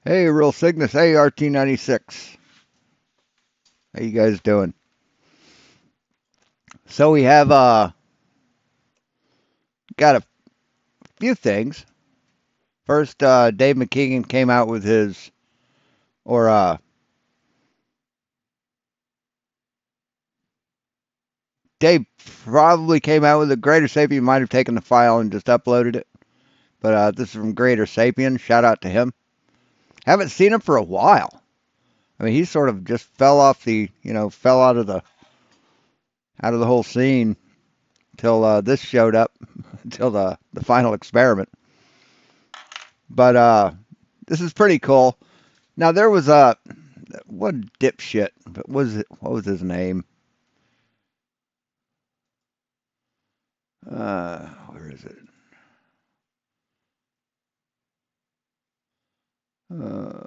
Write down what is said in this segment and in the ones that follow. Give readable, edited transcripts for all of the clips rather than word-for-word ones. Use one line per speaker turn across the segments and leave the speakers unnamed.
Hey, Real Cygnus. Hey, RT96. How you guys doing? So we have got a few things. First, Dave McKeegan came out with his, or Dave probably came out with a Greater Sapien. Might have taken the file and just uploaded it, but this is from Greater Sapien. Shout out to him. Haven't seen him for a while. I mean, he sort of just fell off the, fell out of the whole scene till this showed up, until the final experiment. But this is pretty cool. Now there was a what dipshit, but what was his name? Where is it?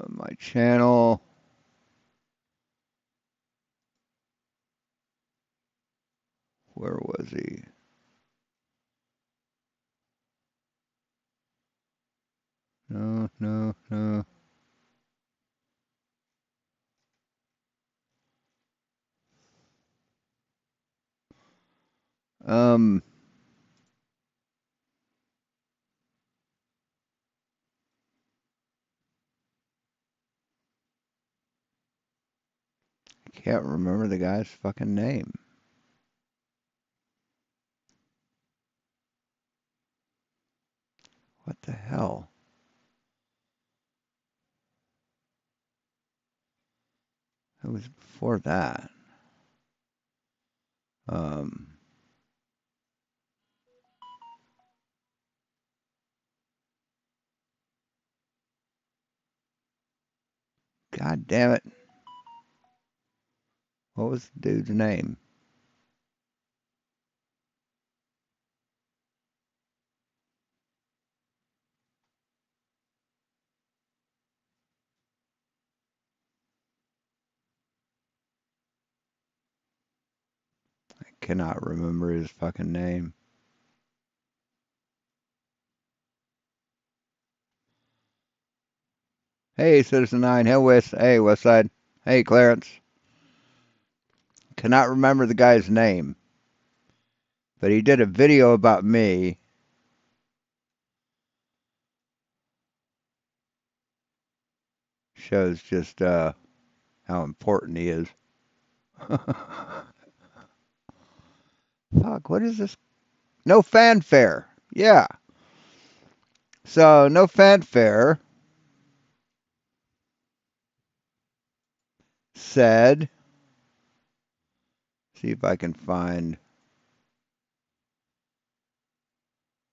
My channel. Where was he? No, no, no. Um, I can't remember the guy's fucking name. What the hell? It was before that. Um, God damn it! What was the dude's name? I cannot remember his fucking name. Hey, Citizen Nine. Hey, West. Hey, Westside. Hey, Clarence. Cannot remember the guy's name, but he did a video about me. Shows just how important he is. Fuck, what is this? No fanfare. Yeah. So no fanfare said. See if I can find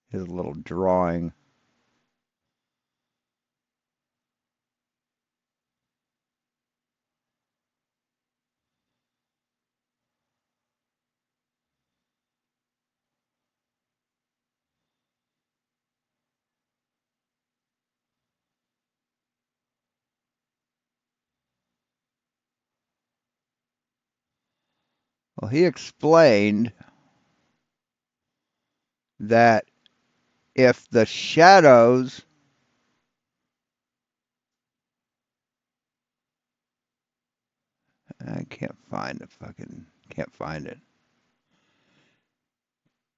his little drawing. Well, he explained that if the shadows, I can't find it.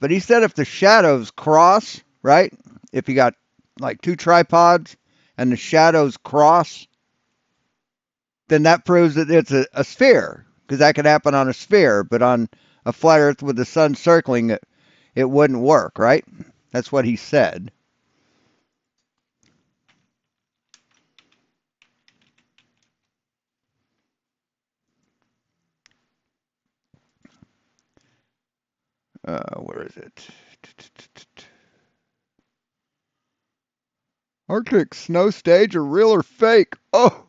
But he said if the shadows cross, right? If you got like two tripods and the shadows cross, then that proves that it's a sphere, because that could happen on a sphere, but on a flat Earth with the sun circling it, it wouldn't work, right? That's what he said. Where is it? Arctic snow stage, are real or fake? Oh,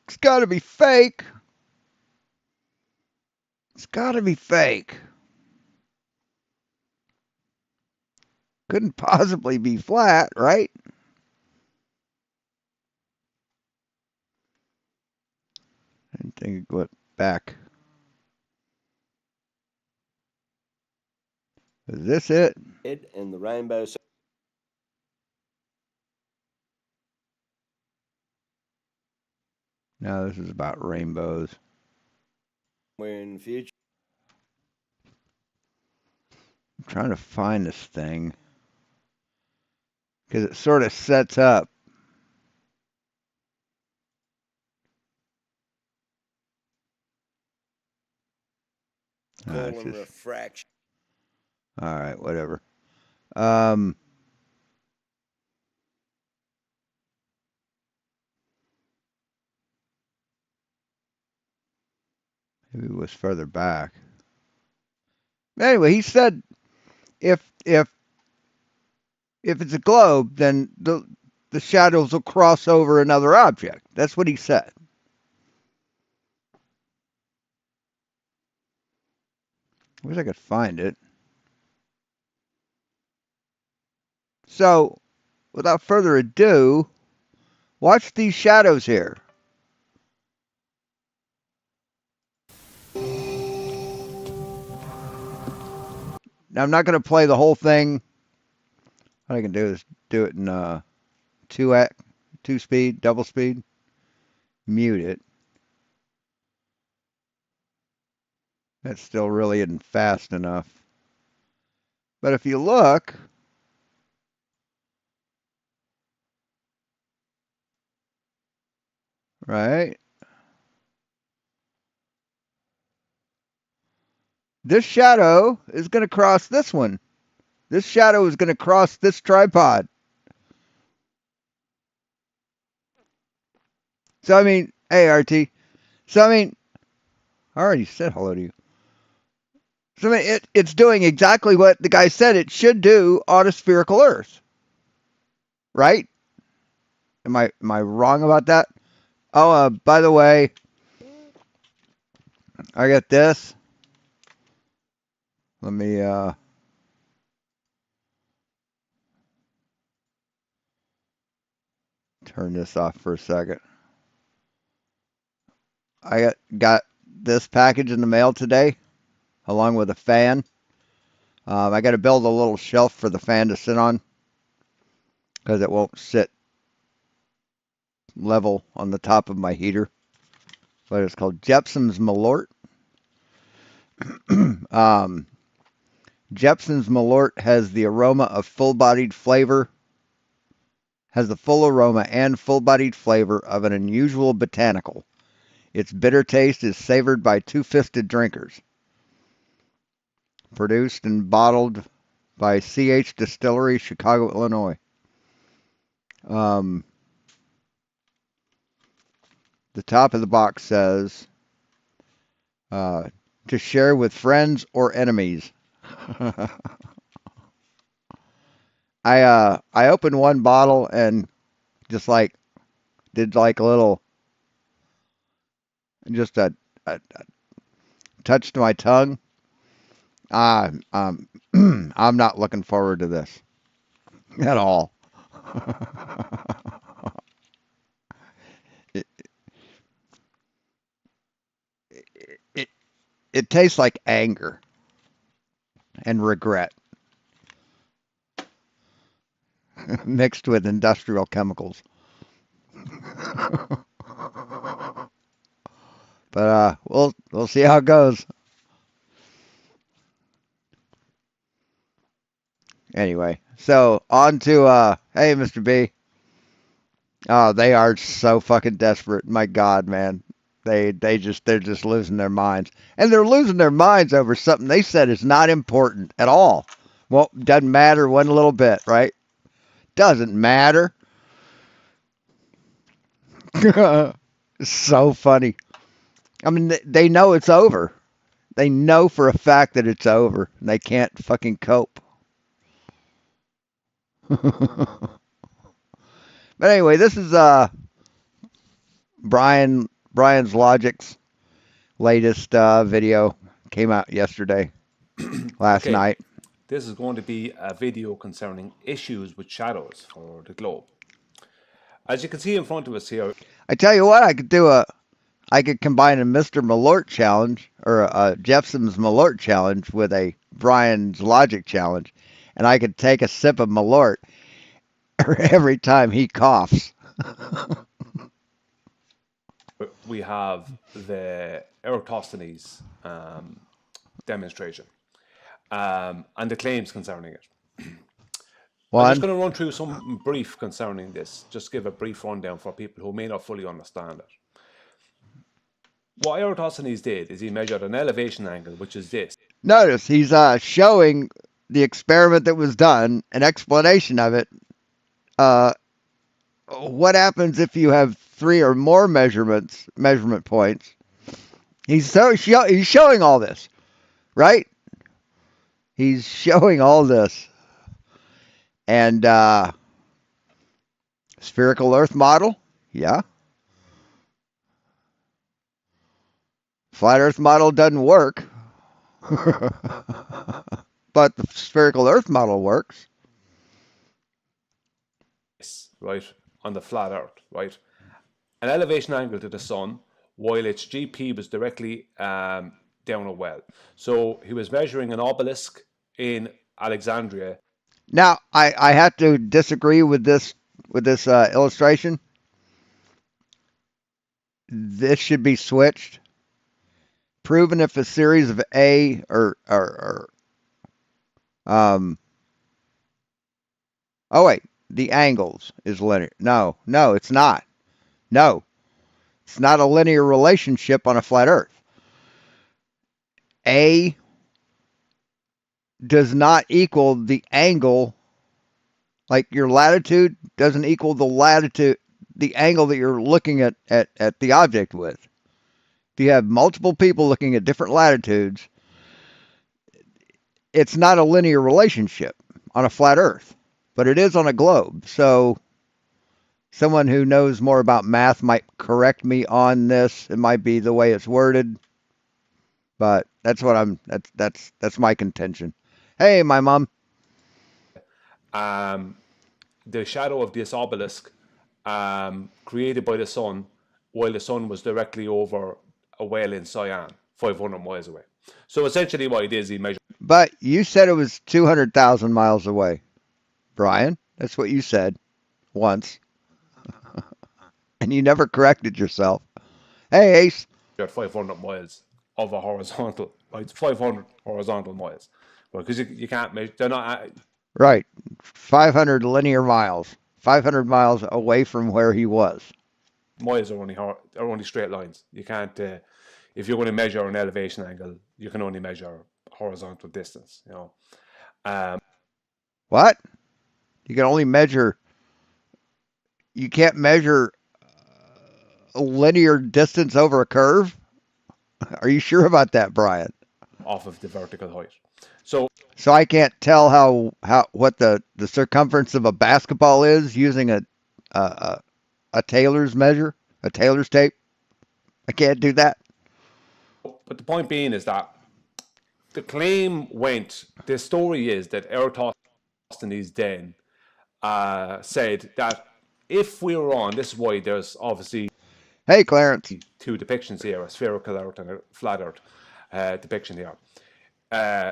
it's got to be fake. It's got to be fake. Couldn't possibly be flat, right? I think it went back. Is this it?
And the rainbow.
No, this is about rainbows.
In future.
I'm trying to find this thing because it sort of sets up. It's
Colon
just
refraction.
all right, whatever. Um, maybe it was further back. Anyway, he said if if if it's a globe, then the shadows will cross over another object. That's what he said. I wish I could find it. So, without further ado, watch these shadows here. Now, I'm not going to play the whole thing. What I can do is do it in two speed, double speed, mute it. That still really isn't fast enough. But if you look, right, this shadow is going to cross this one. This shadow is going to cross this tripod. So, I mean, hey, RT. So, I mean, I already said hello to you. So, I mean, it's doing exactly what the guy said it should do on a spherical Earth, right? Am I wrong about that? Oh, by the way, I got this. Let me turn this off for a second. I got this package in the mail today, along with a fan. I got to build a little shelf for the fan to sit on because it won't sit level on the top of my heater. But it's called Jepson's Malort. um, Jepson's Malort has the aroma of full-bodied flavor, has the full aroma and full-bodied flavor of an unusual botanical. Its bitter taste is savored by two-fisted drinkers. Produced and bottled by CH Distillery, Chicago, Illinois. Um, the top of the box says, to share with friends or enemies. I opened one bottle and just like did like a little, just a touch to my tongue. Ah, I'm not looking forward to this at all. it, it it tastes like anger and regret mixed with industrial chemicals. But we'll see how it goes. Anyway, so on to hey Mr. B. Oh, they are so fucking desperate. My God, man. They're just losing their minds. And they're losing their minds over something they said is not important at all. Well, doesn't matter one little bit, right? Doesn't matter. So funny. I mean, they know it's over. They know for a fact that it's over. And they can't fucking cope. But anyway, this is Brian's Logic's latest video. Came out yesterday, last
Okay,
night.
this is going to be a video concerning issues with shadows for the globe. As you can see in front of us here,
I tell you what, I could combine a Mr. Malort challenge or a Jepson's Malort challenge with a Brian's Logic challenge, and I could take a sip of Malort every time he coughs.
we have the Eratosthenes demonstration and the claims concerning it. I'm just
One.
going to run through some brief concerning this, just give a brief rundown for people who may not fully understand it. What Eratosthenes did is he measured an elevation angle, which is this.
Notice he's showing the experiment that was done, an explanation of it. What happens if you have 3 or more measurement points? He's showing all this, right? He's showing all this. And spherical Earth model, yeah. Flat Earth model doesn't work, but the spherical Earth model works.
Right, on the flat Earth, right? An elevation angle to the sun, while its GP was directly down a well. So he was measuring an obelisk in Alexandria.
Now, I have to disagree with this illustration. This should be switched. Proven if a series of A or oh wait, the angles is linear. No, it's not. No, it's not a linear relationship on a flat Earth. A does not equal the angle, like your latitude doesn't equal the angle that you're looking at the object with. If you have multiple people looking at different latitudes, it's not a linear relationship on a flat Earth, but it is on a globe. So someone who knows more about math might correct me on this. It might be the way it's worded, but that's my contention. Hey, my mom.
The shadow of this obelisk created by the sun, while the sun was directly over a well in Siam, 500 miles away. So essentially what he did is he measured.
But you said it was 200,000 miles away, Brian. That's what you said once. And you never corrected yourself. Hey, Ace.
500 miles of a horizontal, right? 500 horizontal miles. Well, because you can't measure, they're not.
Right. 500 linear miles. 500 miles away from where he was.
Miles are only straight lines. You can't, if you're going to measure an elevation angle, you can only measure horizontal distance, you know.
What? You can only measure, you can't measure a linear distance over a curve? Are you sure about that, Brian?
Off of the vertical height.
So I can't tell what the circumference of a basketball is using a Taylor's measure, a Taylor's tape. I can't do that.
But the point being is that the claim went, the story is that Eratosthenes then said that if we were on, this is why there's obviously
Hey, Clarence.
2 depictions here, a spherical Earth and a flat Earth depiction here.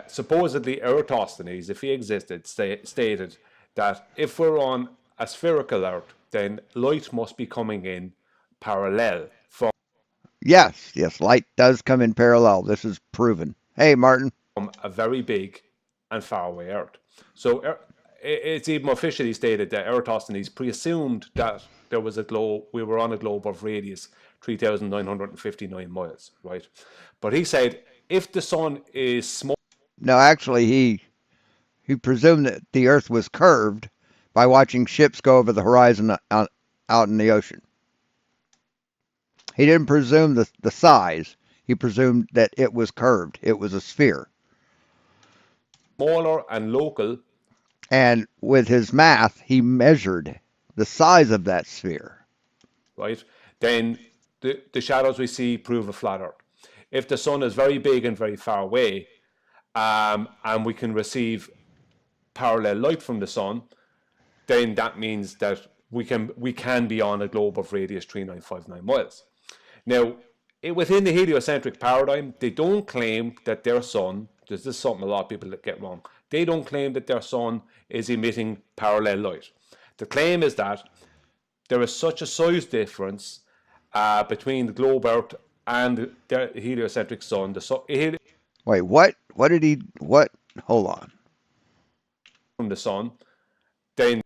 Supposedly Eratosthenes, if he existed, stated that if we're on a spherical Earth, then light must be coming in parallel from.
Yes, light does come in parallel. This is proven. Hey, Martin.
A very big and far away Earth. So it's even officially stated that Eratosthenes pre-assumed that there was a globe, we were on a globe of radius 3,959 miles, right? But he said if the sun is small.
No, actually, he presumed that the Earth was curved by watching ships go over the horizon out in the ocean. He didn't presume the size. He presumed that it was curved. It was a sphere.
Smaller and local.
And with his math, he measured the size of that sphere.
Right? Then the shadows we see prove a flat Earth. If the sun is very big and very far away, and we can receive parallel light from the sun, then that means that we can be on a globe of radius 3959 miles. Now, within the heliocentric paradigm, they don't claim that their sun, this is something a lot of people get wrong, they don't claim that their sun is emitting parallel light. The claim is that there is such a size difference between the globe Earth and the heliocentric sun.
Wait, what? What did he? What? Hold on.
From the sun, then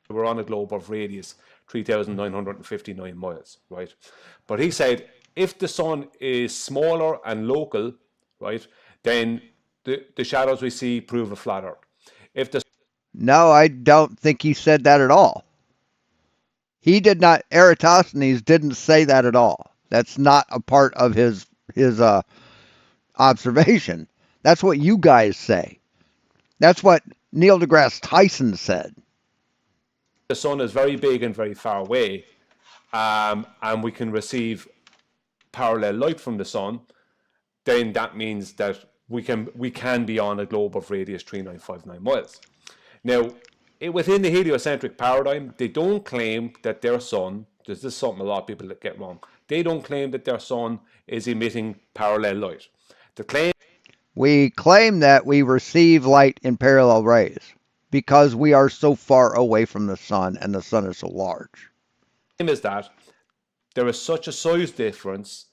we're on a globe of radius 3,959 miles, right? But he said if the sun is smaller and local, right, then the shadows we see prove a flat Earth. If the
No, I don't think he said that at all. He did not. Eratosthenes didn't say that at all. That's not a part of his observation. That's what you guys say. That's what Neil deGrasse Tyson said.
sun is very big and very far away, and we can receive parallel light from the sun, then that means that we can be on a globe of radius 3959 miles. Now, within the heliocentric paradigm, they don't claim that their sun, this is something a lot of people get wrong, they don't claim that their sun is emitting parallel light.
We claim that we receive light in parallel rays because we are so far away from the sun and the sun is so large.
The claim is that there is such a size difference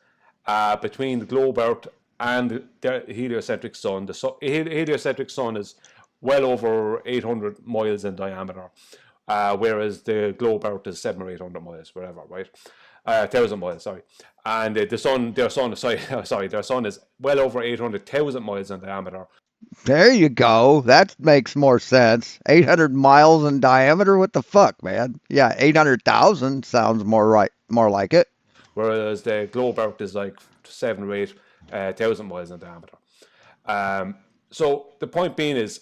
between the globe Earth and the heliocentric sun. The heliocentric sun is well over 800 miles in diameter, whereas the globe Earth is 700 or 800 miles, whatever, right? 1,000 miles, sorry. And their sun is well over 800,000 miles in diameter.
There you go. That makes more sense. 800 miles in diameter? What the fuck, man? Yeah, 800,000 sounds more like it.
Whereas the globe Earth is like 7 or 8,000 miles in diameter. So the point being is,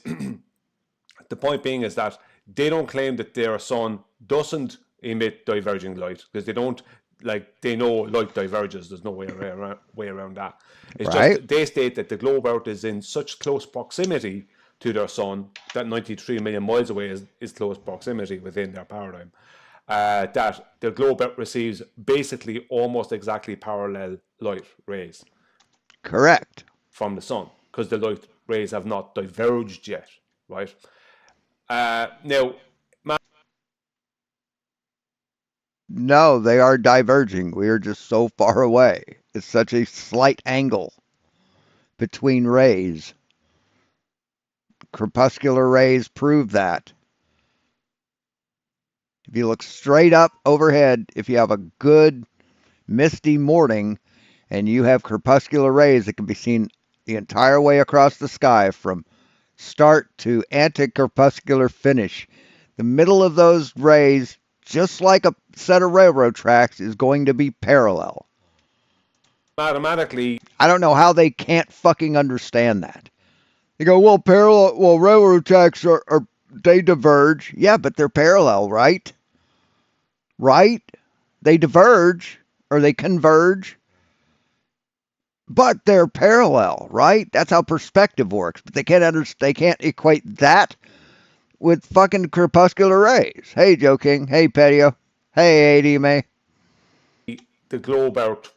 that they don't claim that their sun doesn't emit diverging light because they know light diverges. There's no way around that. It's
right.
Just they state that the globe Earth is in such close proximity to their sun that 93 million miles away is close proximity within their paradigm. That the globe Earth receives basically almost exactly parallel light rays.
Correct.
From the sun, because the light rays have not diverged yet, right? Now,
no, they are diverging. We are just so far away. It's such a slight angle between rays. Crepuscular rays prove that. If you look straight up overhead, if you have a good misty morning and you have crepuscular rays that can be seen the entire way across the sky from start to anti-crepuscular finish, the middle of those rays, just like a set of railroad tracks, is going to be parallel.
Mathematically,
I don't know how they can't fucking understand that. They go, well, railroad tracks they diverge. Yeah, but they're parallel, right? Right? They diverge or they converge, but they're parallel, right? That's how perspective works. But they can't equate that with fucking crepuscular rays. Hey, Joe King. Hey, Petio. Hey, ADMA.
The globe Earth,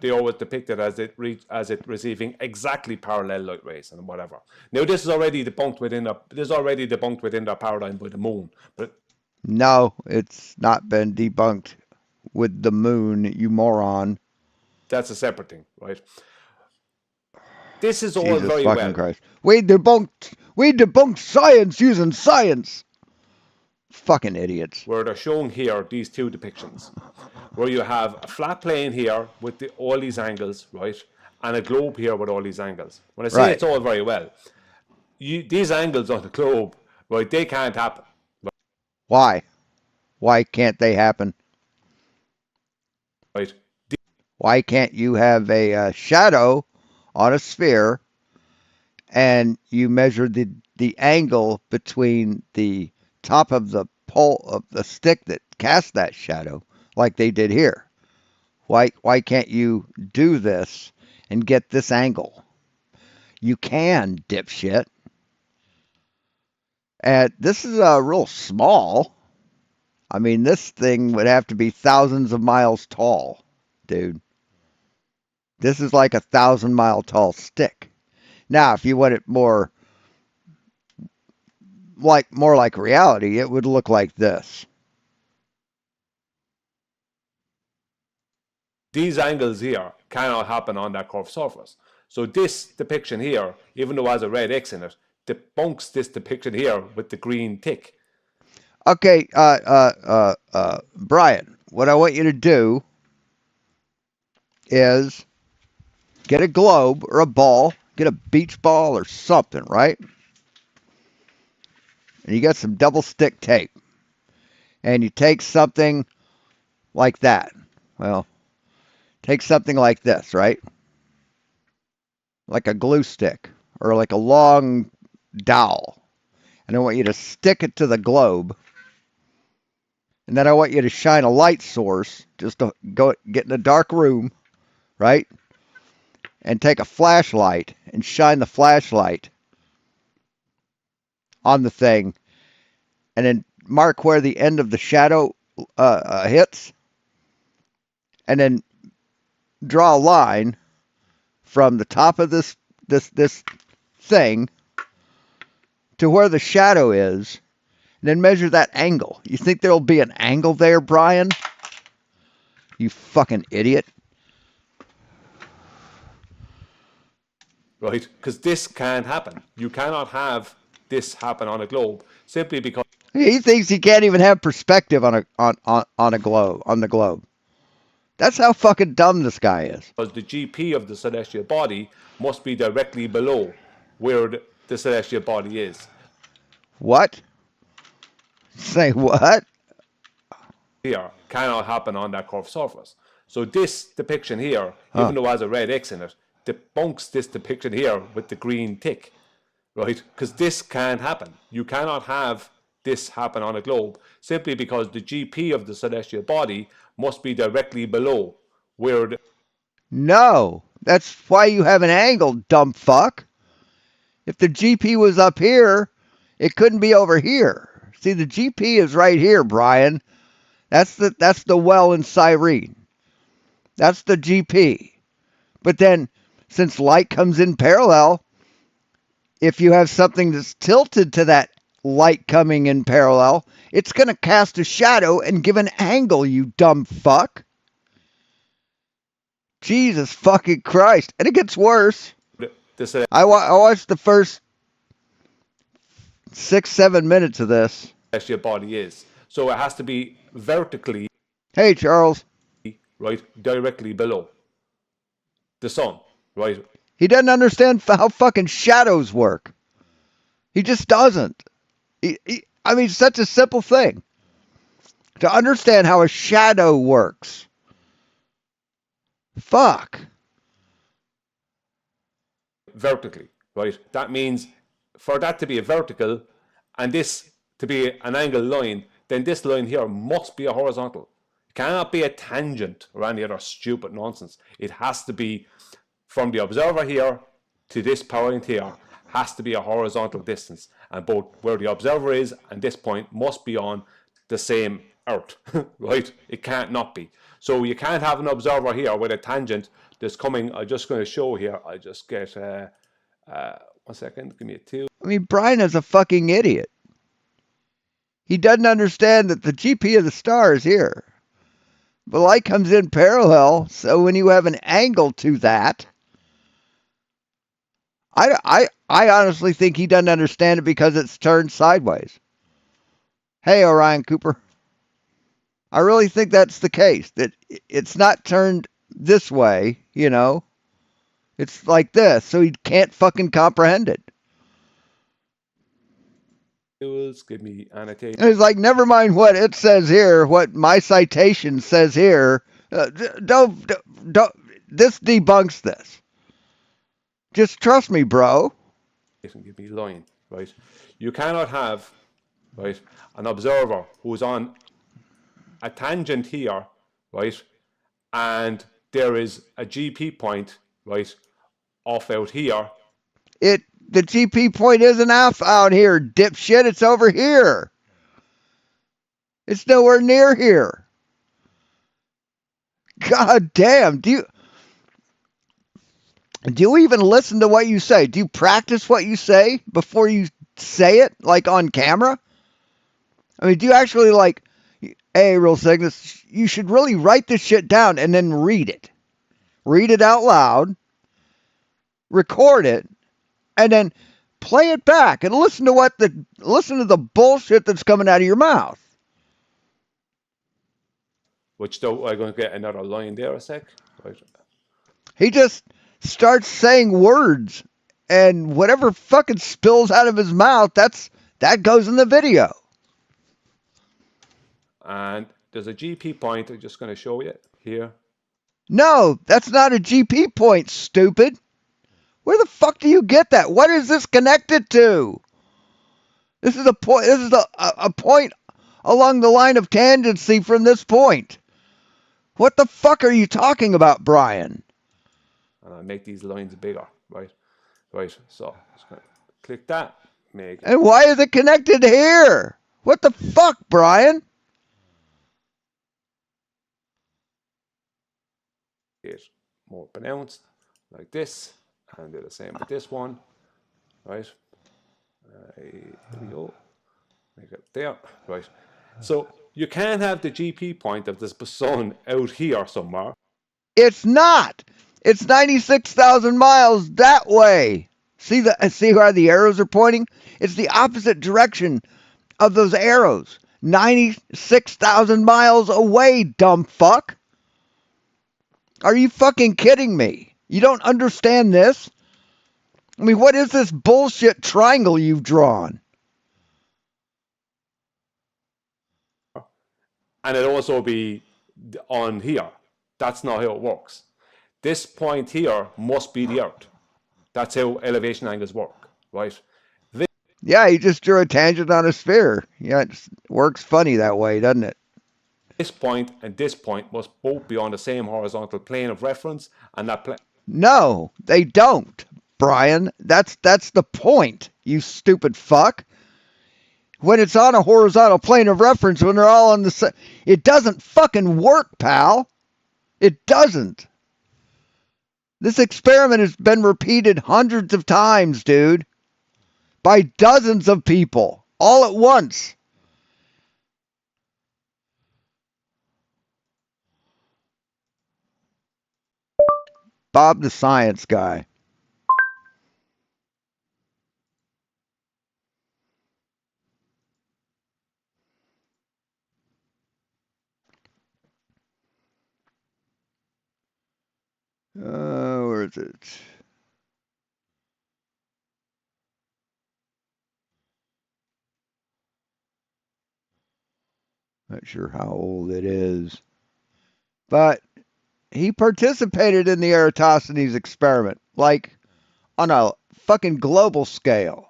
they always depict it as it receiving exactly parallel light rays and whatever. Now, this is already debunked within their paradigm by the moon, but
no, it's not been debunked with the moon, you moron.
That's a separate thing, right? This is all
Jesus
very
fucking
well.
Christ. We debunked science using science. Fucking idiots.
Where they're showing here these two depictions, where you have a flat plane here with all these angles, right, and a globe here with all these angles. When I say it's all very well, these angles on the globe, right, they can't happen. Right?
Why? Why can't they happen?
Right.
Why can't you have a shadow on a sphere and you measure the angle between the top of the pole of the stick that casts that shadow like they did here? Why can't you do this and get this angle? You can, dipshit. And this is real small. I mean, this thing would have to be thousands of miles tall, dude. This is like 1,000-mile tall stick. Now, if you want it more like reality, it would look like this.
These angles here cannot happen on that curved surface. So this depiction here, even though it has a red X in it, debunks this depiction here with the green tick.
Okay, Brian, what I want you to do is get a globe or a ball, get a beach ball or something, right? And you got some double stick tape. And you take something like that. Well, take something like this, right? Like a glue stick or like a long dowel. And I want you to stick it to the globe. And then I want you to shine a light source, just to go get in a dark room, right? And take a flashlight and shine the flashlight on the thing. And then mark where the end of the shadow hits. And then draw a line from the top of this thing to where the shadow is, and then measure that angle. You think there'll be an angle there, Brian? You fucking idiot.
Right? Because this can't happen. You cannot have this happen on a globe simply because
He thinks he can't even have perspective on a globe, on the globe. That's how fucking dumb this guy is.
the GP of the celestial body must be directly below where the celestial body is.
What? Say what?
Here cannot happen on that curved surface. So this depiction here, even though it has a red X in it, debunks this depiction here with the green tick, right? Because this can't happen. You cannot have this happen on a globe simply because the GP of the celestial body must be directly below where the
No. That's why you have an angle, dumb fuck. If the GP was up here, it couldn't be over here. See, the GP is right here, Brian. That's the well in Cyrene. That's the GP. But then, since light comes in parallel, if you have something that's tilted to that light coming in parallel, it's going to cast a shadow and give an angle, you dumb fuck. Jesus fucking Christ. And it gets worse. I watched the first 6-7 minutes of this.
celestial body is. So it has to be vertically,
Hey, Charles.
right, directly below the sun, right?
He doesn't understand how fucking shadows work. He just doesn't. I mean, it's such a simple thing to understand how a shadow works. Fuck.
Vertically, right? That means for that to be a vertical and this to be an angled line, then this line here must be a horizontal. It cannot be a tangent or any other stupid nonsense. It has to be from the observer here to this point here has to be a horizontal distance, and both where the observer is and this point must be on the same earth, right? It can't not be. So you can't have an observer here with a tangent that's coming. I'm just going to show here. I just get 1 second. Give me a 2.
I mean, Brian is a fucking idiot. He doesn't understand that the GP of the star is here. The light comes in parallel, so when you have an angle to that, I honestly think he doesn't understand it because it's turned sideways. Hey, Orion Cooper. I really think that's the case, that it's not turned this way, you know. It's like this, so he can't fucking comprehend it.
Give me annotation.
And it's like, never mind what it says here, what my citation says here. Don't, this debunks this. Just trust me, bro.
Give me line, right? You cannot have, right, an observer who's on a tangent here, right, and there is a GP point, right, off out here.
The GP point isn't off out here, dipshit. It's over here. It's nowhere near here. God damn. Do you even listen to what you say? Do you practice what you say before you say it, like on camera? I mean, do you actually, like, Hey, Real Cygnus, you should really write this shit down and then read it. Read it out loud, record it, and then play it back and listen to the bullshit that's coming out of your mouth.
Which though I'm going to get another line there a sec. Right.
He just starts saying words, and whatever fucking spills out of his mouth, that goes in the video.
And there's a GP point I'm just going to show you here.
No, that's not a GP point, stupid. Where the fuck do you get that? What is this connected to? This is a point. This is a point along the line of tangency from this point. What the fuck are you talking about, Brian?
And I'll make these lines bigger, right? Right, so just going to click that. Make
And why is it connected here? What the fuck, Brian?
it more pronounced, like this. And do the same with this one, right? Here we go. Make it there, right? So you can have the GP point of this sun out here somewhere.
It's not. It's 96,000 miles that way. See where the arrows are pointing? It's the opposite direction of those arrows. 96,000 miles away, dumb fuck. Are you fucking kidding me? You don't understand this? I mean, what is this bullshit triangle you've drawn?
And it'll also be on here. That's not how it works. This point here must be the Earth. That's how elevation angles work, right?
Yeah, you just drew a tangent on a sphere. Yeah, it works funny that way, doesn't it?
This point and this point must both be on the same horizontal plane of reference, and that
No, they don't, Brian. That's the point, you stupid fuck. When it's on a horizontal plane of reference, when they're all on the same, it doesn't fucking work, pal. It doesn't. This experiment has been repeated hundreds of times, dude. By dozens of people, all at once. Bob the science guy. Where is it? Not sure how old it is. But he participated in the Eratosthenes experiment, like on a fucking global scale.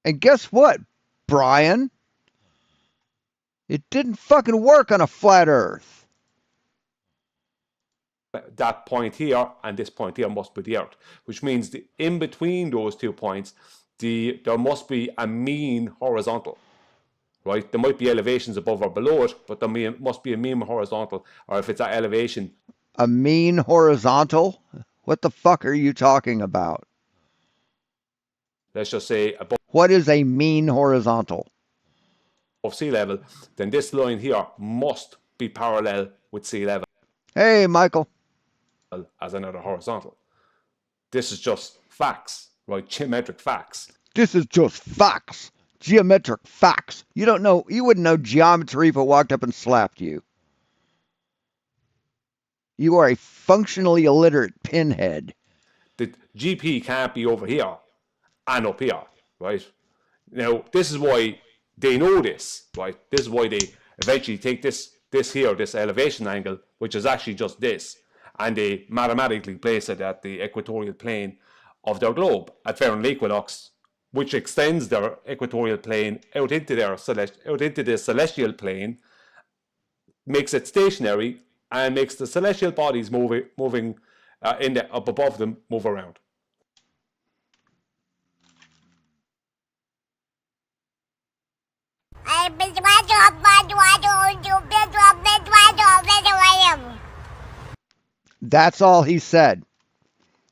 And guess what, Brian? It didn't fucking work on a flat Earth.
that point here and this point here must be the Earth, which means in between those 2 points, there must be a mean horizontal, right? There might be elevations above or below it, but there must be a mean horizontal, or if it's at elevation.
A mean horizontal? What the fuck are you talking about?
Let's just say above.
What is a mean horizontal?
Of sea level, then this line here must be parallel with sea level.
Hey, Michael.
As another horizontal. This is just facts, right? Geometric facts.
This is just facts. Geometric facts. You wouldn't know geometry if it walked up and slapped you. You are a functionally illiterate pinhead.
The GP can't be over here and up here, right? Now, this is why they know this, right? This is why they eventually take this here, this elevation angle, which is actually just this, and they mathematically place it at the equatorial plane of their globe at vernal equinox, which extends their equatorial plane out into the celestial plane, makes it stationary, and makes the celestial bodies moving up above them move around.
That's all he said.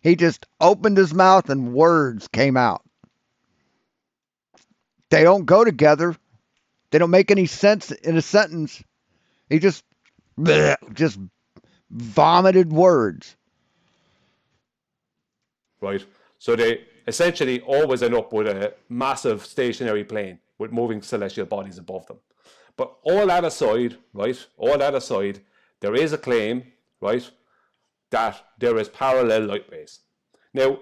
He just opened his mouth and words came out. They don't go together. They don't make any sense in a sentence. He just vomited words.
Right? So they essentially always end up with a massive stationary plane with moving celestial bodies above them. But all that aside, right? All that aside, there is a claim, right, that there is parallel light rays. Now,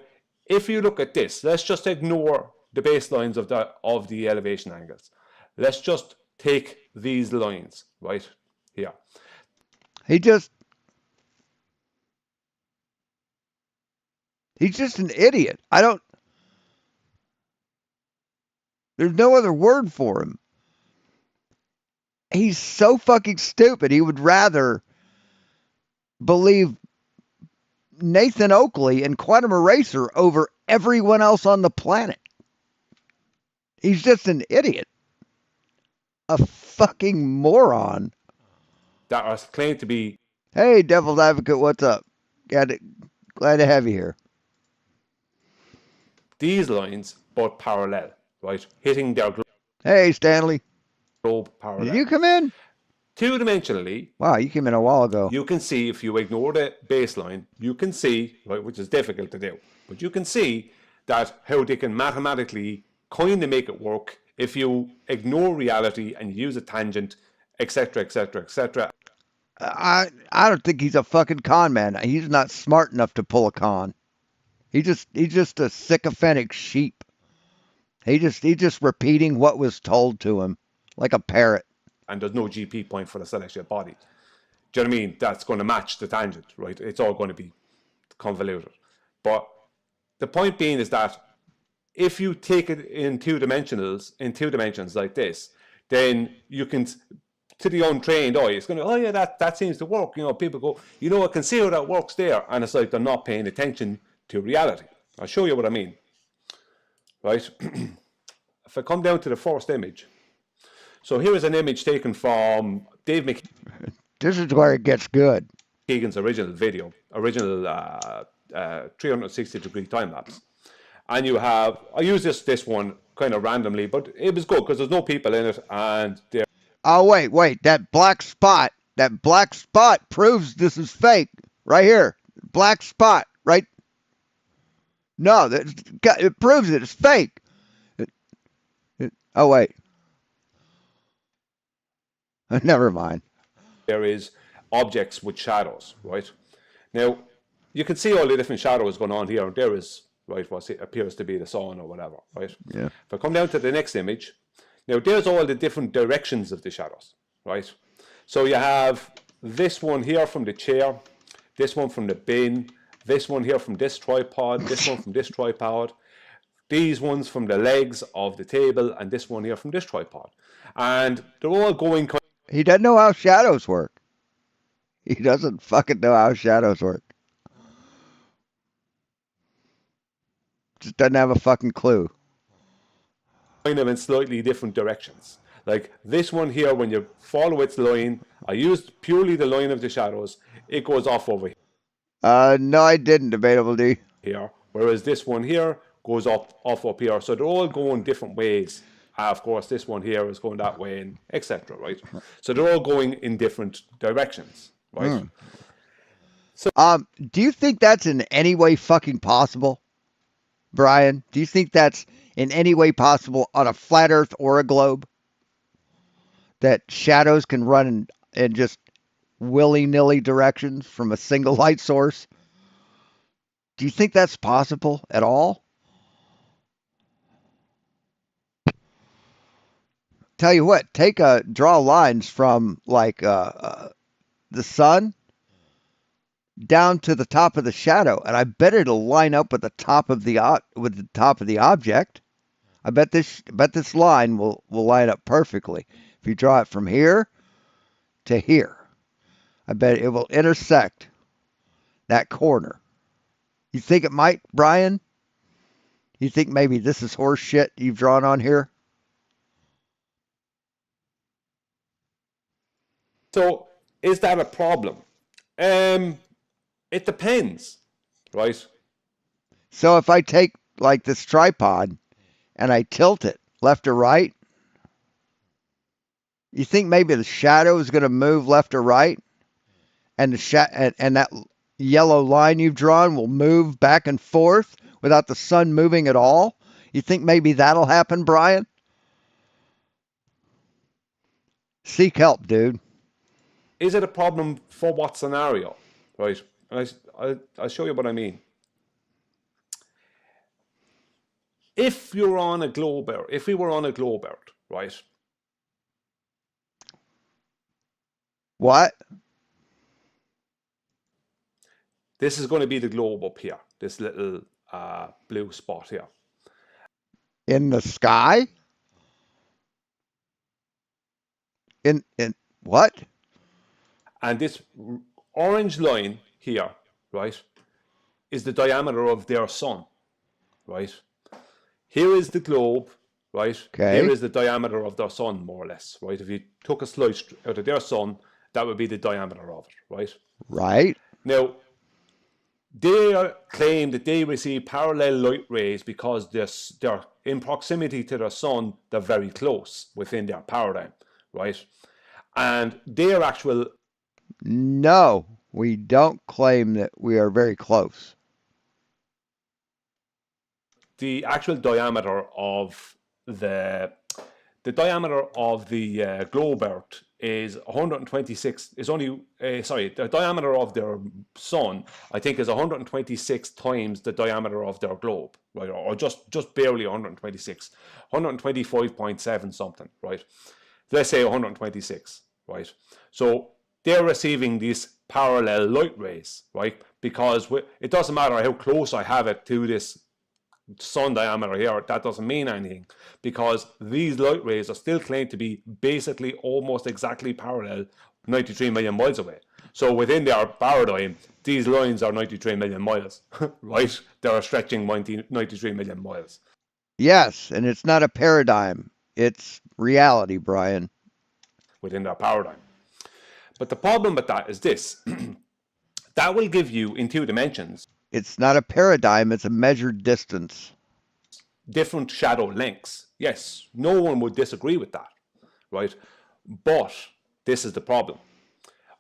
if you look at this, let's just ignore the baselines of the elevation angles. Let's just take these lines right here.
He's just an idiot. There's no other word for him. He's so fucking stupid. He would rather believe Nathan Oakley and Quantum Eraser over everyone else on the planet. He's just an idiot. A fucking moron.
That are claimed to be.
Hey, Devil's Advocate, what's up? Glad to have you here.
These lines, but parallel, right? Hitting their
Hey, Stanley.
globe parallel.
Did you come in?
Two-dimensionally.
Wow, you came in a while ago.
You can see, if you ignore the baseline, you can see, right, which is difficult to do, but you can see that how they can mathematically kind of make it work if you ignore reality and use a tangent, etc., etc., etc.
I don't think he's a fucking con man. He's not smart enough to pull a con. He's just a sycophantic sheep. He's just repeating what was told to him like a parrot.
And there's no GP point for the celestial body. Do you know what I mean? That's going to match the tangent, right? It's all going to be convoluted. But the point being is that if you take it in two dimensions like this, then you can, to the untrained eye, it's going to, oh yeah, that seems to work. You know, people go, you know, I can see how that works there. And it's like they're not paying attention to reality. I'll show you what I mean. Right? If I come down to the first image. So here is an image taken from Dave McKeegan's
This is where it gets good.
original video, 360-degree time lapse. And you have, I use this one kind of randomly, but it was good because there's no people in it, and they're.
Oh wait, that black spot proves this is fake. Right here, black spot, right? No, it proves it. It's fake. Oh wait. Never mind.
There is objects with shadows, right? Now, you can see all the different shadows going on here, and there is, right, what appears to be the sun or whatever, right?
Yeah.
If I come down to the next image, now there's all the different directions of the shadows, right? So you have this one here from the chair, this one from the bin, this one here from this tripod, this one from this tripod, these ones from the legs of the table, and this one here from this tripod. And they're all going.
He doesn't know how shadows work. He doesn't fucking know how shadows work. Just doesn't have a fucking clue.
Kind of in slightly different directions. Like this one here, when you follow its line, I used purely the line of the shadows, it goes off over
No, I didn't, Debatable D.
here. Whereas this one here goes off up here. So they're all going different ways. Of course, this one here is going that way, and etc. Right? So they're all going in different directions, right?
So, do you think that's in any way fucking possible, Brian? Do you think that's in any way possible on a flat Earth or a globe? That shadows can run in just willy-nilly directions from a single light source? Do you think that's possible at all? Tell you what, draw lines from like the sun down to the top of the shadow, and I bet it'll line up with the top of the object. I bet this line will line up perfectly. If you draw it from here to here, I bet it will intersect that corner. You think it might, Brian? You think maybe this is horse shit you've drawn on here?
So, is that a problem? It depends, right?
So if I take like this tripod and I tilt it left or right? You think maybe the shadow is going to move left or right, and and that yellow line you've drawn will move back and forth without the sun moving at all? You think maybe that'll happen, Brian? Seek help, dude.
Is it a problem for what scenario? Right? I'll show you what I mean. If you're on a globe Earth, if we were on a globe Earth, right?
What?
This is going to be the globe up here, this little blue spot here.
In the sky? In what?
And this orange line here, right, is the diameter of their sun, right? Here is the globe, right?
Okay.
Here is the diameter of their sun, more or less, right? If you took a slice out of their sun, that would be the diameter of it, right?
Right.
Now, they claim that they receive parallel light rays because they're in proximity to their sun, they're very close within their paradigm, right? And their actual...
No, we don't claim that we are very close.
The actual diameter of the diameter of the globe Earth is 126. Is only the diameter of their sun, I think, is 126 times the diameter of their globe, right? Or just barely 126, 125.7 something, right? Let's say 126, right? So they're receiving these parallel light rays, right? Because it doesn't matter how close I have it to this sun diameter here, that doesn't mean anything, because these light rays are still claimed to be basically almost exactly parallel 93 million miles away. So within their paradigm, these lines are 93 million miles, right? They're stretching 93 million miles.
Yes, and it's not a paradigm. It's reality, Brian.
Within their paradigm. But the problem with that is this. That will give you, in 2 dimensions,
It's not a paradigm, it's a measured distance.
different shadow lengths. Yes, no one would disagree with that, right? But this is the problem.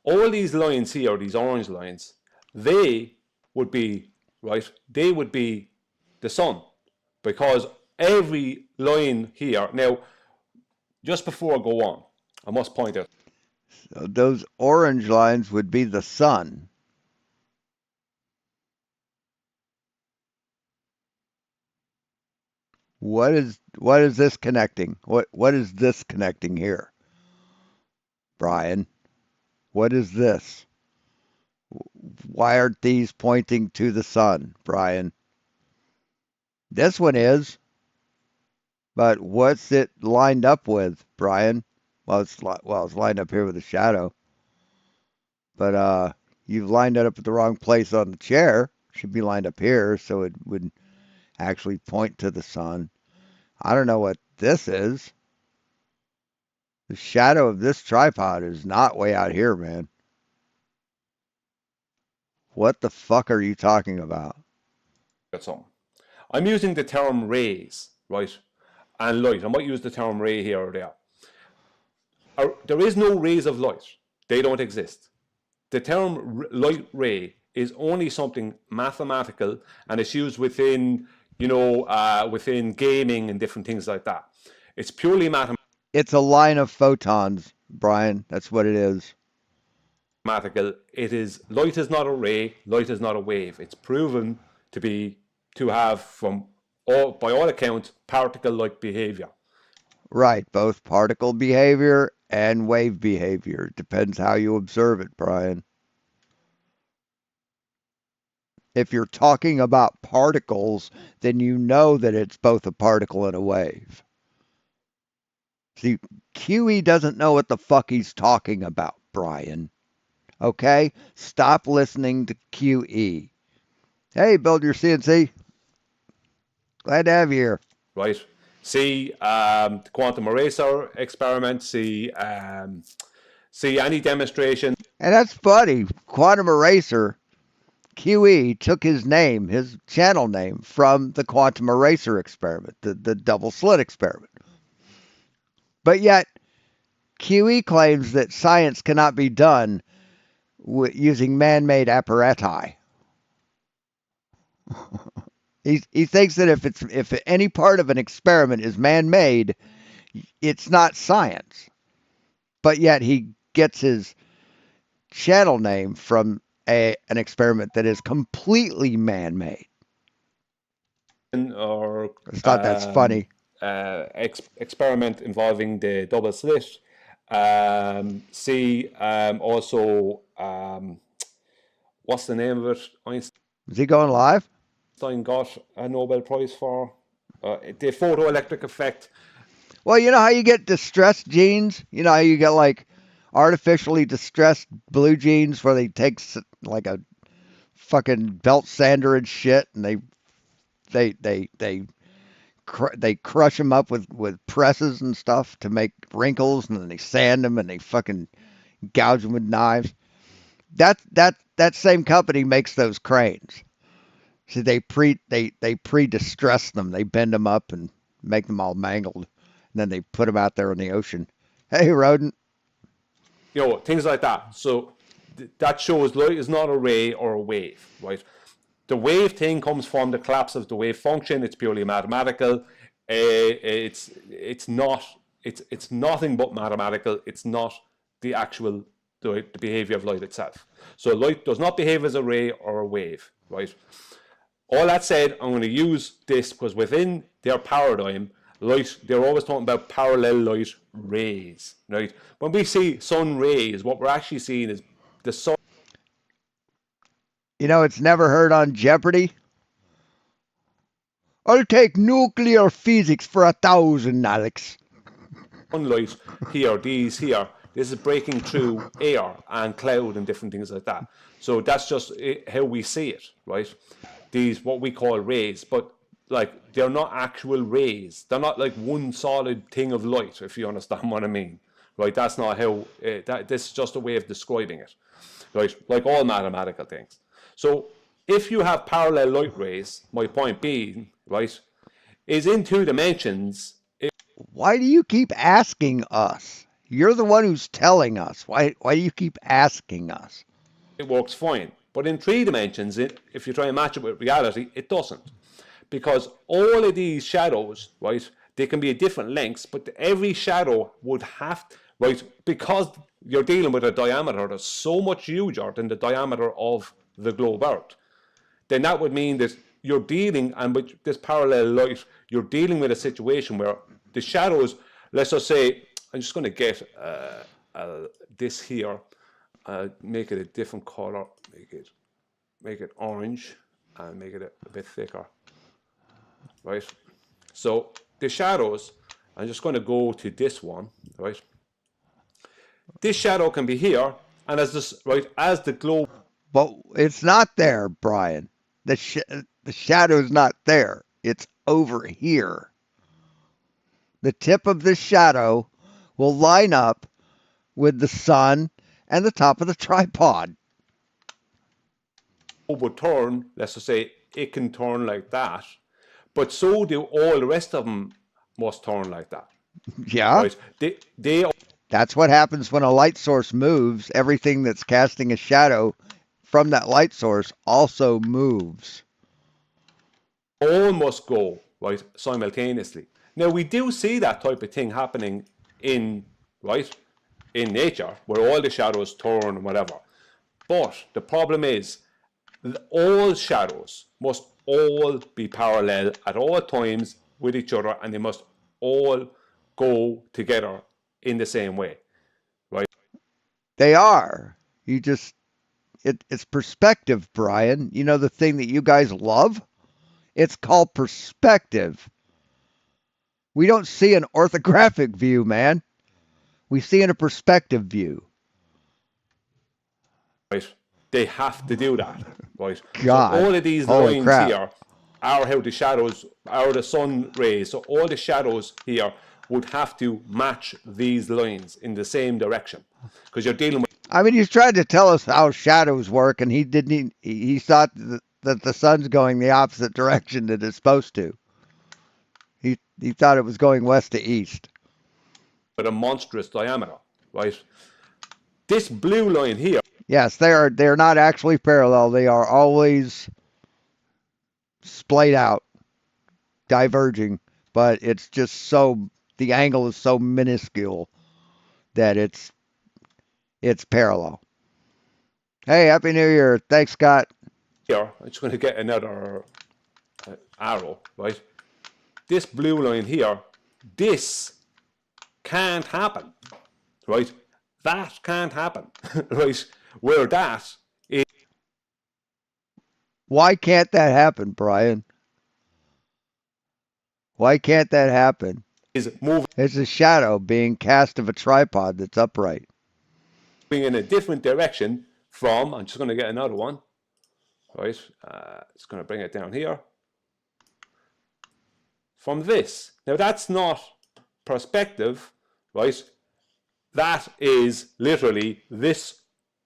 All these lines here, these orange lines, they would be, right, they would be the sun, because every line here, now, just before I go on, I must point out,
So those orange lines would be the sun. What is this connecting? What is this connecting here? Brian, what is this? Why aren't these pointing to the sun, Brian? This one is. But what's it lined up with, Brian? Well, it's lined up here with a shadow. But you've lined it up at the wrong place on the chair. It should be lined up here, so it would actually point to the sun. I don't know what this is. The shadow of this tripod is not way out here, man. What the fuck are you talking about?
something. I'm using the term rays, right? And light. I might use the term ray here or there. There is no rays of light. They don't exist. The term light ray is only something mathematical, and it's used within, within gaming and different things like that. It's purely mathematical.
It's a line of photons, Brian. That's what it is.
It is, light is not a ray, light is not a wave. It's proven to have, by all accounts, particle-like behavior.
Right, both particle behavior and wave behavior. Depends how you observe it, Brian. If you're talking about particles, then you know that it's both a particle and a wave. See, QE doesn't know what the fuck he's talking about, Brian. Okay? Stop listening to QE. Hey, build your CNC. Glad to have you here.
Right? See the quantum eraser experiment, see any demonstration.
And that's funny. Quantum Eraser, QE took his channel name, from the quantum eraser experiment, the double slit experiment. But yet, QE claims that science cannot be done using man-made apparati. He thinks that if any part of an experiment is man-made, it's not science. But yet he gets his channel name from an experiment that is completely man-made.
Or
I just thought that's funny.
experiment involving the double slit. Also, what's the name of it?
Is he going live?
Einstein got a Nobel Prize for the photoelectric effect.
Well, you know how you get distressed genes? You know how you get like artificially distressed blue jeans where they take like a fucking belt sander and shit, and they crush them up with presses and stuff to make wrinkles, and then they sand them and they fucking gouge them with knives. That same company makes those cranes. See, they pre-distress them. They bend them up and make them all mangled, and then they put them out there in the ocean. Hey, rodent.
Things like that. So that shows light is not a ray or a wave, right? The wave thing comes from the collapse of the wave function. It's purely mathematical. It's nothing but mathematical. It's not the actual the behavior of light itself. So light does not behave as a ray or a wave, right? All that said, I'm going to use this because within their paradigm, light, they're always talking about parallel light rays, right? When we see sun rays, what we're actually seeing is the sun.
You know, it's never heard on Jeopardy. I'll take nuclear physics for 1,000, Alex.
Sunlight here, these here, this is breaking through air and cloud and different things like that. So that's just how we see it, right? These, what we call rays, but like they're not actual rays. They're not like one solid thing of light, if you understand what I mean, right? That's not how, this is just a way of describing it, right? Like all mathematical things. So if you have parallel light rays, my point being, right, is in 2 dimensions.
Why do you keep asking us? You're the one who's telling us. Why do you keep asking us?
It works fine. But in 3 dimensions, if you try and match it with reality, it doesn't. Because all of these shadows, right, they can be at different lengths, but every shadow would have, right, because you're dealing with a diameter that's so much huger than the diameter of the globe Earth, then that would mean that you're dealing, and with this parallel light, you're dealing with a situation where the shadows, let's just say, I'm just going to get this here, make it a different color, make it orange, and make it a bit thicker, right? So the shadows, I'm just going to go to this one, right? This shadow can be here, and as this, right, as the globe.
But it's not there, Brian. The shadow's not there. It's over here. The tip of the shadow will line up with the sun and the top of the tripod.
Would turn, let's just say it can turn like that, but so do all the rest of them must turn like that.
Yeah.
Right?
That's what happens when a light source moves. Everything that's casting a shadow from that light source also moves.
All must go, right, simultaneously. Now, we do see that type of thing happening in nature, where all the shadows turn and whatever. But the problem is, all shadows must all be parallel at all times with each other, and they must all go together in the same way, right?
They are. It's perspective, Brian. You know the thing that you guys love? It's called perspective. We don't see an orthographic view, man. We see in a perspective view.
Right. They have to do that, right?
God.
So all of these
Holy
lines
crap.
here are how the shadows are the sun rays. So all the shadows here would have to match these lines in the same direction, because you're dealing with.
I mean, he's tried to tell us how shadows work, and he didn't. He thought that the sun's going the opposite direction that it's supposed to. He thought it was going west to east.
with a monstrous diameter, right? This blue line here,
Yes, they're not actually parallel. They are always splayed out, diverging, but it's just so the angle is so minuscule that it's parallel. Hey, Happy New Year. Thanks, Scott.
I'm just going to get another arrow, right? This blue line here, this can't happen, right? That can't happen, right? Where that is
Why can't that happen, Brian? Why can't that happen?
moving
It's a shadow being cast of a tripod that's upright.
in a different direction from, I'm just going to get another one, right? It's going to bring it down here. From this. Now that's not perspective, right? That is literally this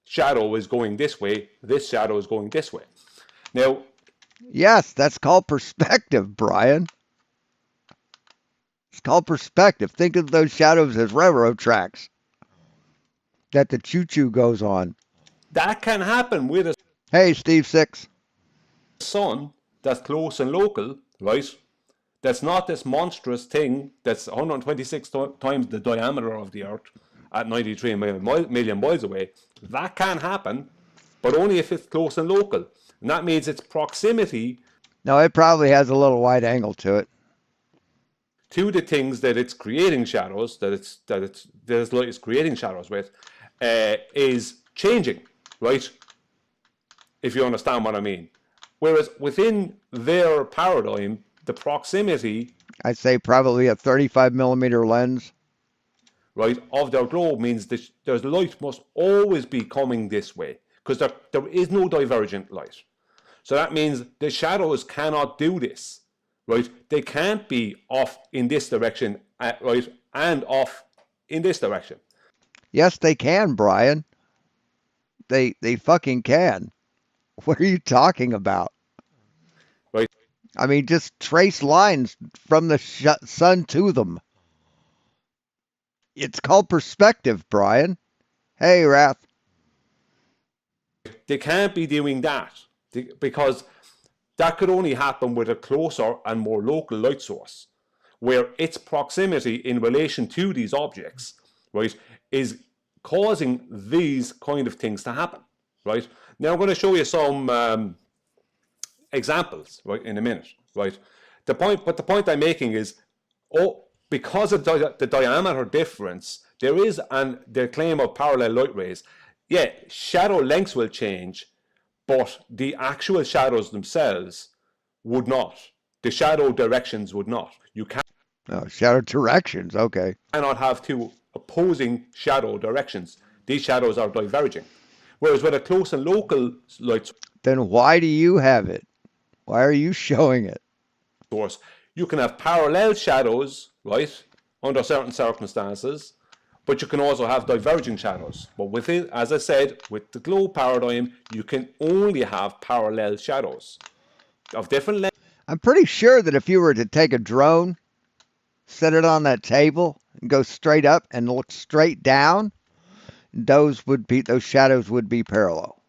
shadow is going this way, this shadow is going this way. Now,
Yes, that's called perspective, Brian. It's called perspective. Think of those shadows as railroad tracks that the choo-choo goes on.
that can happen with a
Hey, Steve Six.
sun that's close and local, right? That's not this monstrous thing that's 126 times the diameter of the Earth at 93 million miles away. That can happen, but only if it's close and local. And that means its proximity
No, it probably has a little wide angle to it.
to the things that it's creating shadows, this light is creating shadows with, is changing, right? If you understand what I mean. Whereas within their paradigm, the proximity,
I'd say probably a 35 millimeter lens.
right, of their globe means that there's light must always be coming this way because there is no divergent light. So that means the shadows cannot do this, right? They can't be off in this direction, right, and off in this direction.
Yes, they can, Brian. They fucking can. What are you talking about?
Right.
I mean, just trace lines from the sun to them. It's called perspective, Brian. Hey, Wrath.
They can't be doing that because that could only happen with a closer and more local light source, where its proximity in relation to these objects, right, is causing these kind of things to happen, right? Now I'm going to show you some examples, right, in a minute, right? The point I'm making is, because of the diameter difference, there is the claim of parallel light rays. Yeah, shadow lengths will change, but the actual shadows themselves would not. The shadow directions would not. You
Oh, shadow directions. Okay.
cannot have two opposing shadow directions. These shadows are diverging. Whereas with a close and local light
Then why do you have it? Why are you showing it?
source, you can have parallel shadows, right, under certain circumstances, but you can also have diverging shadows. But with it, as I said, with the globe paradigm, you can only have parallel shadows of different lengths.
I'm pretty sure that if you were to take a drone, set it on that table, and go straight up and look straight down, those shadows would be parallel.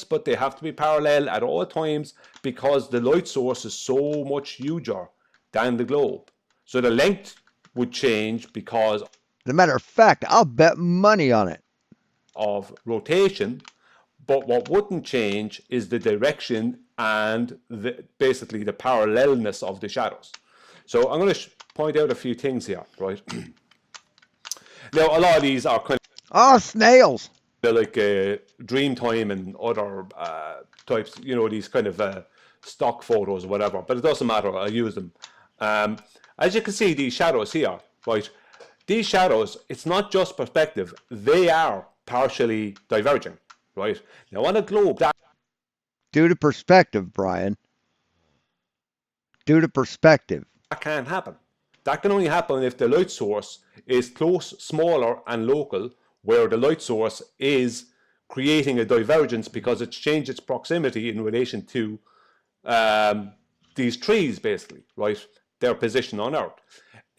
But they have to be parallel at all times because the light source is so much huger than the globe. So the length would change because
As a matter of fact, I'll bet money on it.
of rotation, but what wouldn't change is the direction and basically the parallelness of the shadows. So I'm going to point out a few things here, right? Now, a lot of these are kind
Oh, snails.
of like Dreamtime and other types, these kind of stock photos or whatever, but it doesn't matter, I use them. As you can see, these shadows here, right? These shadows, it's not just perspective, they are partially diverging, right? Now on a globe, that
Due to perspective, Brian. Due to perspective.
can't happen. That can only happen if the light source is close, smaller, and local, where the light source is creating a divergence because it's changed its proximity in relation to these trees, basically, right? Their position on Earth.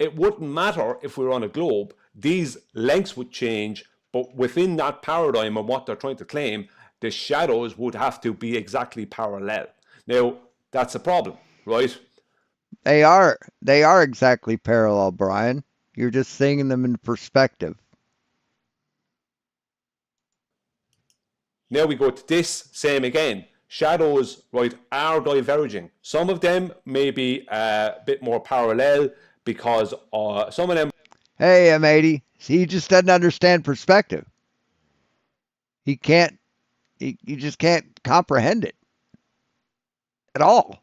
it wouldn't matter if we were on a globe. These lengths would change, but within that paradigm and what they're trying to claim, the shadows would have to be exactly parallel. Now, that's a problem, right?
They are exactly parallel, Brian. You're just seeing them in perspective.
Now we go to this, same again. Shadows, right, are diverging. Some of them may be a bit more parallel because some of them.
Hey, M80, see, he just doesn't understand perspective. He can't, he just can't comprehend it at all.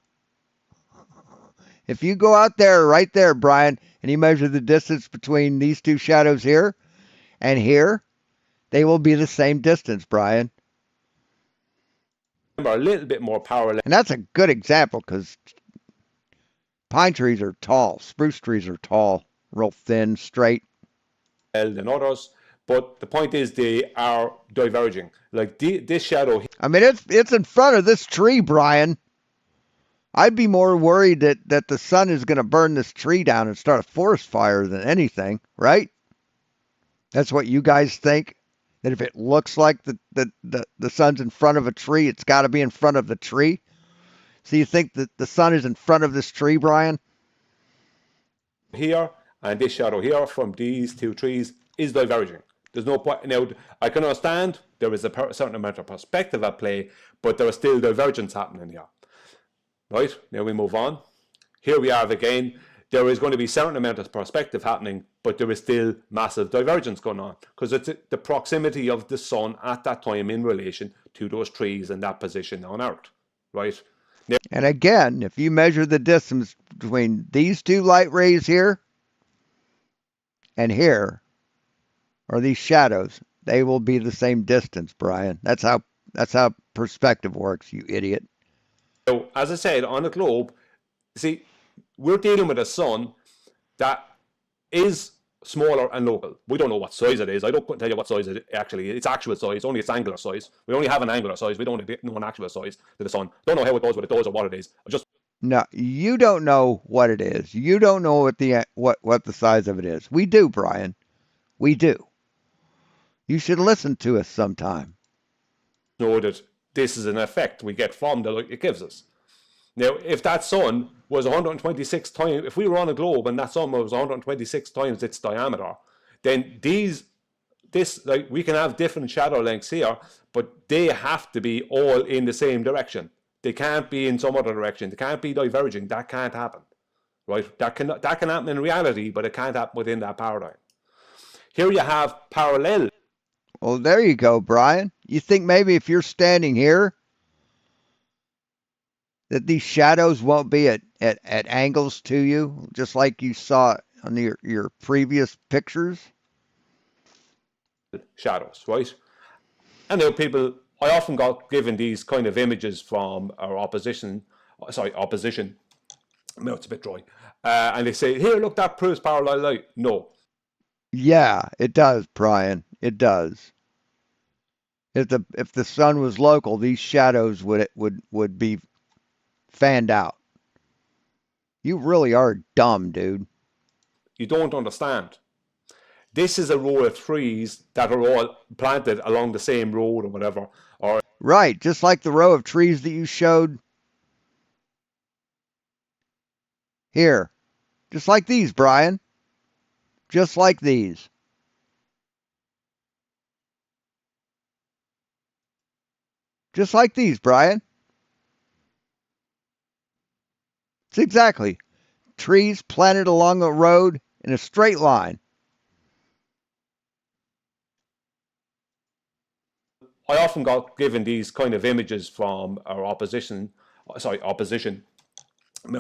If you go out there, right there, Brian, and you measure the distance between these two shadows here and here, they will be the same distance, Brian.
Are a little bit more parallel.
And that's a good example because pine trees are tall, spruce trees are tall, real thin, straight.
Than others, but the point is they are diverging. Like this shadow.
I mean, it's in front of this tree, Brian. I'd be more worried that the sun is going to burn this tree down and start a forest fire than anything, right? That's what you guys think? That if it looks like the sun's in front of a tree, it's got to be in front of the tree? So you think that the sun is in front of this tree, Brian?
Here and this shadow here from these two trees is diverging. There's no point. Now, I can understand there is a certain amount of perspective at play, but there is still divergence happening here. Right, now we move on. Here we are again. There is going to be a certain amount of perspective happening, but there is still massive divergence going on because it's the proximity of the sun at that time in relation to those trees and that position on Earth. Right? Now,
and again, if you measure the distance between these two light rays here and here, or these shadows, they will be the same distance, Brian. That's how perspective works, you idiot.
So, as I said, on a globe, see, we're dealing with a sun that is smaller and local. We don't know what size it is. I don't tell you what size it actually is. Its actual size, only its angular size. We only have an angular size. We don't know an actual size to the sun. Don't know how it does what it does or what it is.
No, you don't know what it is. You don't know what the size of it is. We do, Brian. We do. You should listen to us sometime.
Know that this is an effect we get from the light it gives us. Now, if that sun was 126 times, if we were on a globe and that sun was 126 times its diameter, then we can have different shadow lengths here, but they have to be all in the same direction. They can't be in some other direction. They can't be diverging. That can't happen, right? That can happen in reality, but it can't happen within that paradigm. Here you have parallel.
Well, there you go, Brian. You think maybe if you're standing here, that these shadows won't be at angles to you, just like you saw on your previous pictures?
Shadows, right? And now I often got given these kind of images from our opposition. No, it's a bit dry. And they say, here, look, that proves parallel light. No.
Yeah, it does, Brian. It does. If the sun was local, these shadows would be fanned out. You really are dumb, dude.
You don't understand. This is a row of trees that are all planted along the same road or whatever.
Right, just like the row of trees that you showed here. Just like these, Brian. Just like these. Just like these, Brian. It's exactly. Trees planted along a road in a straight line.
I often got given these kind of images from our opposition. No,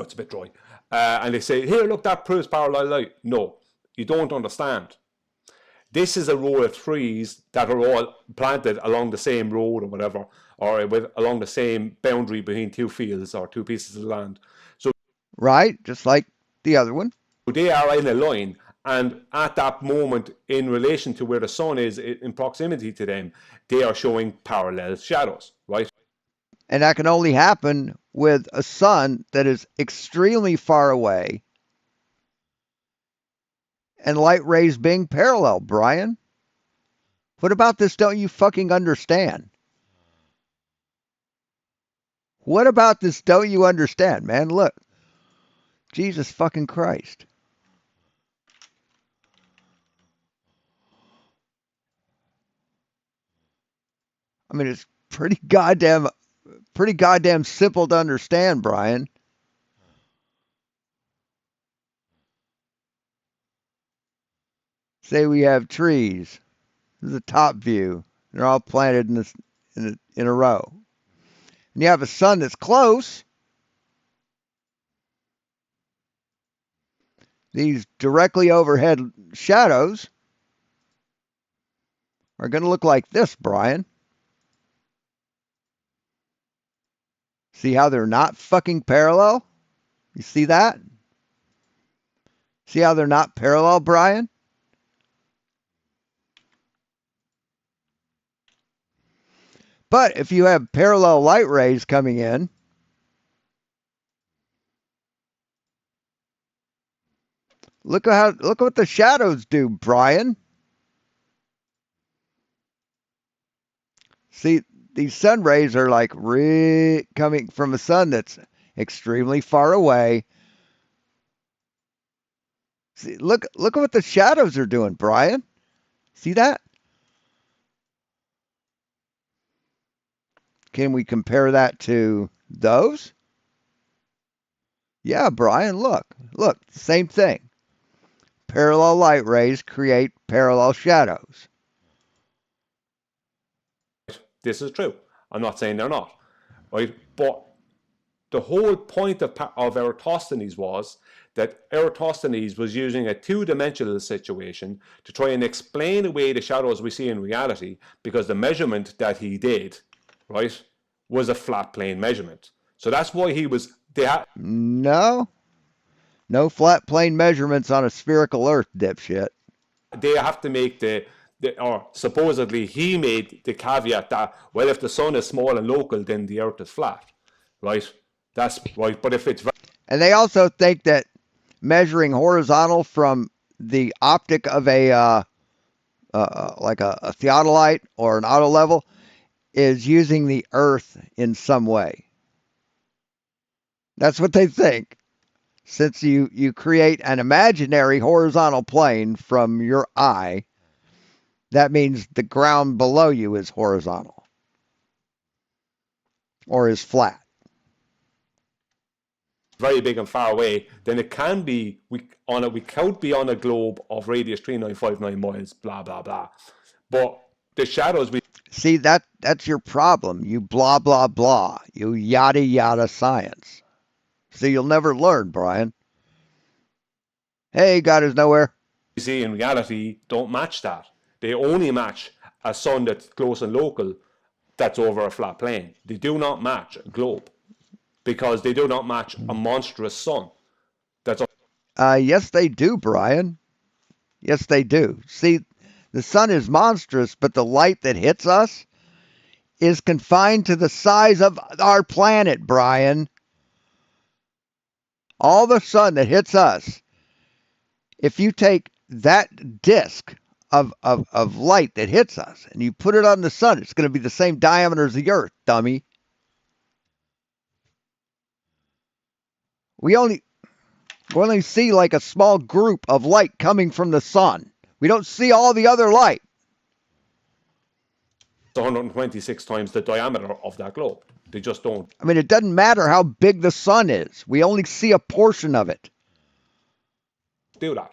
it's a bit dry. And they say, here, look, that proves parallel light. No, you don't understand. This is a row of trees that are all planted along the same road or whatever, or along the same boundary between two fields or two pieces of land. So,
right, just like the other one.
They are in a line, and at that moment, in relation to where the sun is in proximity to them, they are showing parallel shadows, right?
And that can only happen with a sun that is extremely far away and light rays being parallel, Brian. What about this don't you fucking understand? What about this don't you understand, man? Look. Jesus fucking Christ. I mean, it's pretty goddamn simple to understand, Brian. Say we have trees. This is the top view. They're all planted in a row. And you have a sun that's close. These directly overhead shadows are going to look like this, Brian. See how they're not fucking parallel? You see that? See how they're not parallel, Brian? But if you have parallel light rays coming in, look what the shadows do, Brian. See, these sun rays are like coming from a sun that's extremely far away. See, look at what the shadows are doing, Brian. See that? Can we compare that to those? Yeah, Brian, look, same thing. Parallel light rays create parallel shadows.
This is true. I'm not saying they're not, right? But the whole point of Eratosthenes was that Eratosthenes was using a two-dimensional situation to try and explain away the shadows we see in reality, because the measurement that he did, right, was a flat plane measurement. So that's why he was...
No flat plane measurements on a spherical Earth, dipshit.
They have to make or supposedly he made the caveat that, well, if the sun is small and local, then the Earth is flat, right? That's right. But if it's...
And they also think that measuring horizontal from the optic of a like a theodolite or an auto level is using the Earth in some way. That's what they think. Since you create an imaginary horizontal plane from your eye, that means the ground below you is horizontal or is flat.
Very big and far away, then it can be, we could be on a globe of radius 3959 miles, blah blah blah. But the shadows we
see, that's your problem. You blah blah blah. You yada yada science. So you'll never learn, Brian. Hey, God is nowhere.
see in reality don't match that. They only match a sun that's close and local that's over a flat plane. They do not match a globe, because they do not match a monstrous sun. That's
yes, they do, Brian. Yes, they do. See, the sun is monstrous, but the light that hits us is confined to the size of our planet, Brian. All the sun that hits us, if you take that disk of light that hits us and you put it on the sun, it's going to be the same diameter as the Earth, dummy. We only see like a small group of light coming from the sun. We don't see all the other light.
126 times the diameter of that globe. They just don't.
I mean, it doesn't matter how big the sun is. We only see a portion of it.
Do that.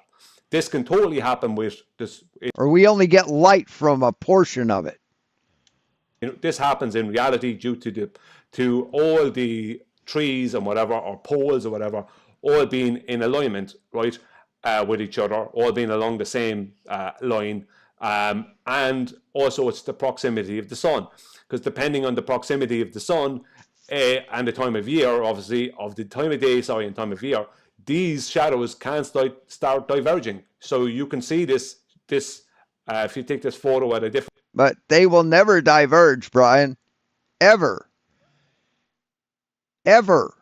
This can totally happen with this.
Or we only get light from a portion of it.
You know, this happens in reality due to all the trees and whatever, or poles or whatever, all being in alignment, right, with each other, all being along the same line. And also it's the proximity of the sun, because depending on the proximity of the sun and the time of year, obviously, of the time of day, and time of year, these shadows can start diverging. So you can see this if you take this photo at a different...
But they will never diverge, Brian. Ever. Ever.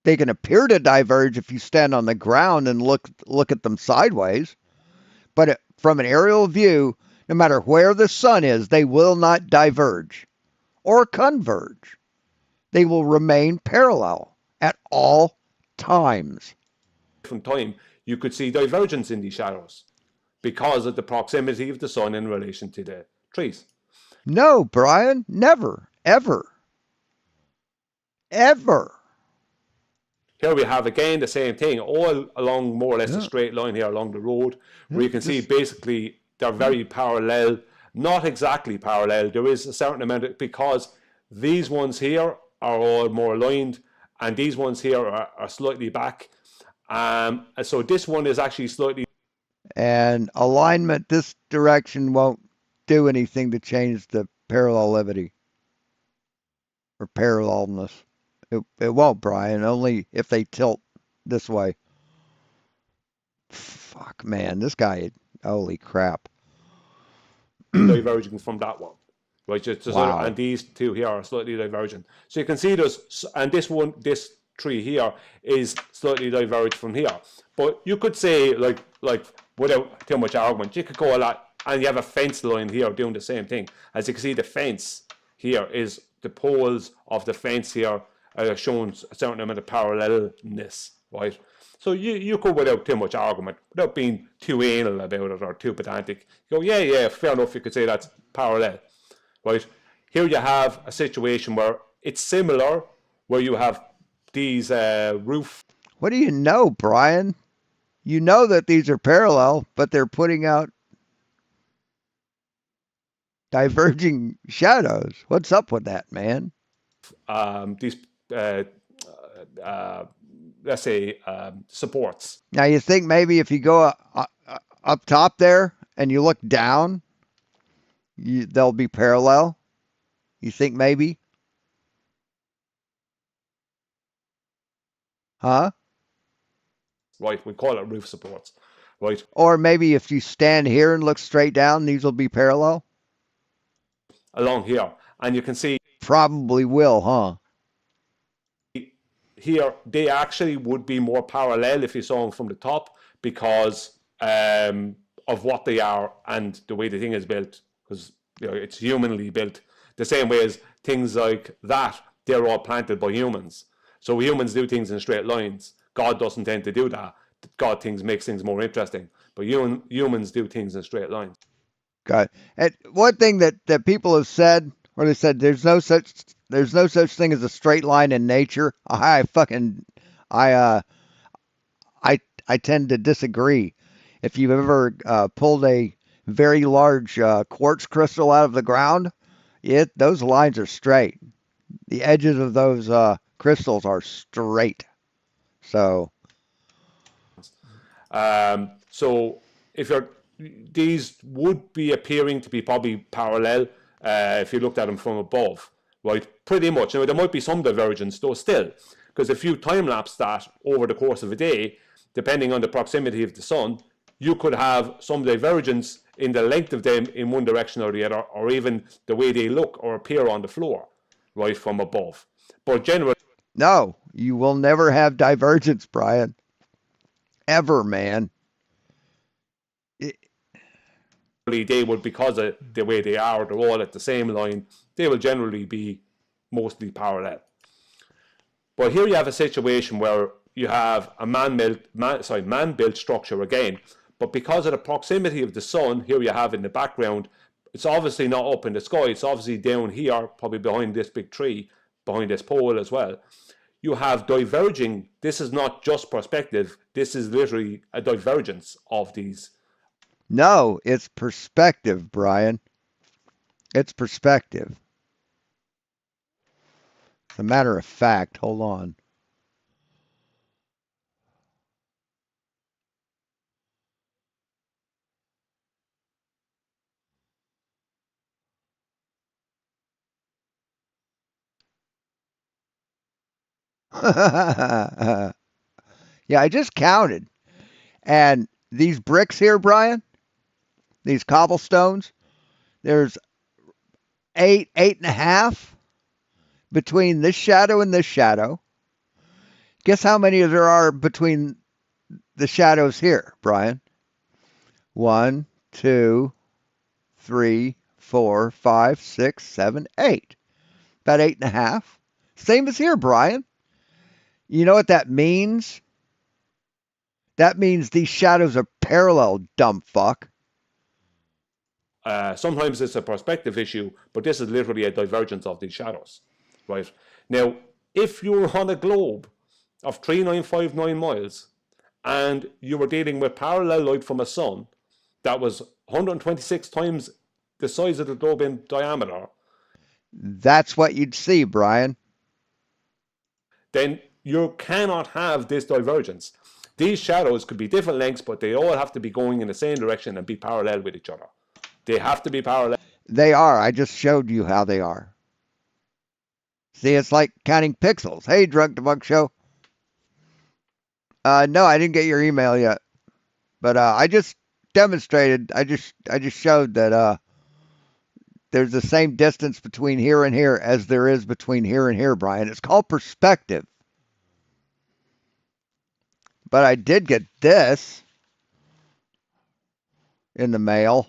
They can appear to diverge if you stand on the ground and look at them sideways, but from an aerial view, no matter where the sun is, they will not diverge or converge. They will remain parallel at all times.
Different time, you could see divergence in these shadows because of the proximity of the sun in relation to the trees.
No, Brian, never, ever, ever.
Here we have again the same thing, all along more or less a
Yeah.
straight line here along the road, where you can see
Just-
basically they're very parallel, not exactly parallel. There is a certain amount of, because these ones here are all more aligned, and these ones here are slightly back. So this one is actually slightly.
And alignment this direction won't do anything to change the parallelity or parallelness. It won't, Brian, only if they tilt this way. Fuck, man, this guy, holy crap.
Diverging from that one, right? Just
Wow.
and these two here are slightly divergent. So you can see there's, and this tree here is slightly diverged from here. But you could say, like without too much argument, you could go a lot, and you have a fence line here doing the same thing. As you can see, the fence here is the poles of the fence here showing a certain amount of parallelness, right? So you could, without too much argument, without being too anal about it or too pedantic, go, yeah, fair enough, you could say that's parallel, right? Here you have a situation where it's similar, where you have these roof.
What do you know, Brian? You know that these are parallel, but they're putting out diverging shadows. What's up with that, man?
These, let's say, supports.
Now, you think maybe if you go up top there and you look down, they'll be parallel? You think maybe? Huh?
Right, we call it roof supports, right?
Or maybe if you stand here and look straight down, these will be parallel?
Along here. And you can see
Probably will, huh?
here, they actually would be more parallel if you saw them from the top, because of what they are and the way the thing is built, because it's humanly built. The same way as things like that, they're all planted by humans. So humans do things in straight lines. God doesn't tend to do that. God makes things more interesting. But humans do things in straight lines.
Got it. And one thing that people have said, where they said there's no such thing as a straight line in nature. I tend to disagree. If you've ever pulled a very large quartz crystal out of the ground, those lines are straight. The edges of those crystals are straight. So
So if these would be appearing to be probably parallel if you looked at them from above, right? Pretty much. Now there might be some divergence though still, because if you time lapse that over the course of a day, depending on the proximity of the sun, you could have some divergence in the length of them in one direction or the other, or even the way they look or appear on the floor, right, from above. But generally,
no, you will never have divergence, Brian. Ever, man.
they would, because of the way they are, they're all at the same line, they will generally be mostly parallel. But here you have a situation where you have a man-built structure again, but because of the proximity of the sun, here you have in the background, it's obviously not up in the sky, it's obviously down here, probably behind this big tree, behind this pole as well. You have diverging, this is not just perspective, this is literally a divergence of these.
No, it's perspective, Brian. It's perspective. As a matter of fact, hold on. Yeah, I just counted. And these bricks here, Brian, these cobblestones, there's 8.5 between this shadow and this shadow, Guess how many there are between the shadows here, Brian? 1, 2, 3, 4, 5, 6, 7, 8. About 8.5. Same as here, Brian. You know what that means? That means these shadows are parallel, dumb fuck.
Sometimes it's a perspective issue, but this is literally a divergence of these shadows, right? Now, if you're on a globe of 3959 miles and you were dealing with parallel light from a sun that was 126 times the size of the globe in diameter,
That's what you'd see, Brian.
then you cannot have this divergence. These shadows could be different lengths, but they all have to be going in the same direction and be parallel with each other. They have to be parallel.
They are. I just showed you how they are. See, it's like counting pixels. Hey, Drunk Debug Show. No, I didn't get your email yet, but I just demonstrated. I just showed that there's the same distance between here and here as there is between here and here, Brian. It's called perspective. But I did get this in the mail.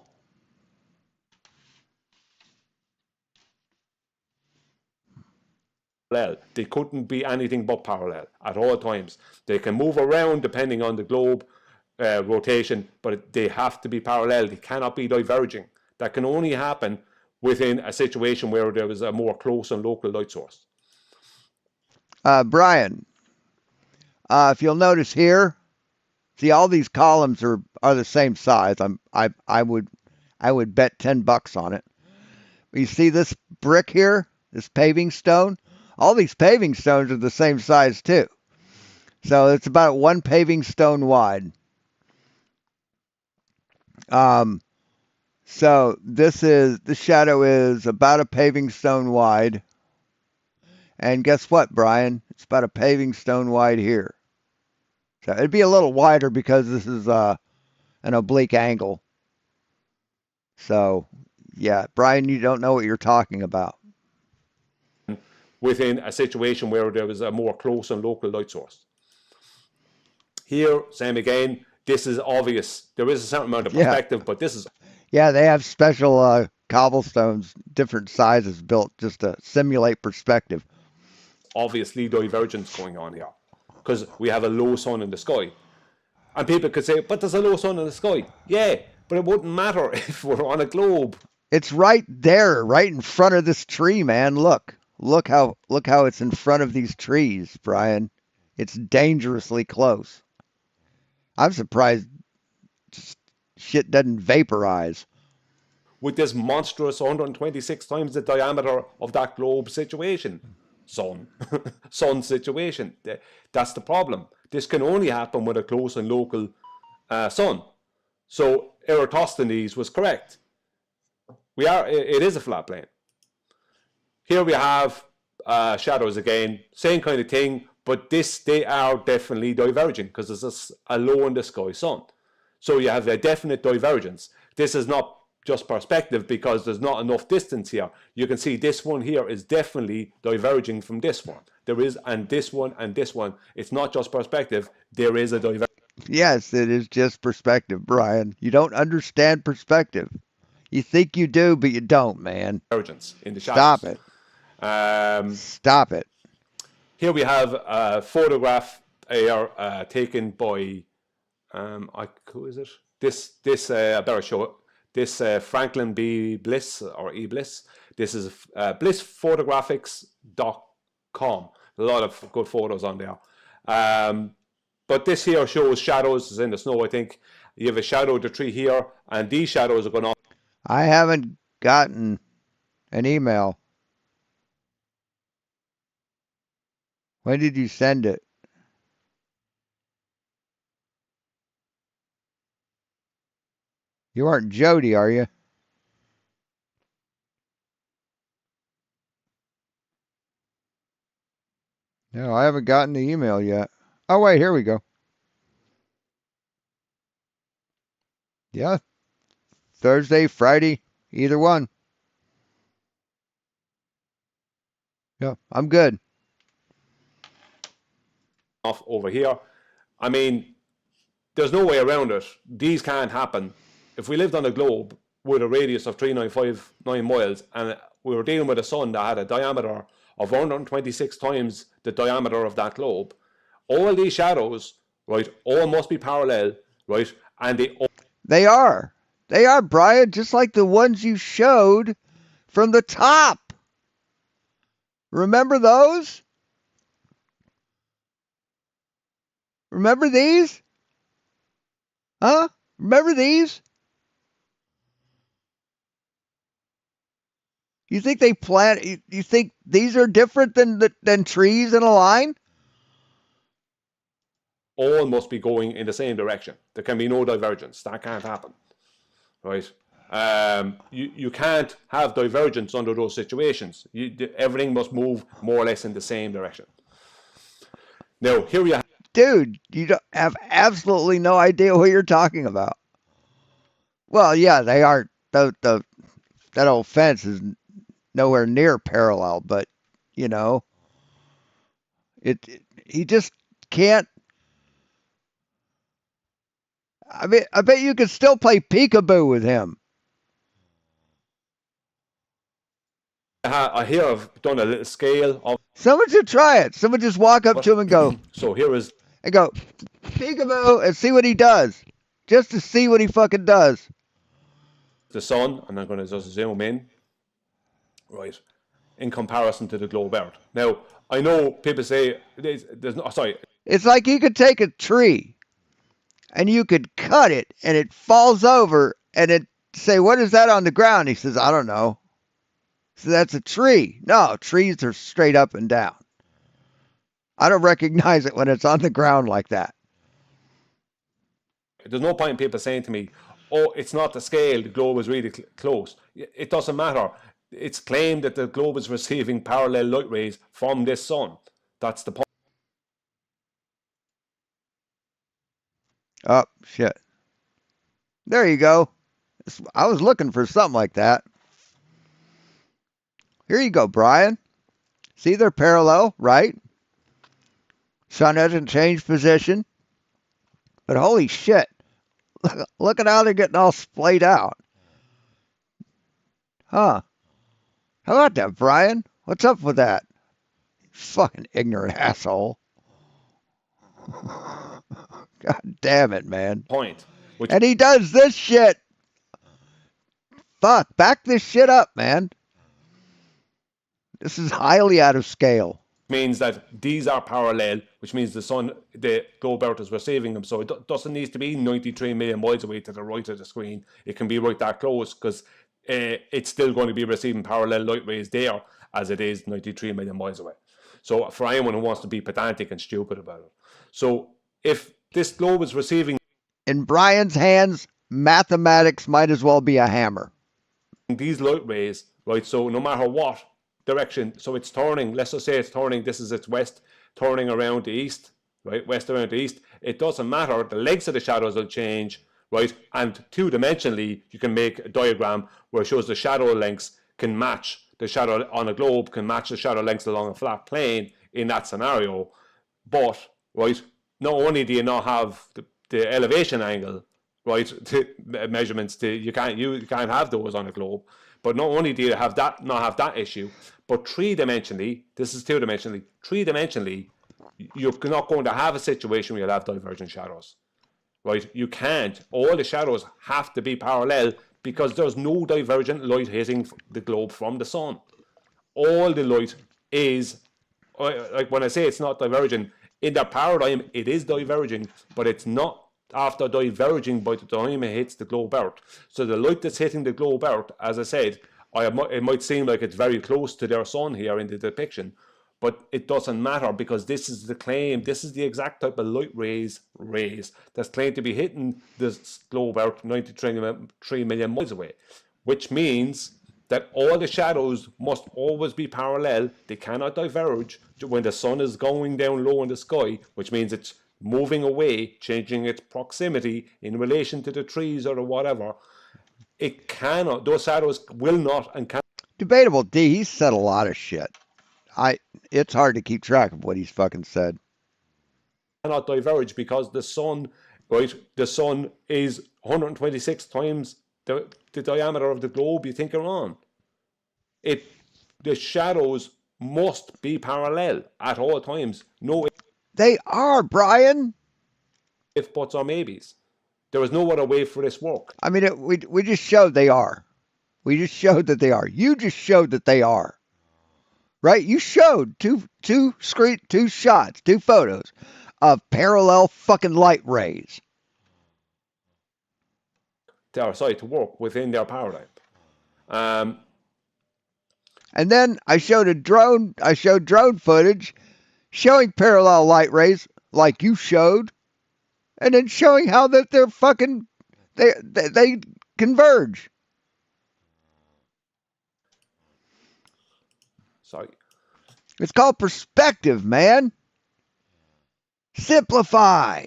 They couldn't be anything but parallel at all times. They can move around depending on the globe rotation, but they have to be parallel. They cannot be diverging. That can only happen within a situation where there is a more close and local light source.
Brian, if you'll notice here, see all these columns are the same size. I would bet $10 on it. You see this brick here, this paving stone? All these paving stones are the same size too. So it's about one paving stone wide. So the shadow is about a paving stone wide. And guess what, Brian? It's about a paving stone wide here. So it'd be a little wider because this is an oblique angle. So, yeah, Brian, you don't know what you're talking about.
Within a situation where there is a more close and local light source. Here, same again, this is obvious. There is a certain amount of perspective, but this is...
Yeah, they have special cobblestones, different sizes built just to simulate perspective.
Obviously divergence going on here because we have a low sun in the sky. And people could say, but there's a low sun in the sky. Yeah, but it wouldn't matter if we're on a globe.
It's right there, right in front of this tree, man. Look how it's in front of these trees, Brian. It's dangerously close. I'm surprised shit doesn't vaporize.
With this monstrous 126 times the diameter of that globe situation. Sun situation. That's the problem. This can only happen with a close and local sun. So Eratosthenes was correct. It is a flat plane. Here we have shadows again, same kind of thing, but they are definitely diverging because there's a low in the sky sun. So you have a definite divergence. This is not just perspective because there's not enough distance here. You can see this one here is definitely diverging from this one. There is, and this one and this one. It's not just perspective. There is a divergence.
Yes, it is just perspective, Brian. You don't understand perspective. You think you do, but you don't, man.
In the shadows.
Stop it. Stop it.
Here we have a photograph taken by, who is it? This I better show it. This Franklin B. Bliss or E. Bliss. This is blissphotographics.com. A lot of good photos on there. But this here shows shadows in the snow, I think. You have a shadow of the tree here, and these shadows are going on.
I haven't gotten an email. When did you send it? You aren't Jody, are you? No, I haven't gotten the email yet. Oh, wait, here we go. Yeah, Thursday, Friday, either one. Yeah, I'm good.
off over here. I mean, there's no way around it. These can't happen. If we lived on a globe with a radius of 3,959 miles and we were dealing with a sun that had a diameter of 126 times the diameter of that globe, all these shadows, right, all must be parallel, right, and
They are, Brian, just like the ones you showed from the top. Remember those? Remember these? Huh? Remember these? You think they plant? You think these are different than trees in a line?
all must be going in the same direction. There can be no divergence. That can't happen, right? You can't have divergence under those situations. Everything must move more or less in the same direction. Now, here you have...
Dude, you don't have absolutely no idea what you're talking about. Well, yeah, they are. That old fence is nowhere near parallel, but you know, he just can't. I mean, I bet you could still play peekaboo with him.
Here I've done a little scale of...
Someone should try it. Someone just walk up to him and go,
So here is...
and go, peekaboo, and see what he does. Just to see what he fucking does.
the sun, and I'm going to just zoom in, right, in comparison to the globe Earth. Now, I know people say, there's no, sorry.
It's like you could take a tree and you could cut it and it falls over and it say, what is that on the ground? He says, I don't know. So that's a tree. No, trees are straight up and down. I don't recognize it when it's on the ground like that.
There's no point in people saying to me, oh, it's not the scale, the globe is really close. It doesn't matter. It's claimed that the globe is receiving parallel light rays from this sun. That's the point.
Oh, shit. There you go. I was looking for something like that. Here you go, Brian. See, they're parallel, right? Sun hasn't changed position. But holy shit. Look at how they're getting all splayed out. Huh. How about that, Brian? What's up with that? Fucking ignorant asshole. God damn it, man.
Point.
And he does this shit. Fuck, back this shit up, man. This is highly out of scale.
Means that these are parallel, which means the sun, the globe Earth is receiving them. So it doesn't need to be 93 million miles away to the right of the screen. It can be right that close because it's still going to be receiving parallel light rays there as it is 93 million miles away. So for anyone who wants to be pedantic and stupid about it. So if this globe is receiving...
In Brian's hands, mathematics might as well be a hammer.
These light rays, right, so no matter what direction, so it's turning, let's just say it's turning, this is its west, turning around the east, right, west around the east, it doesn't matter, the lengths of the shadows will change, right, and two-dimensionally, you can make a diagram where it shows the shadow lengths can match, the shadow on a globe can match the shadow lengths along a flat plane in that scenario, but, right, not only do you not have the elevation angle, right, measurements, you can't have those on a globe, but not only do you have that, not have that issue, but three-dimensionally, this is two-dimensionally, three-dimensionally, you're not going to have a situation where you'll have divergent shadows, right? You can't. All the shadows have to be parallel because there's no divergent light hitting the globe from the sun. All the light is, like when I say it's not divergent, in that paradigm, it is diverging, but it's not after diverging by the time it hits the globe Earth. So the light that's hitting the globe Earth, as I said, it might seem like it's very close to their sun here in the depiction, but it doesn't matter because this is the claim, this is the exact type of light rays that's claimed to be hitting this globe Earth 93 million miles away, which means that all the shadows must always be parallel. They cannot diverge when the sun is going down low in the sky, which means it's moving away, changing its proximity in relation to the trees or whatever. It cannot, those shadows will not and cannot.
Debatable D, he's said a lot of shit. It's hard to keep track of what he's fucking said.
cannot diverge because the sun, right? The sun is 126 times the diameter of the globe you think you're on. The shadows must be parallel at all times. No
They are, Brian.
if, buts, or maybes. There is no other way for this work.
I mean, we just showed they are. We just showed that they are. You just showed that they are. Right? You showed two shots, two photos of parallel fucking light rays.
To work within their paradigm.
And then I showed drone footage showing parallel light rays like you showed, and then showing how that they're fucking they converge.
Sorry.
It's called perspective, man. Simplify.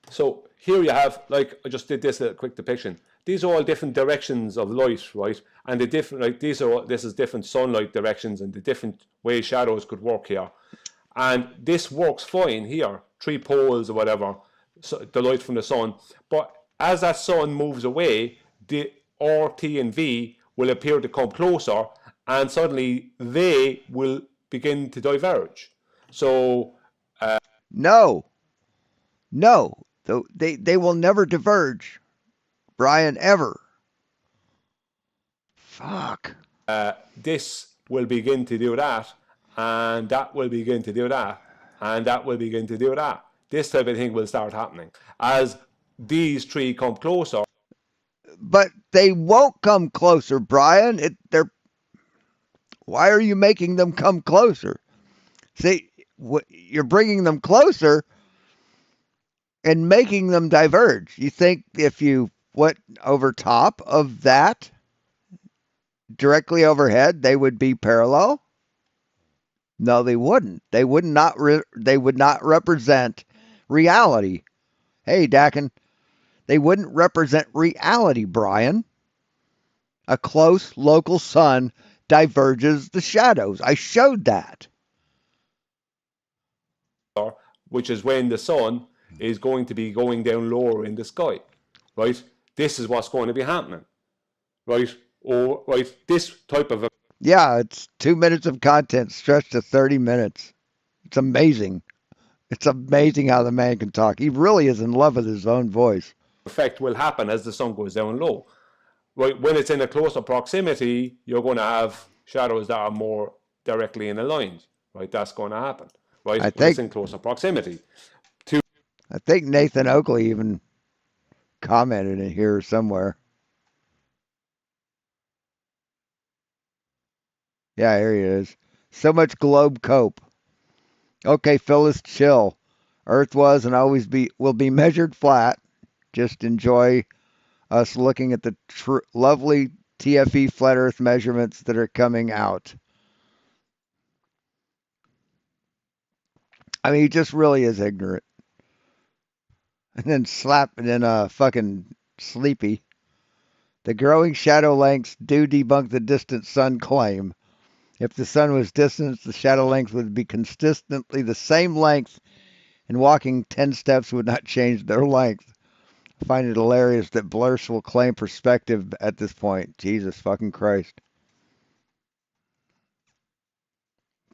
So here you have, like, I just did this little quick depiction. These are all different directions of light, right? And the different, like, this is different sunlight directions and the different ways shadows could work here. And this works fine here, 3 poles or whatever, so the light from the sun. But as that sun moves away, the R, T, and V will appear to come closer, and suddenly they will begin to diverge. So
No. They will never diverge, Brian, ever. Fuck.
This will begin to do that, and that will begin to do that, and that will begin to do that. This type of thing will start happening as these 3 come closer.
But they won't come closer, Brian. Why are you making them come closer? See, you're bringing them closer and making them diverge. You think if you went over top of that, directly overhead, they would be parallel? No, they wouldn't. They would not represent reality. Hey, Dakin, they wouldn't represent reality, Brian. A close local sun diverges the shadows. I showed that.
Which is when the sun is going to be going down lower in the sky, right? This is what's going to be happening, right? Or, right, this type of...
Yeah, it's 2 minutes of content stretched to 30 minutes. It's amazing. It's amazing how the man can talk. He really is in love with his own voice.
effect will happen as the sun goes down low. Right, when it's in a closer proximity, you're going to have shadows that are more directly in aligned. Right, that's going to happen. Right, when it's in closer proximity.
I think Nathan Oakley even commented in here somewhere. Yeah, here he is. So much globe cope. Okay, Phyllis, chill. Earth was and always will be measured flat. Just enjoy us looking at the lovely TFE flat Earth measurements that are coming out. I mean, he just really is ignorant. And then fucking sleepy. The growing shadow lengths do debunk the distant sun claim. If the sun was distant, the shadow length would be consistently the same length, and walking 10 steps would not change their length. I find it hilarious that Blursh will claim perspective at this point. Jesus fucking Christ.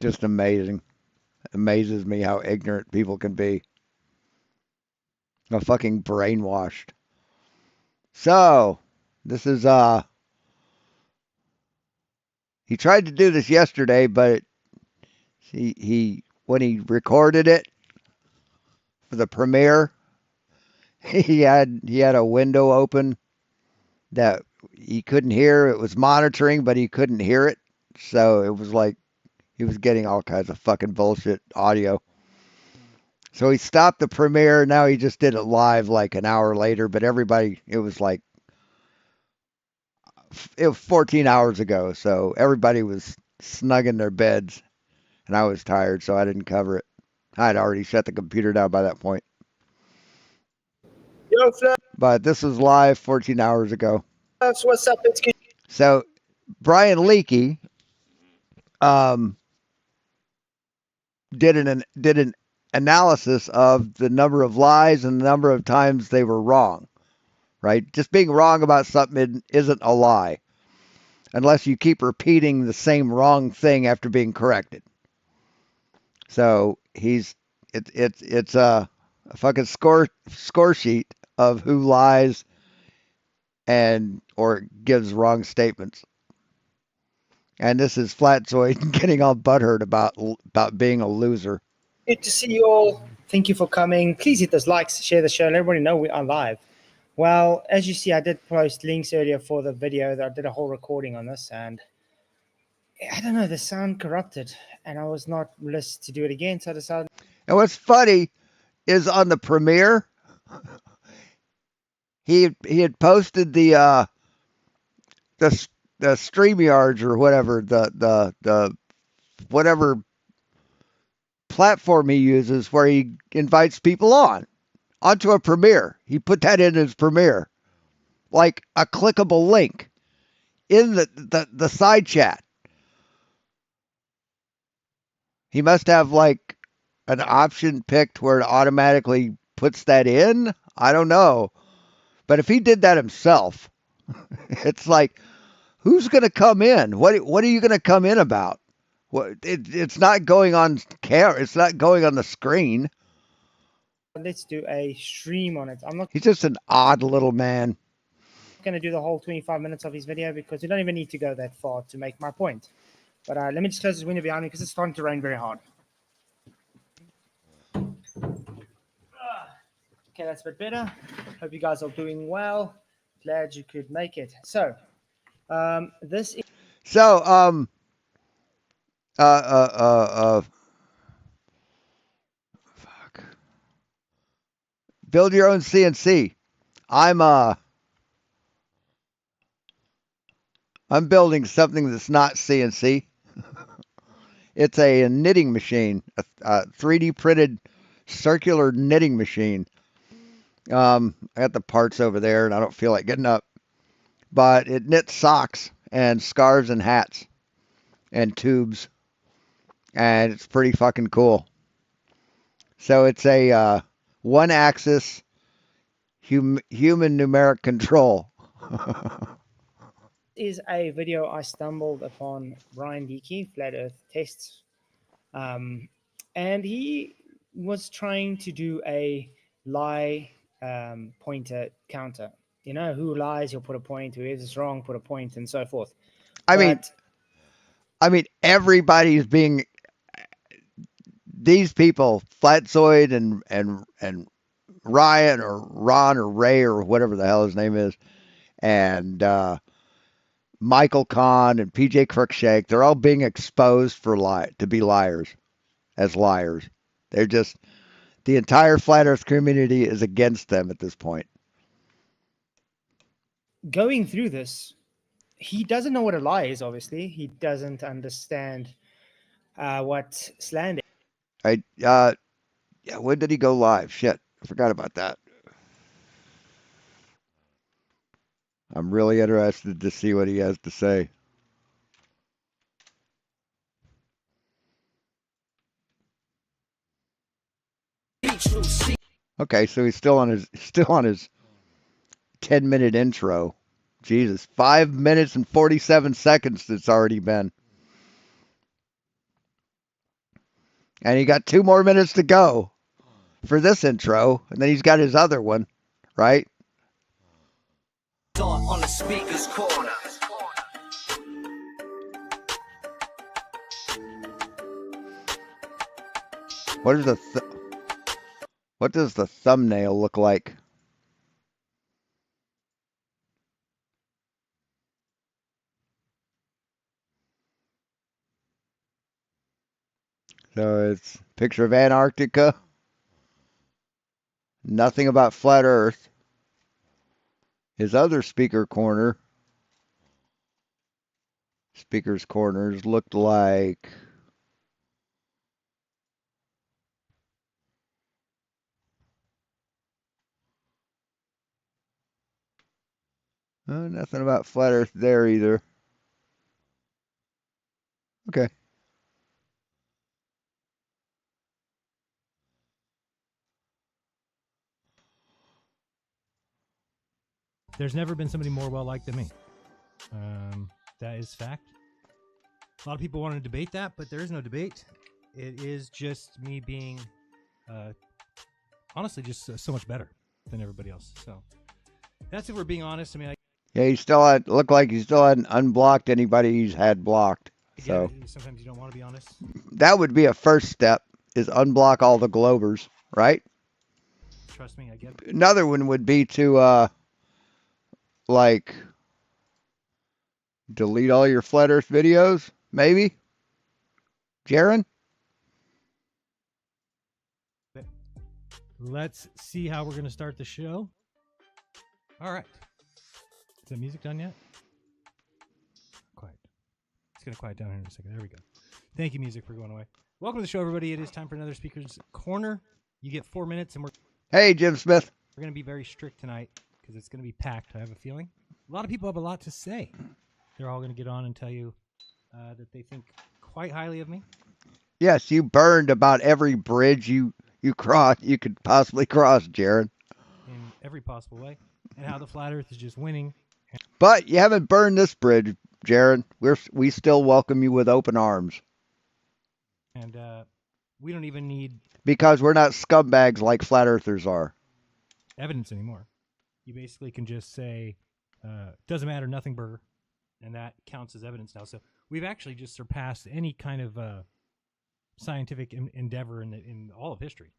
Just amazing. It amazes me how ignorant people can be. I'm fucking brainwashed. So, this is, he tried to do this yesterday, but when he recorded it for the premiere, he had a window open that he couldn't hear. It was monitoring, but he couldn't hear it. So it was like he was getting all kinds of fucking bullshit audio. So he stopped the premiere. Now he just did it live like an hour later, but it was 14 hours ago. So everybody was snug in their beds and I was tired, so I didn't cover it. I'd already shut the computer down by that point.
Yo, Fluffs,
But this was live 14 hours ago.
what's up? It's Keith.
So Brian Leakey did an analysis of the number of lies and the number of times they were wrong, right? Just being wrong about something isn't a lie unless you keep repeating the same wrong thing after being corrected. So it's a fucking score sheet of who lies and or gives wrong statements. And this is Flatzoid getting all butthurt about being a loser.
Good to see you all. Thank you for coming. Please hit those likes, share the show, let everybody know we are live. Well, as you see, I did post links earlier for the video that I did a whole recording on this, and I don't know, the sound corrupted, and I was not listed to do it again, so I decided.
And what's funny is on the premiere, he had posted the StreamYards or whatever the whatever platform he uses where he invites people onto a premiere. He put that in his premiere, like a clickable link in the side chat. He must have like an option picked where it automatically puts that in. I don't know. But if he did that himself, it's like, who's going to come in? What are you going to come in about? It's not going on camera. It's not going on the screen.
Let's do a stream on it. I'm not
He's just an odd little man.
going to do the whole 25 minutes of his video because we don't even need to go that far to make my point. But let me just close this window behind me because it's starting to rain very hard. Okay, that's a bit better. Hope you guys are doing well. Glad you could make it. So, this is.
So, fuck. Build your own CNC. I'm building something that's not CNC. It's a knitting machine, a 3D printed circular knitting machine. I got the parts over there, and I don't feel like getting up. But it knits socks and scarves and hats and tubes, and it's pretty fucking cool. So it's a one-axis human numeric control.
Is a video I stumbled upon Brian Dickey, Flat Earth Tests, and he was trying to do a lie pointer counter. You know, who lies, you'll put a point, who is wrong, put a point, and so forth.
I mean, everybody's being these people, Flatzoid and Ryan or Ron or Ray or whatever the hell his name is, and Michael Kahn and PJ Cruikshank, they're all being exposed for to be liars, as liars. They're just, the entire Flat Earth community is against them at this point.
Going through this, he doesn't know what a lie is, obviously. He doesn't understand what slander
Yeah, when did he go live? Shit, I forgot about that. I'm really interested to see what he has to say. Okay, so he's still on his 10-minute intro. Jesus, 5 minutes and 47 seconds it's already been. And he got 2 more minutes to go for this intro, and then he's got his other one, right?
On the speaker's corner.
What does the thumbnail look like? So it's a picture of Antarctica. Nothing about flat Earth. His other speaker's corners looked like nothing about flat Earth there either. Okay.
There's never been somebody more well-liked than me. That is fact. A lot of people want to debate that, but there is no debate. It is just me being, honestly, just so much better than everybody else. So that's if we're being honest. I mean,
Yeah, he still had looked like he still hadn't unblocked anybody he's had blocked.
I get
So
it. Sometimes you don't want to be honest.
that would be a first step, is unblock all the Globers, right?
Trust me, I get it.
Another one would be to like delete all your Flat Earth videos, maybe. Jaron?
Let's see how we're going to start the show. All right. Is the music done yet? Quiet. It's going to quiet down here in a second. There we go. Thank you, music, for going away. Welcome to the show, everybody. It is time for another Speaker's Corner. You get 4 minutes, and we're
Hey, Jim Smith.
going to be very strict tonight because it's going to be packed, I have a feeling. A lot of people have a lot to say. They're all going to get on and tell you that they think quite highly of me.
Yes, you burned about every bridge you could possibly cross, Jaron.
In every possible way. And how the Flat Earth is just winning.
But you haven't burned this bridge, Jaron. We still welcome you with open arms.
And we don't even need
Because we're not scumbags like Flat Earthers are.
evidence anymore. You basically can just say, doesn't matter, nothing burger. And that counts as evidence now. So we've actually just surpassed any kind of scientific endeavor in all of history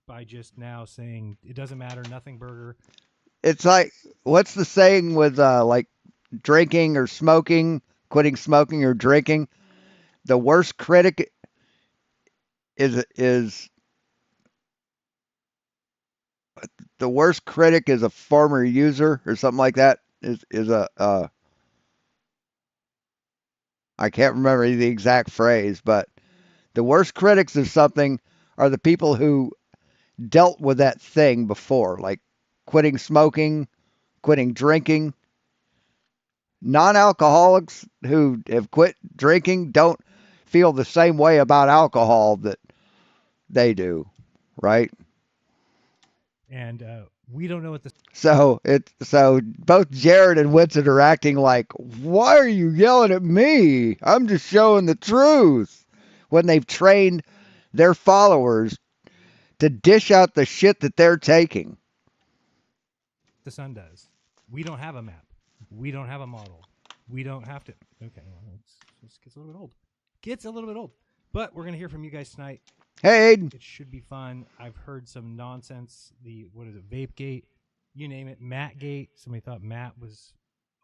by just now saying it doesn't matter, nothing burger.
It's like, what's the saying with like drinking or smoking, quitting smoking or drinking? The worst critic is the worst critic is a former user or something like that. Is a I can't remember the exact phrase, but the worst critics of something are the people who dealt with that thing before, like quitting smoking, quitting drinking. Non-alcoholics who have quit drinking don't feel the same way about alcohol that they do, right?
And we don't know what the
So both Jared and Winston are acting like, why are you yelling at me? I'm just showing the truth. When they've trained their followers to dish out the shit that they're taking.
sun does. We don't have a map. We don't have a model. We don't have to. Okay, well, it gets a little bit old. Gets a little bit old. But we're going to hear from you guys tonight.
Hey, Aiden.
It should be fun. I've heard some nonsense. What is it? Vapegate. You name it. Mattgate. Somebody thought Matt was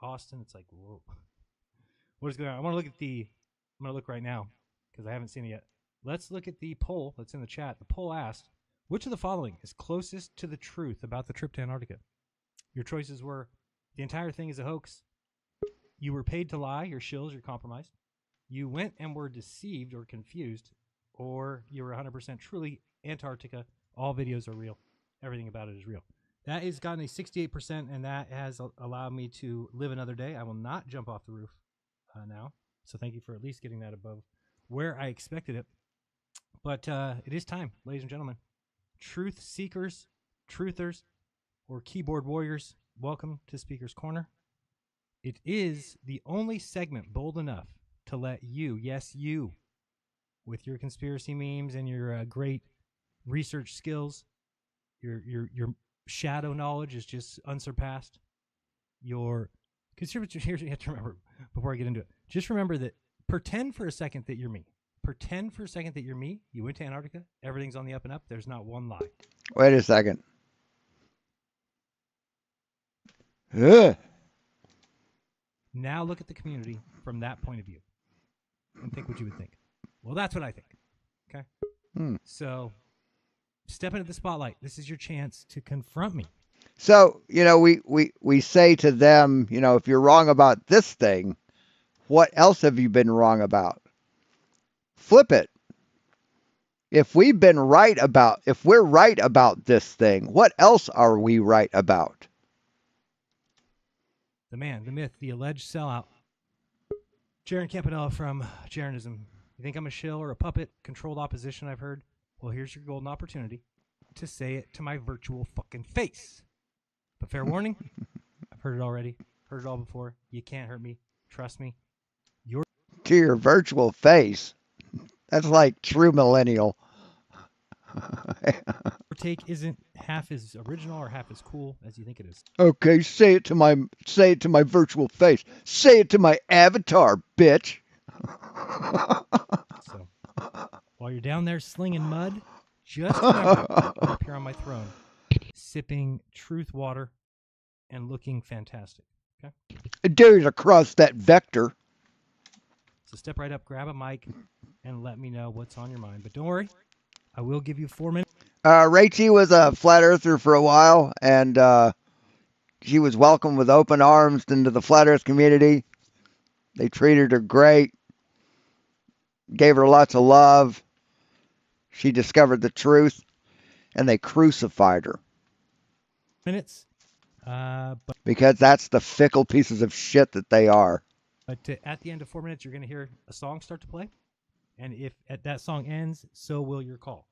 Austin. It's like, whoa. What is going on? I'm going to look right now because I haven't seen it yet. Let's look at the poll that's in the chat. The poll asked, which of the following is closest to the truth about the trip to Antarctica? Your choices were, the entire thing is a hoax. You were paid to lie. You're shills. You're compromised. You went and were deceived or confused. Or you were 100% truly Antarctica. All videos are real. Everything about it is real. That has gotten a 68%, and that has allowed me to live another day. I will not jump off the roof now. So thank you for at least getting that above where I expected it. But it is time, ladies and gentlemen. Truth seekers, truthers, or keyboard warriors, welcome to Speaker's Corner. It is the only segment bold enough to let you, yes, you, with your conspiracy memes and your great research skills, your shadow knowledge is just unsurpassed. Because here's what you have to remember before I get into it. Just remember that, pretend for a second that you're me. Pretend for a second that you're me. You went to Antarctica. Everything's on the up and up. There's not one lie.
Wait a second. Ugh.
Now look at the community from that point of view and think what you would think. Well, that's what I think. Okay? So step into the spotlight. This is your chance to confront me.
So, we say to them, if you're wrong about this thing, what else have you been wrong about? Flip it. If we're right about this thing, what else are we right about?
The man, the myth, the alleged sellout. Jaron Campanella from Jaronism. You think I'm a shill or a puppet? Controlled opposition, I've heard. Well, here's your golden opportunity to say it to my virtual fucking face. But fair warning, I've Heard it already. Heard it all before. You can't hurt me. Trust me.
To your virtual face. That's like true millennial.
Your take isn't half as original or half as cool as you think it is.
Okay, say it to my virtual face. Say it to my avatar, bitch.
So, while you're down there slinging mud, just remember, I'm up here on my throne, sipping truth water and looking fantastic. Okay?
Dude, across that vector.
So step right up, grab a mic, and let me know what's on your mind. But don't worry, I will give you 4 minutes.
Rachie was a flat earther for a while, and she was welcomed with open arms into the flat earth community. They treated her great, gave her lots of love. She discovered the truth, and they crucified her.
But
because that's the fickle pieces of shit that they are.
At the end of 4 minutes, you're going to hear a song start to play. And if that song ends, so will your call.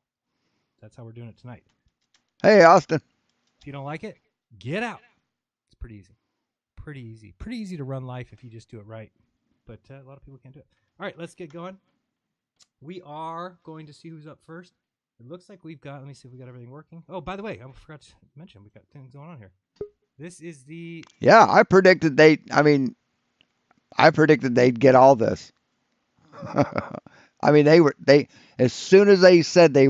That's how we're doing it tonight.
Hey, Austin.
If you don't like it, get out. It's pretty easy. Pretty easy to run life if you just do it right. But a lot of people can't do it. All right, let's get going. We are going to see who's up first. It looks like we've got, let me see if we got everything working. Oh, by the way, I forgot to mention, we got things going on here. This is the...
Yeah, I predicted they'd get all this. I mean, as soon as they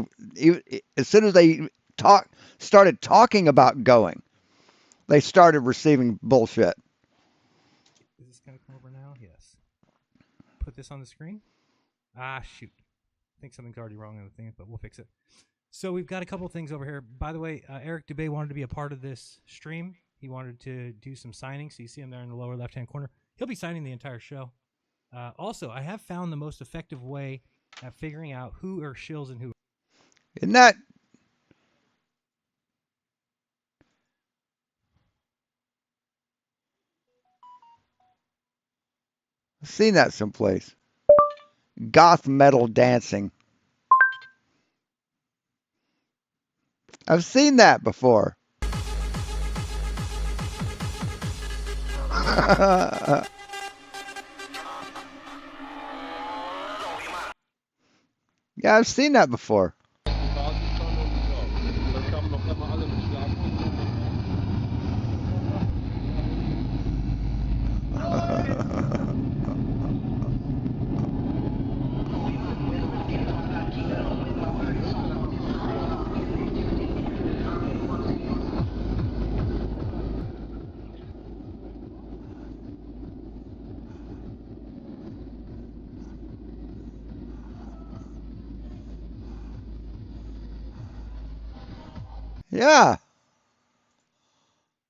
started talking about going, they started receiving bullshit.
Is this going to come over now? Yes. Put this on the screen. Ah, shoot. I think something's already wrong in the thing, but we'll fix it. So we've got a couple things over here. By the way, Eric Dubé wanted to be a part of this stream. He wanted to do some signings. So you see him there in the lower left-hand corner. He'll be signing the entire show. Also, I have found the most effective way at figuring out who are shills and who.
Isn't that? I've seen that someplace. Goth metal dancing. I've seen that before. Yeah, I've seen that before. Yeah.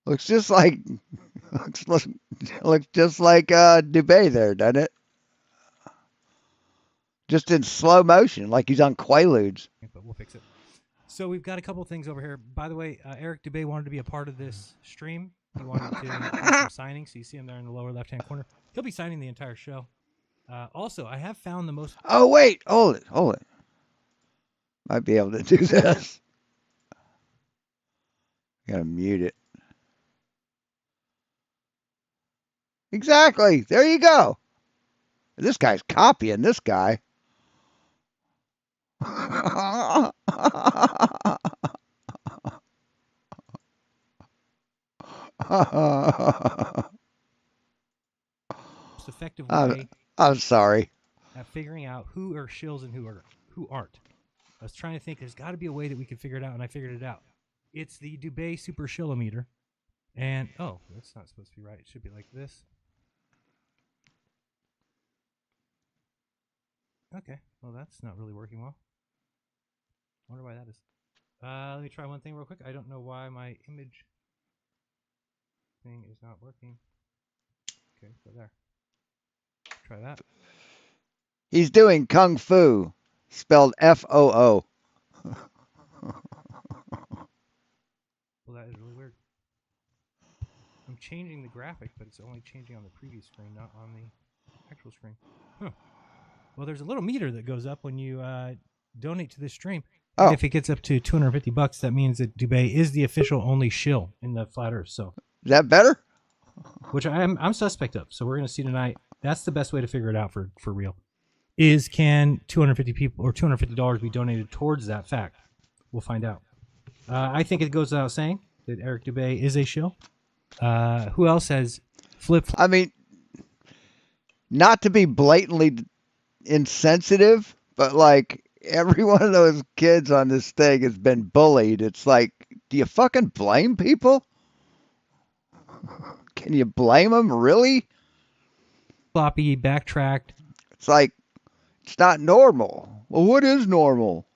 Looks just like looks just like Dubé there, doesn't it? Just in slow motion, like he's on Quaaludes.
But we'll fix it. So we've got a couple things over here. By the way, Eric Dubé wanted to be a part of this stream. He wanted to do some signings. So you see him there in the lower left-hand corner. He'll be signing the entire show. Also, I have found the most...
Oh, wait. Hold it. Might be able to do this. Gotta mute it. Exactly. There you go. This guy's copying this guy.
most effective way
I'm sorry.
At figuring out who are shills and who aren't. I was trying to think there's got to be a way that we could figure it out, and I figured it out. It's the Dubé Super Shillometer. And, oh, that's not supposed to be right. It should be like this. Okay, well, that's not really working well. I wonder why that is. Let me try one thing real quick. I don't know why my image thing is not working. Okay, so there. Try that.
He's doing Kung Fu, spelled F-O-O.
Well, that is really weird. I'm changing the graphic, but it's only changing on the previous screen, not on the actual screen. Huh. Well, there's a little meter that goes up when you donate to this stream.
Oh.
And if it gets up to $250, that means that Dubé is the official only shill in the Flat Earth. So
Is that better?
which I'm suspect of. So we're going to see tonight. That's the best way to figure it out for real. Is can 250 people or $250 be donated towards that fact? We'll find out. I think it goes without saying that Eric Dubé is a shill. Who else has flipped?
I mean, not to be blatantly insensitive, but like every one of those kids on this thing has been bullied. It's like, do you fucking blame people? Can you blame them, really?
Floppy backtracked.
It's like, it's not normal. Well, what is normal?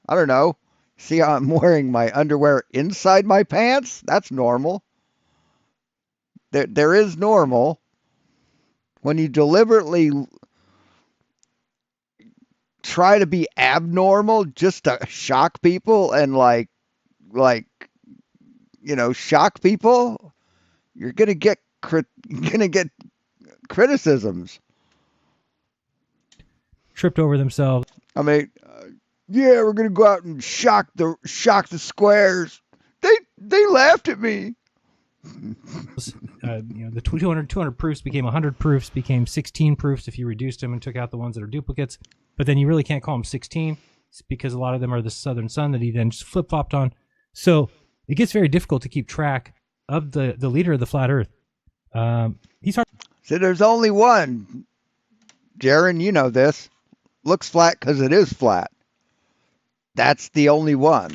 I don't know. See how I'm wearing my underwear inside my pants? That's normal. There is normal. When you deliberately try to be abnormal just to shock people and like shock people, you're gonna get criticisms.
Tripped over themselves.
I mean, yeah, we're gonna go out and shock the squares. They laughed at me.
The 200 proofs became 100 proofs, became 16 proofs if you reduced them and took out the ones that are duplicates. But then you really can't call them 16 because a lot of them are the Southern Sun that he then just flip-flopped on. So it gets very difficult to keep track of the leader of the flat Earth. He's hard.
So there's only one. Jaron, you know this. Looks flat because it is flat. That's the only one.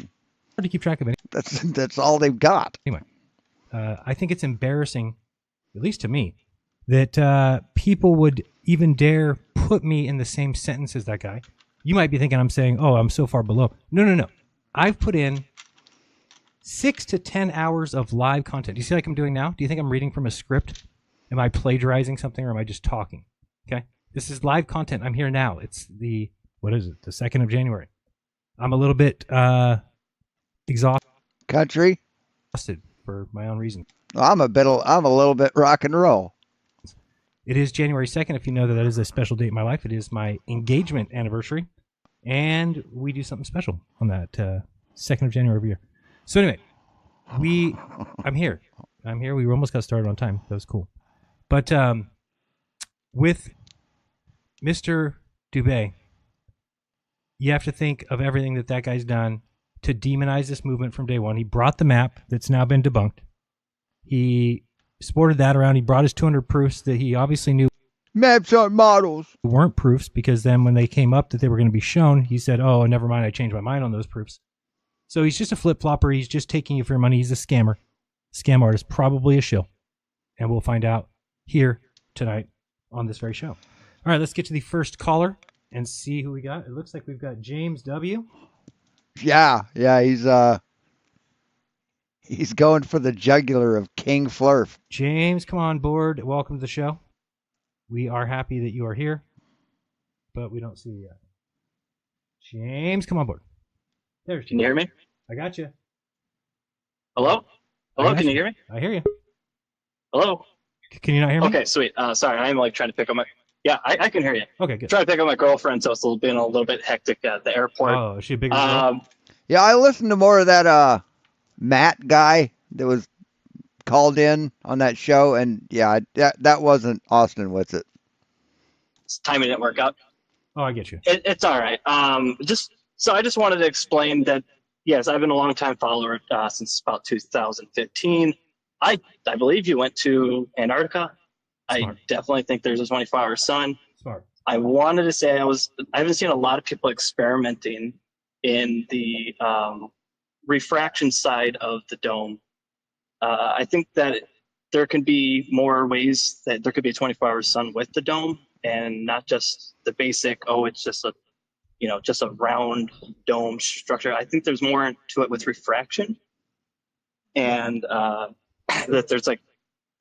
Hard to keep track of it.
That's all they've got.
Anyway, I think it's embarrassing, at least to me, that people would even dare put me in the same sentence as that guy. You might be thinking I'm saying, oh, I'm so far below. No. I've put in 6 to 10 hours of live content. Do you see like I'm doing now? Do you think I'm reading from a script? Am I plagiarizing something or am I just talking? Okay. This is live content. I'm here now. It's the 2nd of January. I'm a little bit exhausted.
Country?
For my own reason.
I'm a little bit rock and roll.
It is January 2nd. If you know that is a special date in my life, it is my engagement anniversary. And we do something special on that 2nd of January every year. So anyway, I'm here. We almost got started on time. That was cool. But with Mr. Dubé, you have to think of everything that guy's done to demonize this movement from day one. He brought the map that's now been debunked. He sported that around. He brought his 200 proofs that he obviously knew
maps aren't models.
Weren't proofs, because then when they came up that they were going to be shown, he said, oh, never mind, I changed my mind on those proofs. So he's just a flip-flopper. He's just taking you for your money. He's a scammer. Scam artist, probably a shill. And we'll find out here tonight on this very show. All right, let's get to the first caller and see who we got. It looks like we've got James W.
Yeah, he's going for the jugular of King Flurf.
James, come on board. Welcome to the show. We are happy that you are here, but we don't see you yet. James, come on board. There's James.
Can you hear me?
I got you.
Hello? Hello, can you hear me?
I hear you.
Hello?
Can you not hear me?
Okay, sweet. Sorry, I'm like trying to pick up my... Yeah, I can hear you.
Okay, good.
Trying to pick up my girlfriend, so it's been a little bit hectic at the airport.
Oh, is she a big girl?
Yeah, I listened to more of that Matt guy that was called in on that show, and yeah, that wasn't Austin Whitsitt.
Timing didn't work out.
Oh, I get you.
It's all right. I just wanted to explain that, yes, I've been a long-time follower since about 2015. I believe you went to Antarctica.
Smart.
I definitely think there's a 24-hour sun.
Smart.
I wanted to say I haven't seen a lot of people experimenting in the refraction side of the dome. I think that there can be more ways that there could be a 24-hour sun with the dome, and not just the basic, it's just a round dome structure. I think there's more to it with refraction, and that there's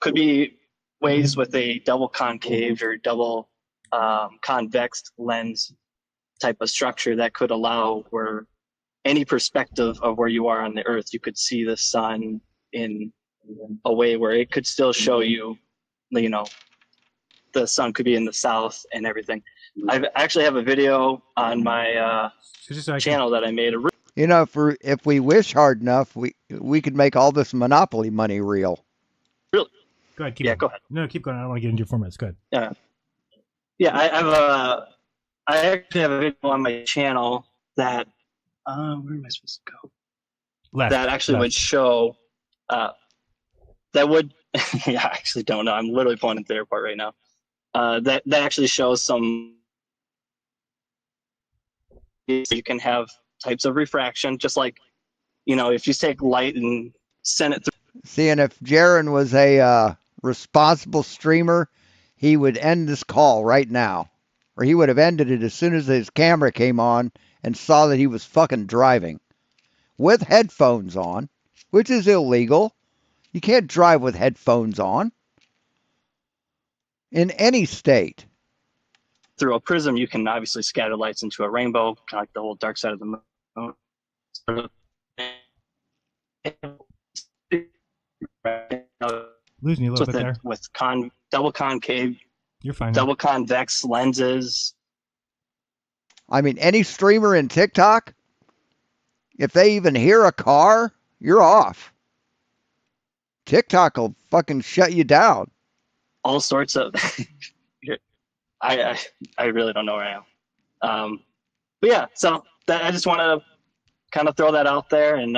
could be ways with a double concave or double convex lens type of structure that could allow where any perspective of where you are on the Earth, you could see the sun in a way where it could still show you, the sun could be in the south and everything. I actually have a video on my channel that I made.
If we wish hard enough, we could make all this Monopoly money real.
Really?
Go ahead. Keep
Yeah,
going.
go ahead.
No, keep going. I don't want to get into your formats. Go ahead.
Yeah, I actually have a video on my channel that where am I supposed to go?
Left.
That actually would show that would yeah, I actually don't know. I'm literally pointing to the airport right now. That actually shows some you can have types of refraction, just like if you take light and send it through.
See, and if Jaron was a responsible streamer, he would end this call right now. Or he would have ended it as soon as his camera came on and saw that he was fucking driving. With headphones on, which is illegal. You can't drive with headphones on. In any state.
Through a prism, you can obviously scatter lights into a rainbow, kind of like the whole dark side of the moon.
Losing you a little bit there.
With double concave,
You're fine.
double convex lenses.
I mean, any streamer in TikTok, if they even hear a car, you're off. TikTok will fucking shut you down.
All sorts of. I really don't know where I am. But yeah, so I just want to kind of throw that out there and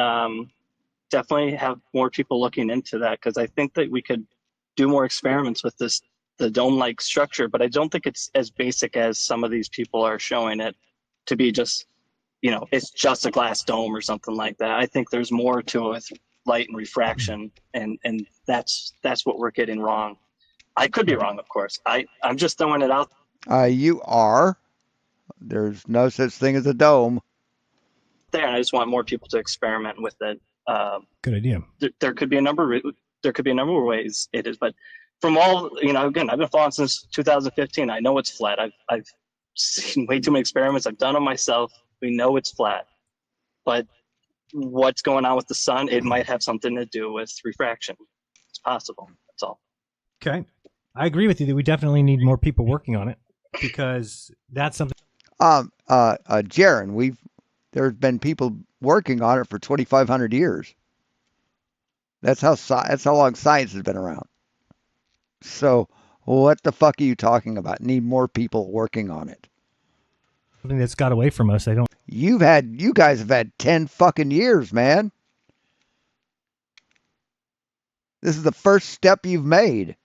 definitely have more people looking into that, because I think that we could do more experiments with the dome-like structure, but I don't think it's as basic as some of these people are showing it to be. Just it's just a glass dome or something like that. I think there's more to it with light and refraction, and that's what we're getting wrong. I could be wrong, of course. I'm just throwing it out.
You are. There's no such thing as a dome.
There, and I just want more people to experiment with it.
Good idea.
There could be a number of ways it is, but from all again, I've been following since 2015. I know it's flat. I've seen way too many experiments. I've done them myself. We know it's flat, but what's going on with the sun? It might have something to do with refraction. It's possible. That's all.
Okay, I agree with you that we definitely need more people working on it, because that's something.
Jaron, there's been people working on it for 2,500 years. That's how long science has been around. So what the fuck are you talking about? Need more people working on it.
Something that's got away from us.
You guys have had 10 fucking years, man. This is the first step you've made.
I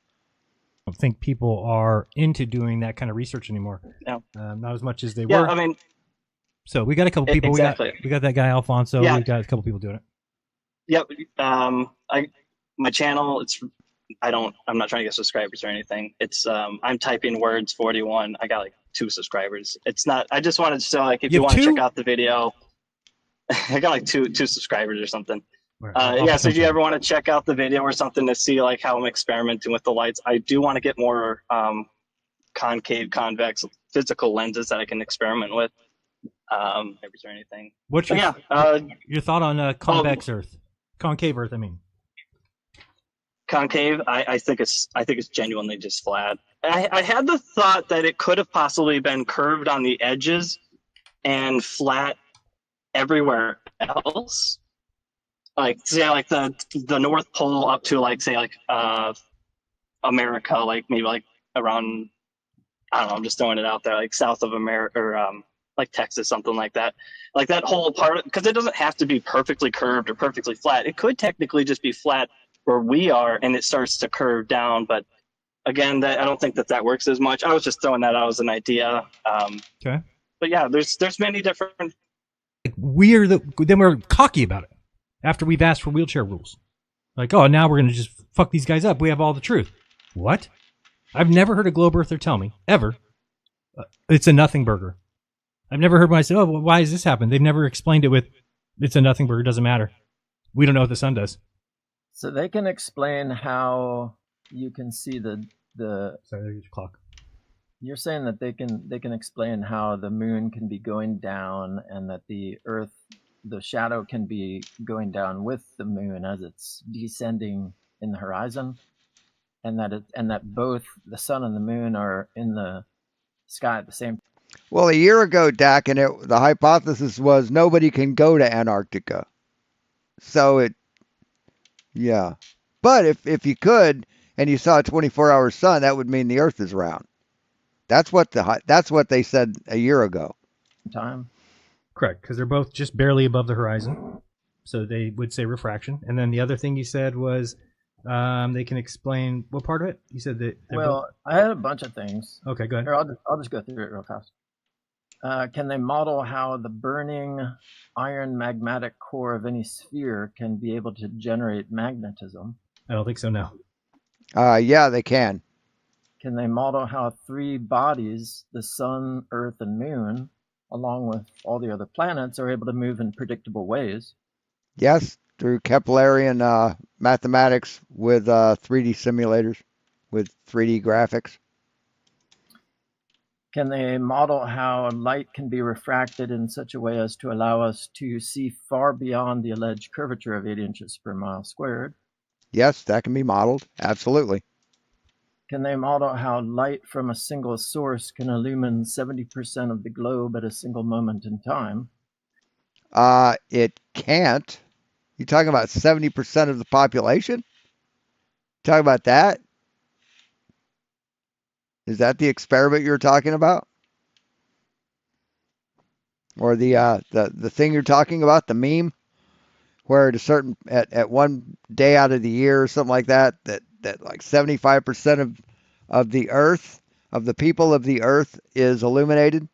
don't think people are into doing that kind of research anymore.
No.
Not as much as they
Yeah,
were.
I mean,
so we got a couple people.
Exactly.
We got that guy Alfonso.
Yeah.
We got a couple people doing it.
Yep. My channel, I'm not trying to get subscribers or anything. It's I'm typing words 41. I got like 2 subscribers. It's not. I just wanted to show, like, if you want to check out the video, I got like two subscribers or something. Yeah. So if you ever want to check out the video or something to see like how I'm experimenting with the lights, I do want to get more concave, convex, physical lenses that I can experiment with. Is there anything?
What's your your thought on convex Earth? Concave Earth, I mean.
Concave, I think it's genuinely just flat. I had the thought that it could have possibly been curved on the edges and flat everywhere else. Like, say, like the North Pole up to, like, say, like America, like maybe like around, I don't know, I'm just throwing it out there, like south of America, or like Texas, something like that. Like that whole part, because it doesn't have to be perfectly curved or perfectly flat. It could technically just be flat where we are, and it starts to curve down. But again, I don't think that works as much. I was just throwing that out as an idea.
Okay.
But yeah, there's many different.
Then we're cocky about it after we've asked for wheelchair rules. Like, oh, now we're gonna just fuck these guys up. We have all the truth. What? I've never heard a globe earther tell me ever. It's a nothing burger. I've never heard when I said, oh, well, why has this happened? They've never explained it with, it's a nothing burger. Doesn't matter. We don't know what the sun does.
So they can explain how you can see the.
Sorry, there's your clock.
You're saying that they can explain how the moon can be going down, and that the Earth, the shadow can be going down with the moon as it's descending in the horizon, and that both the sun and the moon are in the sky at the same time.
Well, a year ago, Dak, and the hypothesis was nobody can go to Antarctica. So yeah. But if you could, and you saw a 24-hour sun, that would mean the Earth is round. That's what they said a year ago.
Time.
Correct, because they're both just barely above the horizon. So they would say refraction. And then the other thing you said was they can explain what part of it? You said that.
Well, I had a bunch of things.
Okay, go ahead.
Here, I'll just go through it real fast. Can they model how the burning iron magmatic core of any sphere can be able to generate magnetism?
I don't think so, no.
Yeah, they can.
Can they model how three bodies, the sun, earth, and moon, along with all the other planets, are able to move in predictable ways?
Yes, through Keplerian mathematics with 3D simulators, with 3D graphics.
Can they model how light can be refracted in such a way as to allow us to see far beyond the alleged curvature of 8 inches per mile squared?
Yes, that can be modeled. Absolutely.
Can they model how light from a single source can illumine 70% of the globe at a single moment in time?
It can't. You talking about 70% of the population? Talking about that? Is that the experiment you're talking about? Or the thing you're talking about, the meme, where at one day out of the year or something like that like 75% of the earth, of the people of the earth is illuminated?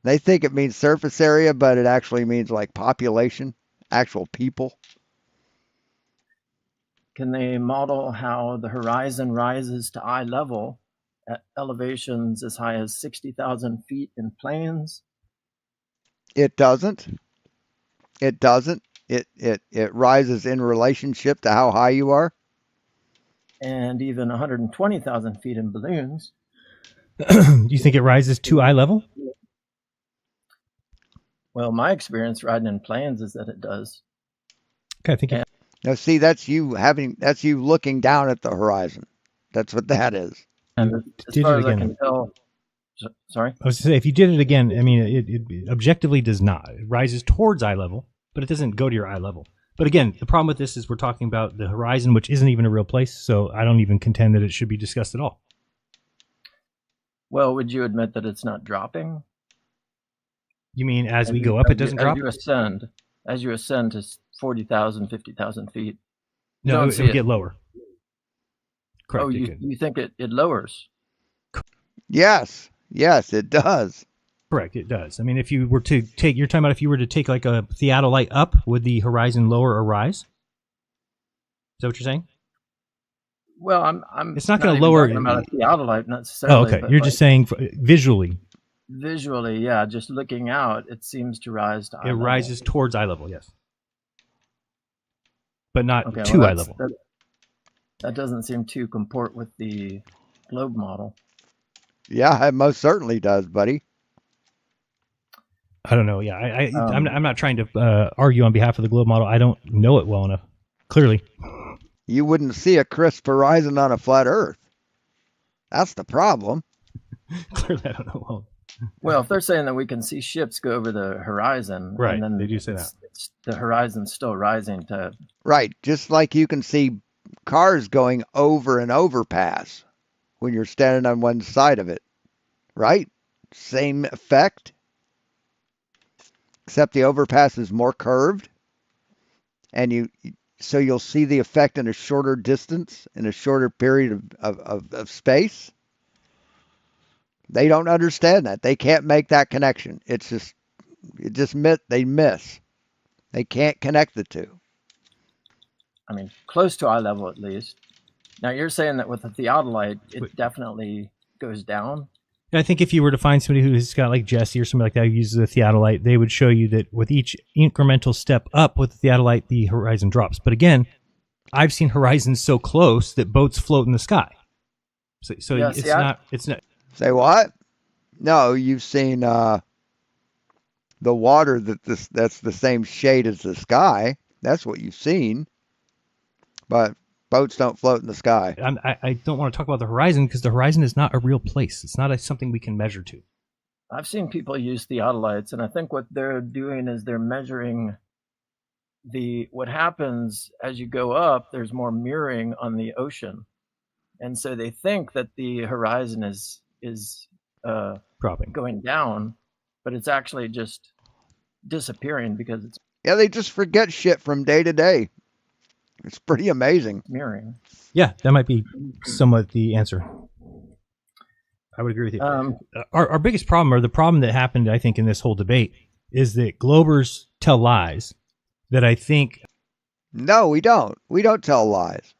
They think it means surface area, but it actually means like population, actual people.
Can they model how the horizon rises to eye level at elevations as high as 60,000 feet in plains?
It doesn't. It doesn't. It rises in relationship to how high you are.
And even 120,000 feet in balloons.
Do you think it rises to eye level?
Well, my experience riding in planes is that it does.
Okay, I think it,
Now, see, that's you looking down at the horizon. That's what that is.
And as
did
far
it
as I
again.
can tell, sorry?
I was to say, if you did it again, I mean, it objectively does not. It rises towards eye level, but it doesn't go to your eye level. But again, the problem with this is we're talking about the horizon, which isn't even a real place, so I don't even contend that it should be discussed at all.
Well, would you admit that it's not dropping?
You mean as we go up, it doesn't drop?
As you ascend to 40,000, 50,000 feet.
No, it would get lower. Correct.
Oh, you think it lowers?
Yes, it does.
Correct, it does. I mean, if you were to take, you're talking about if you were to take like a theodolite up, would the horizon lower or rise? Is that what you're saying?
Well, I'm.
It's not going to lower.
Talking about a theodolite necessarily.
Oh, okay. You're just saying visually.
Visually, yeah. Just looking out, it seems to rise to eye level.
It rises towards eye level, yes, but not
Okay,
to eye level.
That doesn't seem to comport with the globe model.
Yeah, it most certainly does, buddy.
I don't know. Yeah, I'm not trying to argue on behalf of the globe model. I don't know it well enough. Clearly,
you wouldn't see a crisp horizon on a flat Earth. That's the problem.
Clearly, I don't know well.
Well, if they're saying that we can see ships go over the horizon,
right?
And then
they do say that
the horizon's still rising to.
Right, just like you can see cars going over an overpass when you're standing on one side of it, right? Same effect, except the overpass is more curved, and so you'll see the effect in a shorter distance, in a shorter period of space. They don't understand that. They can't make that connection. They miss. They can't connect the two.
I mean, close to eye level at least. Now you're saying that with a theodolite, it definitely goes down.
I think if you were to find somebody who's got like Jesse or somebody like that who uses a theodolite, they would show you that with each incremental step up with the theodolite, the horizon drops. But again, I've seen horizons so close that boats float in the sky. So yeah, it's not.
Say what? No, you've seen the water that's the same shade as the sky. That's what you've seen. But boats don't float in the sky.
I don't want to talk about the horizon because the horizon is not a real place. It's not something we can measure to.
I've seen people use theodolites, and I think what they're doing is they're measuring what happens as you go up. There's more mirroring on the ocean. and so they think that the horizon is
Dropping.
going down, but it's actually just disappearing because it's
Yeah, they just forget shit from day to day. It's pretty amazing.
mirroring.
Yeah, that might be somewhat the answer. I would agree with you. Our biggest problem, or the problem that happened, I think, in this whole debate, is that Globers tell lies that I think.
No, we don't. We don't tell lies.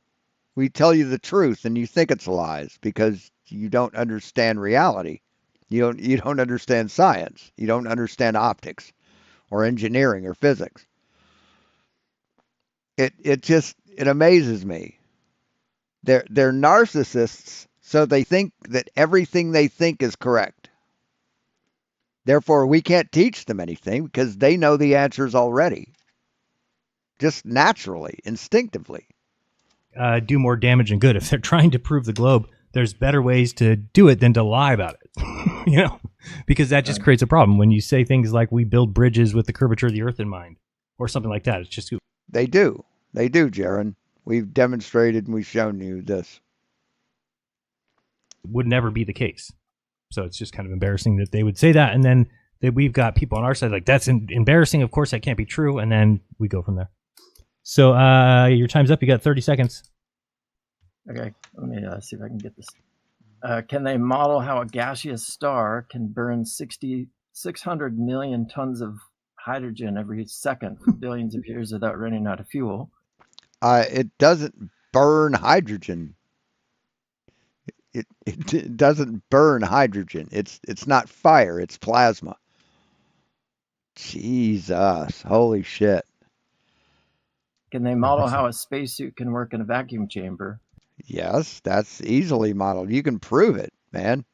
We tell you the truth, and you think it's lies because you don't understand reality. You don't understand science. You don't understand optics, or engineering, or physics. It amazes me. They're narcissists, so they think that everything they think is correct. Therefore, we can't teach them anything because they know the answers already. Just naturally, instinctively.
Do more damage than good. If they're trying to prove the globe, there's better ways to do it than to lie about it. Because that just creates a problem. When you say things like we build bridges with the curvature of the earth in mind, or something like that, it's just
They do, Jaron. We've demonstrated and we've shown you this.
Would never be the case. So it's just kind of embarrassing that they would say that, and then we've got people on our side like, that's embarrassing. Of course, that can't be true, and then we go from there. So your time's up. You got 30 seconds.
Okay, let me see if I can get this. Can they model how a gaseous star can burn 600 million tons of hydrogen every second for billions of years without running out of fuel?
It doesn't burn hydrogen. It doesn't burn hydrogen. It's not fire. It's plasma. Jesus, holy shit.
Can they model how a spacesuit can work in a vacuum chamber?
Yes, that's easily modeled. You can prove it, man.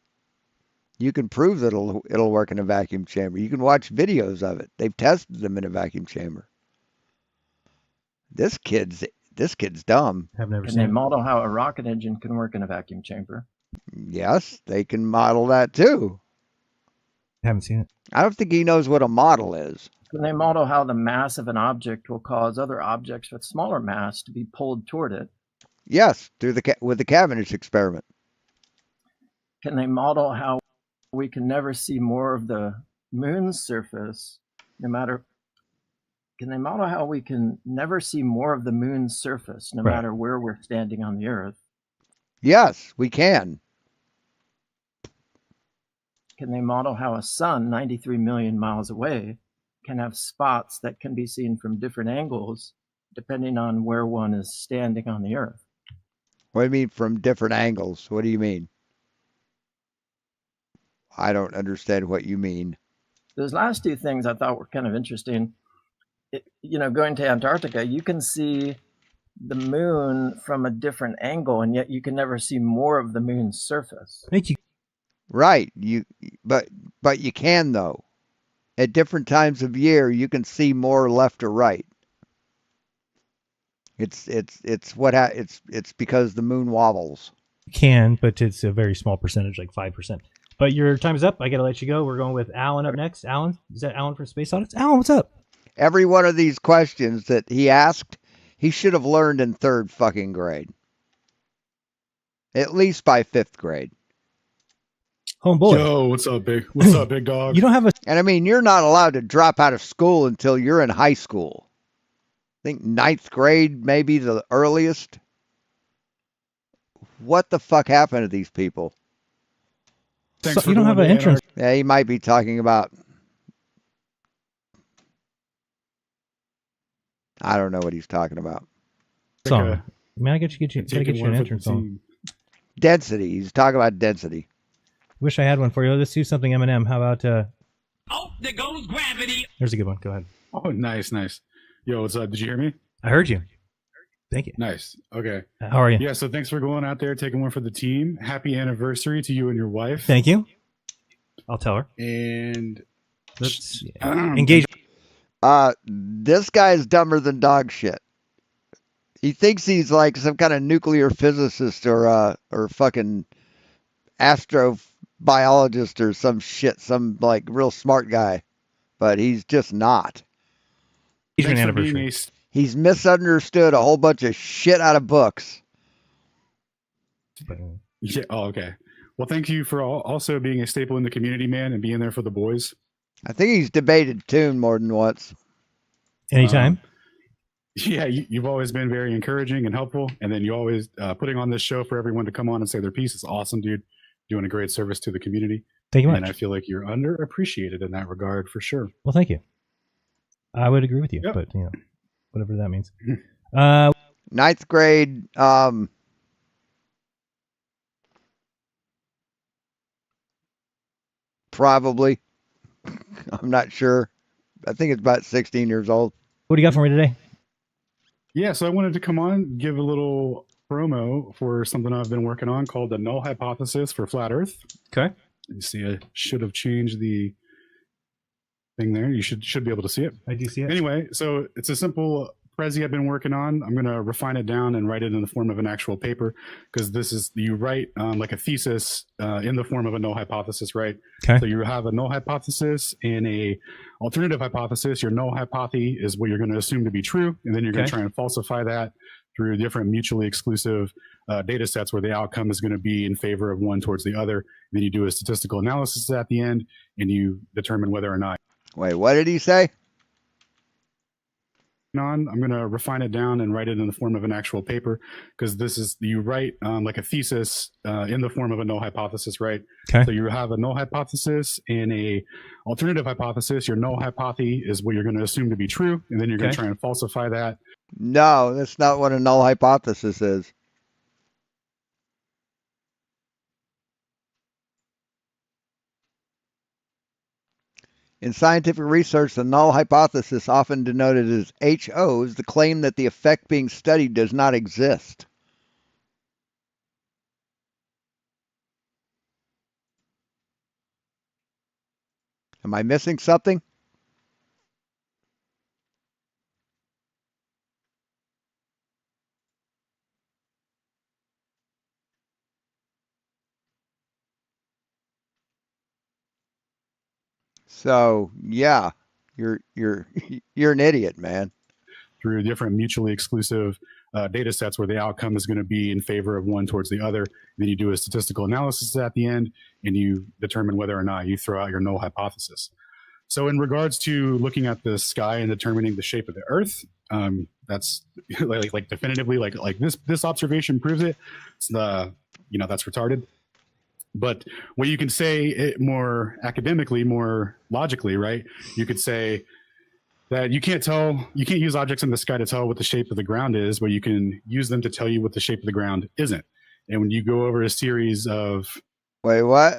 You can prove that it'll work in a vacuum chamber. You can watch videos of it. They've tested them in a vacuum chamber. This kid's dumb.
I've never
Can
seen
they
it.
model how a rocket engine can work in a vacuum chamber?
Yes, they can model that too.
Haven't seen it.
I don't think he knows what a model is.
Can they model how the mass of an object will cause other objects with smaller mass to be pulled toward it?
Yes, with the Cavendish experiment.
Can they model how we can never see more of the moon's surface, Can they model how we can never see more of the moon's surface, no matter where we're standing on the Earth?
Yes, we can.
Can they model how a sun 93 million miles away can have spots that can be seen from different angles depending on where one is standing on the Earth?
What do you mean from different angles? What do you mean? I don't understand what you mean.
Those last two things I thought were kind of interesting. Going to Antarctica, you can see the moon from a different angle, and yet you can never see more of the moon's surface.
Thank you.
Right. But you can though. At different times of year, you can see more left or right. It's because the moon wobbles.
You can, but it's a very small percentage, like 5%. But your time is up. I got to let you go. We're going with Alan up next. Alan? Is that Alan from Space Audits? Alan, what's up?
Every one of these questions that he asked, he should have learned in 3rd fucking grade. At least by 5th grade.
Homeboy.
Yo, what's up, big dog?
You don't have a...
And I mean, you're not allowed to drop out of school until you're in high school. I think 9th grade, maybe the earliest. What the fuck happened to these people?
Thanks for
you don't
going
have an
to
entrance.
Yeah, he might be talking about... I don't know what he's talking about.
Song. Man, I gotta get you
taking
an
one for the
entrance song.
team.
Density. He's talking about density.
Wish I had one for you. Let's do something Eminem. How about...
Oh, there goes gravity.
There's a good one. Go ahead.
Oh, nice. Yo, what's up? Did you hear me?
I heard you. Thank you.
Nice. Okay.
How are you?
Yeah, so thanks for going out there, taking one for the team. Happy anniversary to you and your wife.
Thank you. I'll tell her.
And
let's engage.
This guy's dumber than dog shit. He thinks he's like some kind of nuclear physicist or fucking astrobiologist or some shit, some like real smart guy, but he's just not. He's misunderstood a whole bunch of shit out of books.
But,
Yeah. Oh, okay. Well, thank you for also being a staple in the community, man, and being there for the boys.
I think he's debated Toon more than once.
anytime.
Yeah, you've always been very encouraging and helpful, and then you always putting on this show for everyone to come on and say their piece is awesome, dude. Doing a great service to the community.
Thank you much.
And I feel like you're underappreciated in that regard for sure.
Well, thank you. I would agree with you,
Yep.
but whatever that means.
Ninth grade, probably. I'm not sure. I think it's about 16 years old.
What do you got for me today?
Yeah, so I wanted to come on, give a little promo for something I've been working on called the null hypothesis for flat Earth.
Okay.
You see, I should have changed the thing there. You should be able to see it.
I do see it.
Anyway, so it's a simple Prezi I've been working on. I'm going to refine it down and write it in the form of an actual paper, because this is, you write like a thesis in the form of a null hypothesis, right?
Okay.
So you have a null hypothesis and a alternative hypothesis. Your null hypothesis is what you're going to assume to be true, and then you're going to try and falsify that through different mutually exclusive data sets where the outcome is going to be in favor of one towards the other. And then you do a statistical analysis at the end, and you determine whether or not.
Wait, what did he say?
I'm going to refine it down and write it in the form of an actual paper, because this is, you write like a thesis in the form of a null hypothesis, right?
Okay.
So you have a null hypothesis and a alternative hypothesis. Your null hypothesis is what you're going to assume to be true, and then you're going to try and falsify that.
No, that's not what a null hypothesis is. In scientific research, the null hypothesis, often denoted as HO, is the claim that the effect being studied does not exist. Am I missing something? So, yeah, you're an idiot, man.
Through different mutually exclusive data sets where the outcome is going to be in favor of one towards the other. And then you do a statistical analysis at the end, and you determine whether or not you throw out your null hypothesis. So in regards to looking at the sky and determining the shape of the Earth, that's like definitively like this observation proves it. It's that's retarded. But what you can say it more academically, more logically, right? You could say that you can't use objects in the sky to tell what the shape of the ground is, but you can use them to tell you what the shape of the ground isn't. And when you go over a series of...
Wait, what?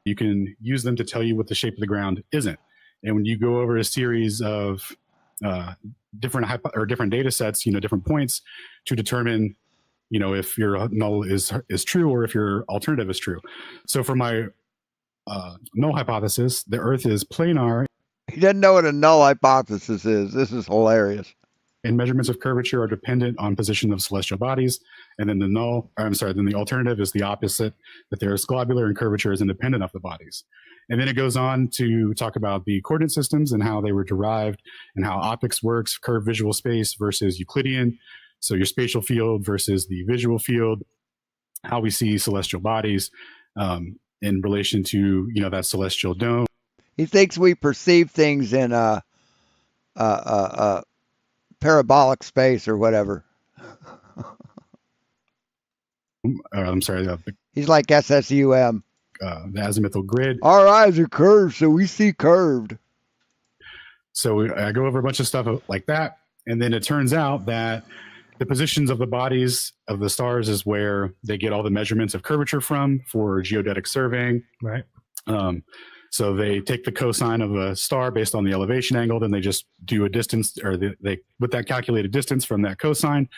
You can use them to tell you what the shape of the ground isn't. And when you go over a series of different data sets, different points to determine, if your null is true or if your alternative is true. So for my null hypothesis, the Earth is planar.
He doesn't know what a null hypothesis is. This is hilarious.
And measurements of curvature are dependent on position of celestial bodies. And then then the alternative is the opposite, that there is globular and curvature is independent of the bodies. And then it goes on to talk about the coordinate systems and how they were derived and how optics works, curved visual space versus Euclidean. So your spatial field versus the visual field, how we see celestial bodies in relation to, that celestial dome.
He thinks we perceive things in parabolic space or whatever.
I'm sorry.
He's like SSUM.
The azimuthal grid.
Our eyes are curved, so we see curved.
So I go over a bunch of stuff like that. And then it turns out that the positions of the bodies of the stars is where they get all the measurements of curvature from for geodetic surveying.
Right.
So they take the cosine of a star based on the elevation angle, then they just do a distance, or they with that calculated distance from that cosine,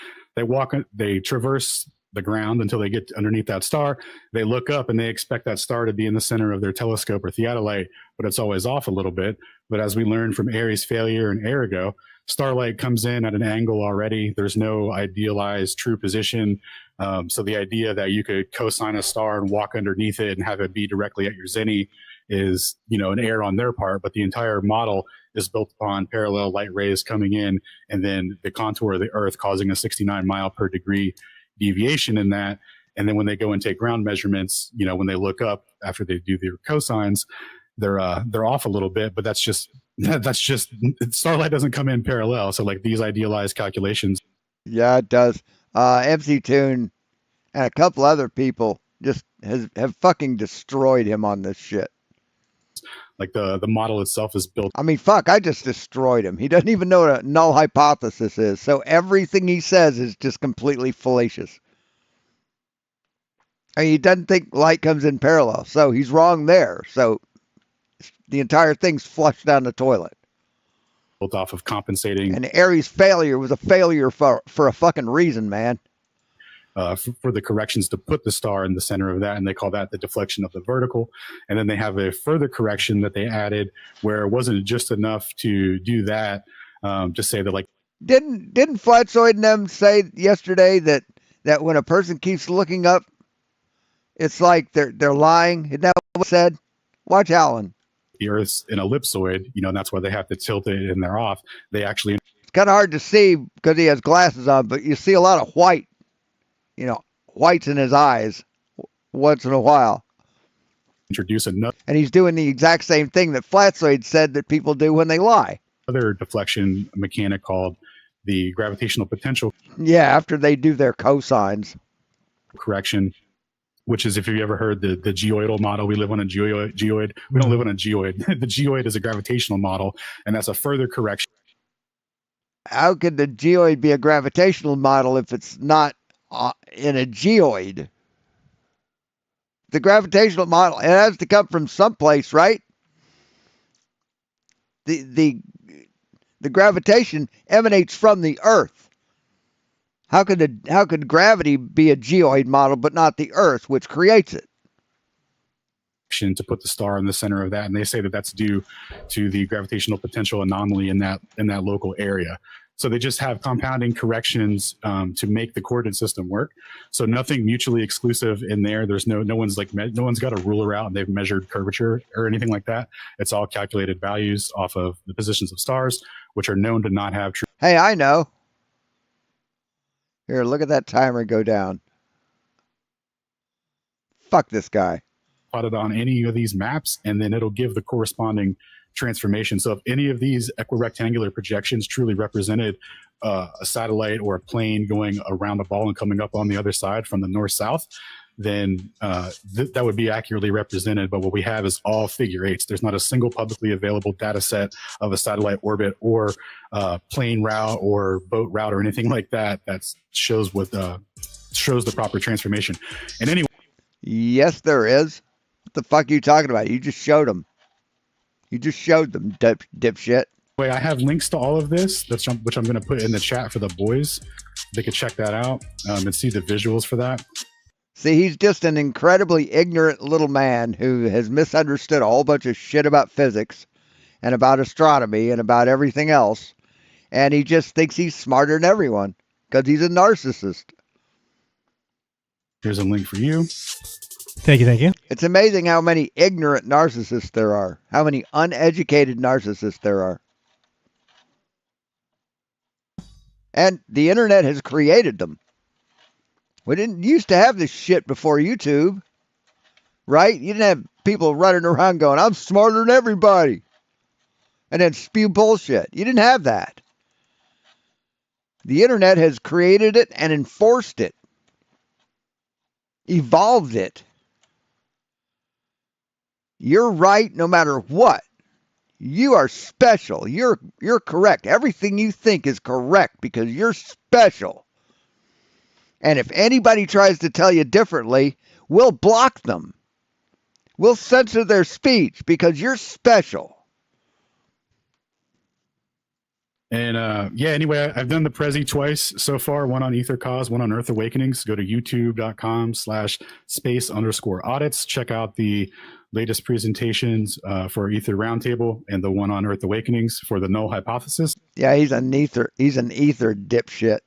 they traverse the ground until they get underneath that star. They look up and they expect that star to be in the center of their telescope or theodolite, but it's always off a little bit. But as we learned from Airy's failure and Arago, starlight comes in at an angle already. There's no idealized true position. So the idea that you could cosine a star and walk underneath it and have it be directly at your zenith is, an error on their part, but the entire model is built upon parallel light rays coming in and then the contour of the Earth causing a 69 mile per degree, deviation in that. And then when they go and take ground measurements, when they look up after they do their cosines, they're off a little bit, but that's just starlight doesn't come in parallel. So like these idealized calculations.
Yeah, it does. MC Toon and a couple other people just have fucking destroyed him on this shit.
Like the model itself is built.
I mean, fuck, I just destroyed him. He doesn't even know what a null hypothesis is. So everything he says is just completely fallacious. I mean, he doesn't think light comes in parallel. So he's wrong there. So the entire thing's flushed down the toilet.
Built off of compensating.
And Ares' failure was a failure for a fucking reason, man.
For the corrections to put the star in the center of that, and they call that the deflection of the vertical. And then they have a further correction that they added where it wasn't just enough to do that, just say that like
didn't Flatzoid and them say yesterday that when a person keeps looking up, it's like they're lying? Isn't that what said? Watch Alan.
The Earth's an ellipsoid, and that's why they have to tilt it and they're off. They actually,
it's kind of hard to see because he has glasses on, but you see a lot of white. Whites in his eyes once in a while.
Introduce another.
And he's doing the exact same thing that Flatzoid said that people do when they lie.
Another deflection mechanic called the gravitational potential.
Yeah, after they do their cosines.
Correction, which is if you've ever heard the geoidal model, we live on a geoid. We don't live on a geoid. The geoid is a gravitational model, and that's a further correction.
How could the geoid be a gravitational model if it's not in a geoid? The gravitational model, it has to come from someplace, right? The gravitation emanates from the Earth. How could gravity be a geoid model but not the Earth, which creates it?
To put the star in the center of that, and they say that that's due to the gravitational potential anomaly in that local area. So they just have compounding corrections to make the coordinate system work. So nothing mutually exclusive in there. There's no one's got a ruler out and they've measured curvature or anything like that. It's all calculated values off of the positions of stars, which are known to not have true.
Hey, I know. Here, look at that timer go down. Fuck this guy.
Plotted on any of these maps, and then it'll give the corresponding transformation. So if any of these equirectangular projections truly represented a satellite or a plane going around a ball and coming up on the other side from the north-south, then that would be accurately represented. But what we have is all figure eights. There's not a single publicly available data set of a satellite orbit or plane route or boat route or anything like that that shows the proper transformation. And anyway,
yes, there is. What the fuck are you talking about? You just showed them. You just showed them, dipshit.
Wait, I have links to all of this, which I'm going to put in the chat for the boys. They could check that out and see the visuals for that.
See, he's just an incredibly ignorant little man who has misunderstood a whole bunch of shit about physics and about astronomy and about everything else. And he just thinks he's smarter than everyone because he's a narcissist.
Here's a link for you.
Thank you.
It's amazing how many ignorant narcissists there are. How many uneducated narcissists there are. And the internet has created them. We didn't used to have this shit before YouTube. Right? You didn't have people running around going, I'm smarter than everybody. And then spew bullshit. You didn't have that. The internet has created it and enforced it. Evolved it. You're right no matter what. You are special. You're correct. Everything you think is correct because you're special. And if anybody tries to tell you differently, we'll block them. We'll censor their speech because you're special.
And anyway, I've done the Prezi twice so far, one on Ether Cause, one on Earth Awakenings. Go to youtube.com/space_audits. Check out the latest presentations for Ether Roundtable and the one on Earth Awakenings for the null hypothesis.
Yeah, he's an ether dipshit.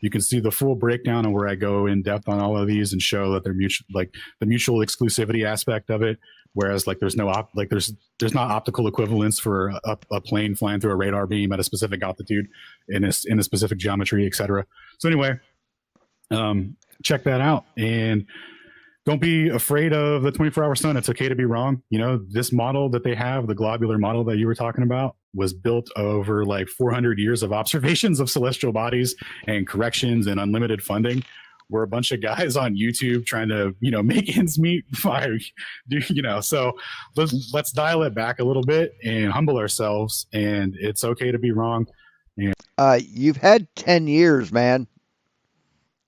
You can see the full breakdown of where I go in depth on all of these and show that they're mutual, like the mutual exclusivity aspect of it. Whereas like there's not optical equivalence for a plane flying through a radar beam at a specific altitude in a specific geometry, etc. So anyway, check that out. And don't be afraid of the 24-hour sun. It's okay to be wrong. You know, this model that they have, the globular model that you were talking about, was built over like 400 years of observations of celestial bodies and corrections and unlimited funding. We're a bunch of guys on YouTube trying to, you know, make ends meet. You know, so let's dial it back a little bit and humble ourselves. And it's okay to be wrong. And
You've had 10 years, man.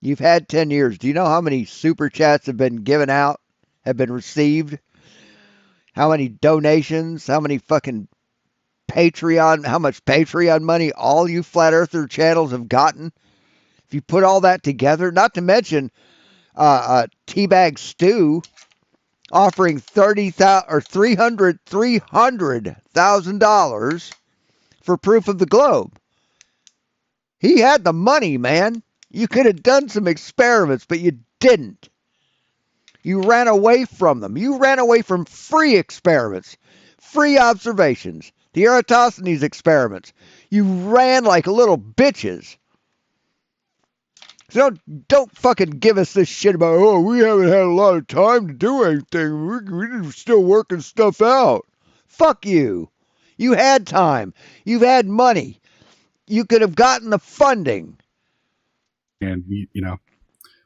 You've had 10 years. Do you know how many super chats have been given out, have been received? How many donations? How many fucking Patreon? How much Patreon money all you Flat Earther channels have gotten? If you put all that together, not to mention Teabag Stew offering $300,000 for proof of the globe. He had the money, man. You could have done some experiments, but you didn't. You ran away from them. You ran away from free experiments, free observations, the Eratosthenes experiments. You ran like little bitches. So don't fucking give us this shit about, oh, we haven't had a lot of time to do anything. We're still working stuff out. Fuck you. You had time. You've had money. You could have gotten the funding.
And you know,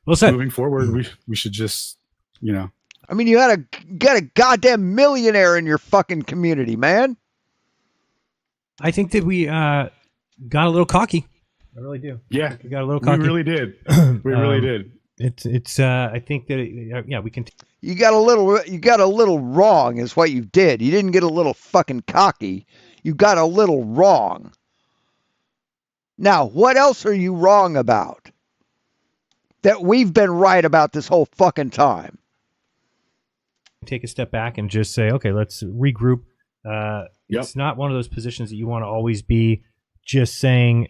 Well said.
moving forward, we should just, you know.
I mean, you got a goddamn millionaire in your fucking community, man.
I think that we got a little cocky. I really do.
Yeah,
We got a little cocky.
we really did. We really did.
It's. I think that yeah, we can.
You got a little wrong is what you did. You didn't get a little fucking cocky. You got a little wrong. Now, what else are you wrong about that we've been right about this whole fucking time?
Take a step back and just say, okay, let's regroup.
Yep.
It's not one of those positions that you want to always be just saying.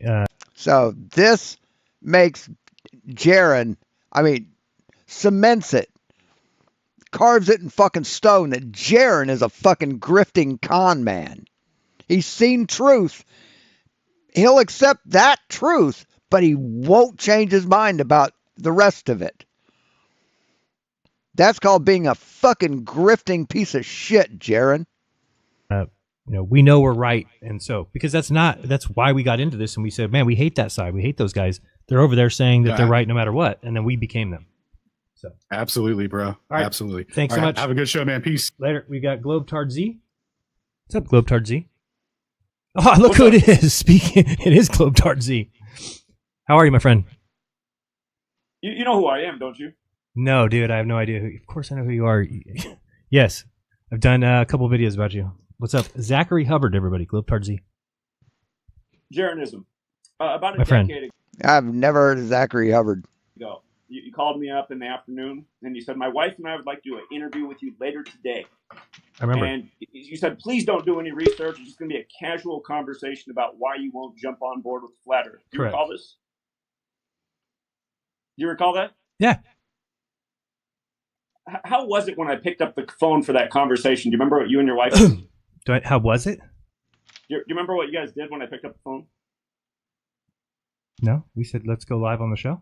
So this makes Jaron, cements it, carves it in fucking stone that Jaron is a fucking grifting con man. He's seen truth. He'll accept that truth, but he won't change his mind about the rest of it. That's called being a fucking grifting piece of shit, Jaron.
We know we're right, and so because that's why we got into this, and we said, man, we hate that side, we hate those guys. They're over there saying that they're right no matter what, and then we became them. So
absolutely, bro.
Right.
Absolutely.
Thanks so much.
Have a good show, man. Peace.
Later. We got Globetard Z. What's up, Globetard Z? Oh, look who it is. Speaking, it is Globetard Z. How are you, my friend?
You know who I am, don't you?
No, dude, I have no idea. Of course I know who you are. Yes, I've done a couple videos about you. What's up? Zachary Hubbard, everybody. Globetard Z.
Jaronism. About a
My friend.
decade
I've never heard of Zachary Hubbard.
ago, you called me up in the afternoon, and you said, my wife and I would like to do an interview with you later today.
I remember.
And you said, please don't do any research. It's just going to be a casual conversation about why you won't jump on board with Flat Earth. Do you
Correct.
recall this? You recall that?
Yeah.
How was it when I picked up the phone for that conversation? Do you remember what you and your wife did?
How was it?
You remember what you guys did when I picked up the phone?
No, we said let's go live on the show.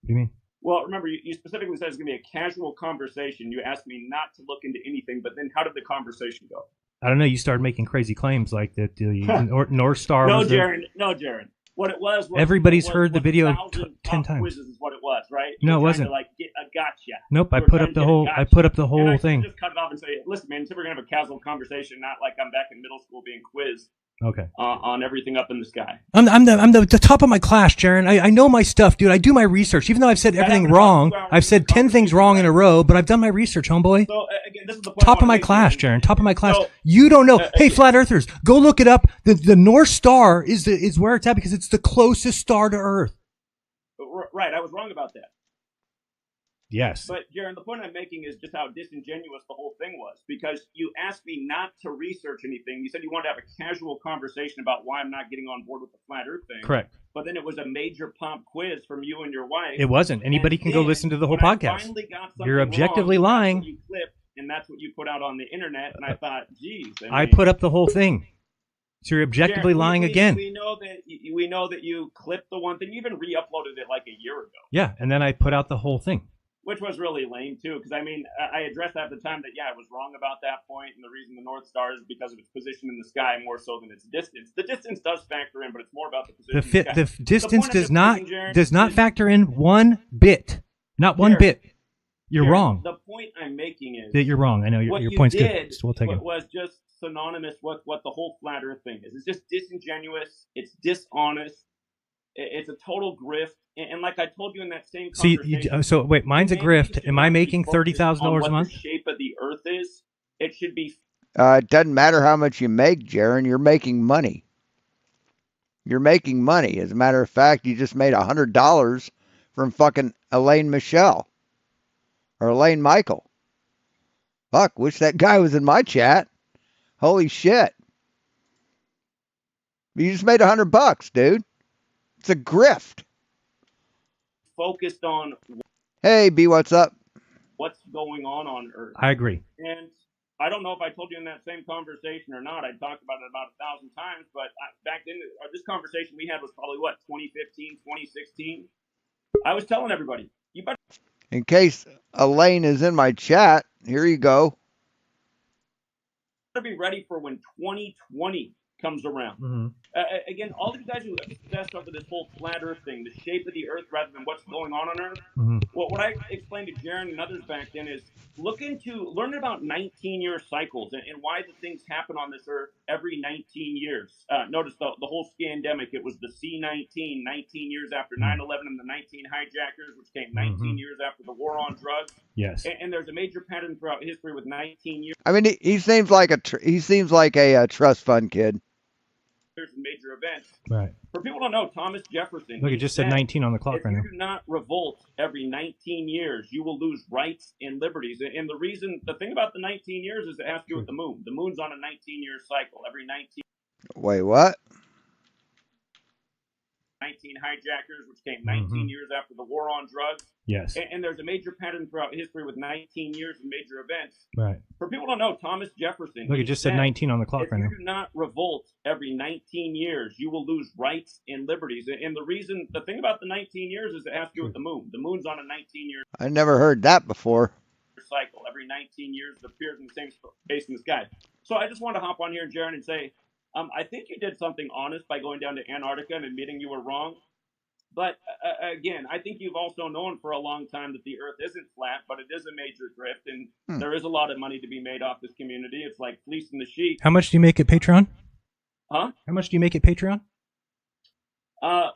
What do you mean?
Well, remember, you specifically said it's going to be a casual conversation. You asked me not to look into anything, but then how did the conversation go?
I don't know. You started making crazy claims like that. North Star.
No,
was
Jaron. No, Jaron. What it was
everybody's heard the video 10 times.
Quizzes is what it was, right?
No, it wasn't.
To, like, get a gotcha.
Nope. I
You were
put
trying
up
to
the
get a
whole.
gotcha.
I put up the
And
whole
I
thing.
just cut it off and say, listen, man, we're gonna have a casual conversation, not like I'm back in middle school being quizzed.
Okay.
On everything up in the sky.
I'm the top of my class, Jaron. I know my stuff, dude. I do my research. Even though I've said everything wrong, I've said 10 things wrong in a row, but I've done my research, homeboy.
So again, this is the point
Top
I
of my
wanna make,
class,
Jaron.
Jaron. Top of my class.
So,
You don't know. Hey, Flat Earthers, go look it up. The North Star is where it's at because it's the closest star to Earth.
Right, I was wrong about that.
Yes.
But, Jaron, the point I'm making is just how disingenuous the whole thing was. Because you asked me not to research anything. You said you wanted to have a casual conversation about why I'm not getting on board with the Flat Earth thing.
Correct.
But then it was a major pomp quiz from you and your wife.
It wasn't. Anybody can go listen to the whole podcast. You're objectively lying.
That's what you clipped, and that's what you put out on the internet. And I thought, geez.
I put up the whole thing. So you're objectively
Jaron,
lying again.
We know know that you clipped the one thing. You even re-uploaded it like a year ago.
Yeah, and then I put out the whole thing.
Which was really lame too, because I mean, I addressed at the time that I was wrong about that point, and the reason the North Star is because of its position in the sky more so than its distance. The distance does factor in, but it's more about the position.
The distance does not factor in one bit, not one bit. You're wrong.
The point I'm making is
that you're wrong. I know your point's good.
We'll take it. Was just synonymous with what the whole flat Earth thing is. It's just disingenuous. It's dishonest. It's a total grift. And like I told you in that same conversation.
So wait, mine's a grift. Am I making $30,000 a month?
The shape of the Earth is. It should be.
It doesn't matter how much you make, Jaron. You're making money. You're making money. As a matter of fact, you just made $100 from fucking Elaine Michelle or Elaine Michael. Fuck, wish that guy was in my chat. Holy shit! You just made $100, dude. It's a grift.
Focused on.
Hey, B, what's up?
What's going on Earth?
I agree.
And I don't know if I told you in that same conversation or not. I talked about it about 1,000 times, but back then, this conversation we had was probably, 2015, 2016? I was telling everybody, you better...
In case Elaine is in my chat, here you go.
Be ready for when 2020 comes around.
Mm-hmm.
Again, all of you guys who obsess over this whole flat Earth thing, the shape of the Earth rather than what's going on Earth,
mm-hmm.
What I explained to Jaron and others back then is learn about 19-year cycles and why the things happen on this Earth every 19 years. Notice the whole scandemic, it was the C-19, 19 years after 9/11 and the 19 hijackers, which came 19
mm-hmm.
years after the war on drugs.
Yes.
And there's a major pattern throughout history with 19 years.
I mean, he seems like a trust fund kid.
There's major events.
Right.
For people to know, Thomas Jefferson.
Look, it just said 19 on the clock right now.
If you do not revolt every 19 years, you will lose rights and liberties. And the thing about the 19 years is it has to do with the moon. The moon's on a 19-year cycle. Every 19.
Wait, what?
19 hijackers, which came 19
mm-hmm.
years after the war on drugs.
Yes.
And there's a major pattern throughout history with 19 years of major events.
Right.
For people to know, Thomas Jefferson.
Look, it just said 19 on the clock right now.
If you do not revolt every 19 years, you will lose rights and liberties. And the thing about the 19 years is it has to do with the moon. The moon's on a 19-year
I never heard that before.
cycle. Every 19 years, it appears in the same space in the sky. So I just wanted to hop on here, Jaron, and say, I think you did something honest by going down to Antarctica and admitting you were wrong. But again, I think you've also known for a long time that the Earth isn't flat, but it is a major grift, and there is a lot of money to be made off this community. It's like fleecing the sheep.
How much do you make at Patreon?
Huh?
How much do you make at Patreon?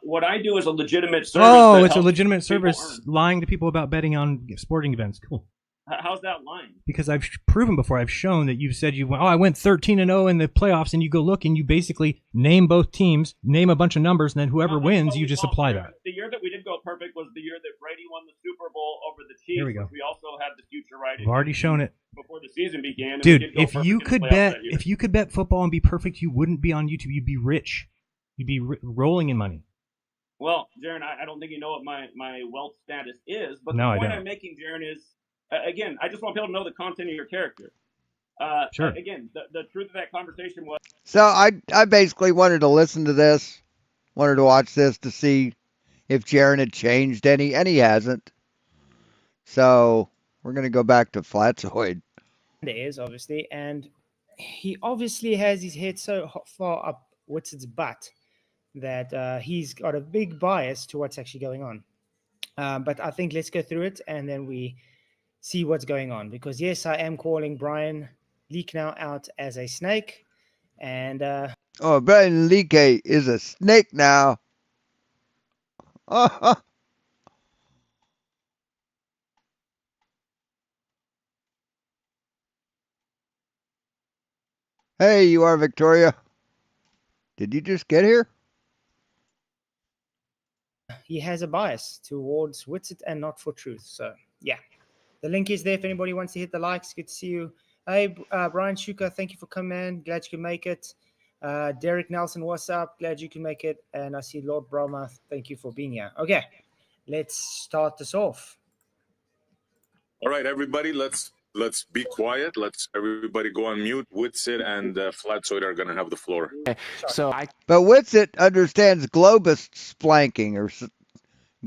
What I do is a legitimate service.
Oh, it's a legitimate service lying to people about betting on sporting events. Cool.
How's that lying?
Because I've proven before, I've shown that you've said I went 13-0 in the playoffs, and you go look and you basically name both teams, name a bunch of numbers, and then whoever wins, you just apply that.
The year that we did go perfect was the year that Brady won the Super Bowl over the Chiefs.
Here we go.
We also had the future right.
I've already shown it
before the season began.
Dude, if you could bet football and be perfect, you wouldn't be on YouTube. You'd be rich. You'd be rolling in money.
Well, Jaron, I don't think you know what my wealth status is, but
no,
the point I'm making, Jaron, is. Again, I just want people to know the content of your character.
Sure.
Again, the truth of that conversation was...
So I basically wanted to listen to this, wanted to watch this to see if Jaron had changed any, and he hasn't. So we're going to go back to Flatzoid.
There is, obviously, and he obviously has his head so far up what's its butt that he's got a big bias to what's actually going on. But I think let's go through it, and then we... see what's going on, because yes, I am calling Brian Leak now out as a snake, and
Brian Leak is a snake now. Hey, you are Victoria. Did you just get here?
he has a bias towards Witsit and not for truth. So yeah. The link is there if anybody wants to hit the likes. Good to see you. Hey, Brian Shuka, thank you for coming, man. Glad you can make it. Derek Nelson, what's up? Glad you can make it. And I see Lord Brahma, thank you for being here. Okay, let's start this off.
All right, everybody, let's let's be quiet. Let's everybody go on mute. Witsit and Flatsoid are gonna have the floor.
So
But Witsit understands globus splanking or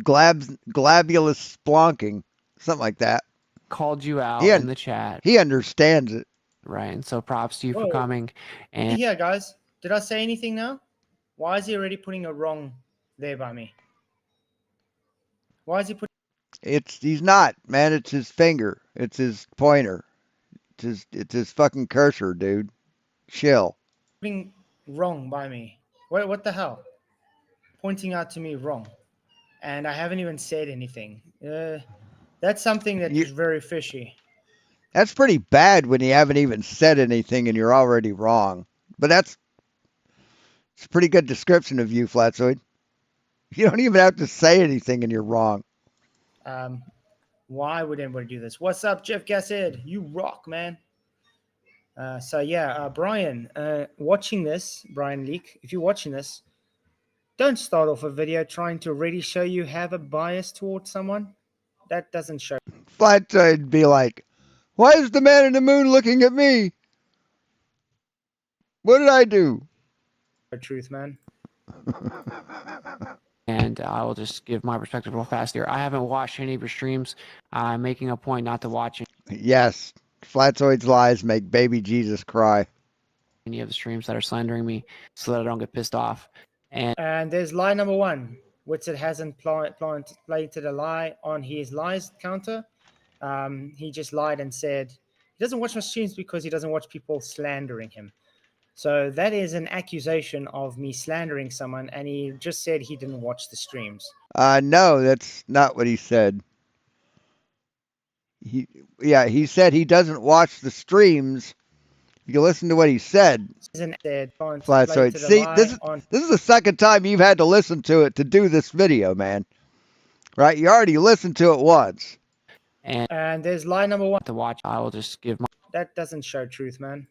glabulus splonking, something like that.
called you out
He,
in the chat,
he understands it.
right? And so props to you for
Whoa.
coming. And
Yeah, guys, did I say anything now? Why is he already putting a wrong there by me? Why is he putting?
He's not, man. It's his finger. It's his pointer. It's his fucking cursor, dude. Chill.
Putting wrong by me. What the hell? Pointing out to me wrong, and I haven't even said anything. That's something that is very fishy.
That's pretty bad when you haven't even said anything and you're already wrong. But it's a pretty good description of you, Flatsoid. You don't even have to say anything and you're wrong.
Why would anybody do this? What's up, Jeff Gassed? You rock, man. So yeah, Brian, watching this, Brian Leak, if you're watching this, don't start off a video trying to already show you have a bias towards someone. That doesn't show.
Flatsoid be like, why is the man in the moon looking at me? What did I do?
Truth, man.
And I will just give my perspective real fast here. I haven't watched any of your streams. I'm making a point not to watch
Yes, Flatsoid's lies make baby Jesus cry.
any of the streams that are slandering me so that I don't get pissed off.
And there's lie number one, which it hasn't planted a lie on his lies counter. He just lied and said he doesn't watch my streams because he doesn't watch people slandering him. So that is an accusation of me slandering someone, and he just said he didn't watch the streams.
No, that's not what he said. He said he doesn't watch the streams. You listen to what he said. Flatsoid. See, this is the second time you've had to listen to it to do this video, man. Right? You already listened to it once.
And there's lie number one.
To watch, I will just give my.
That doesn't show truth, man.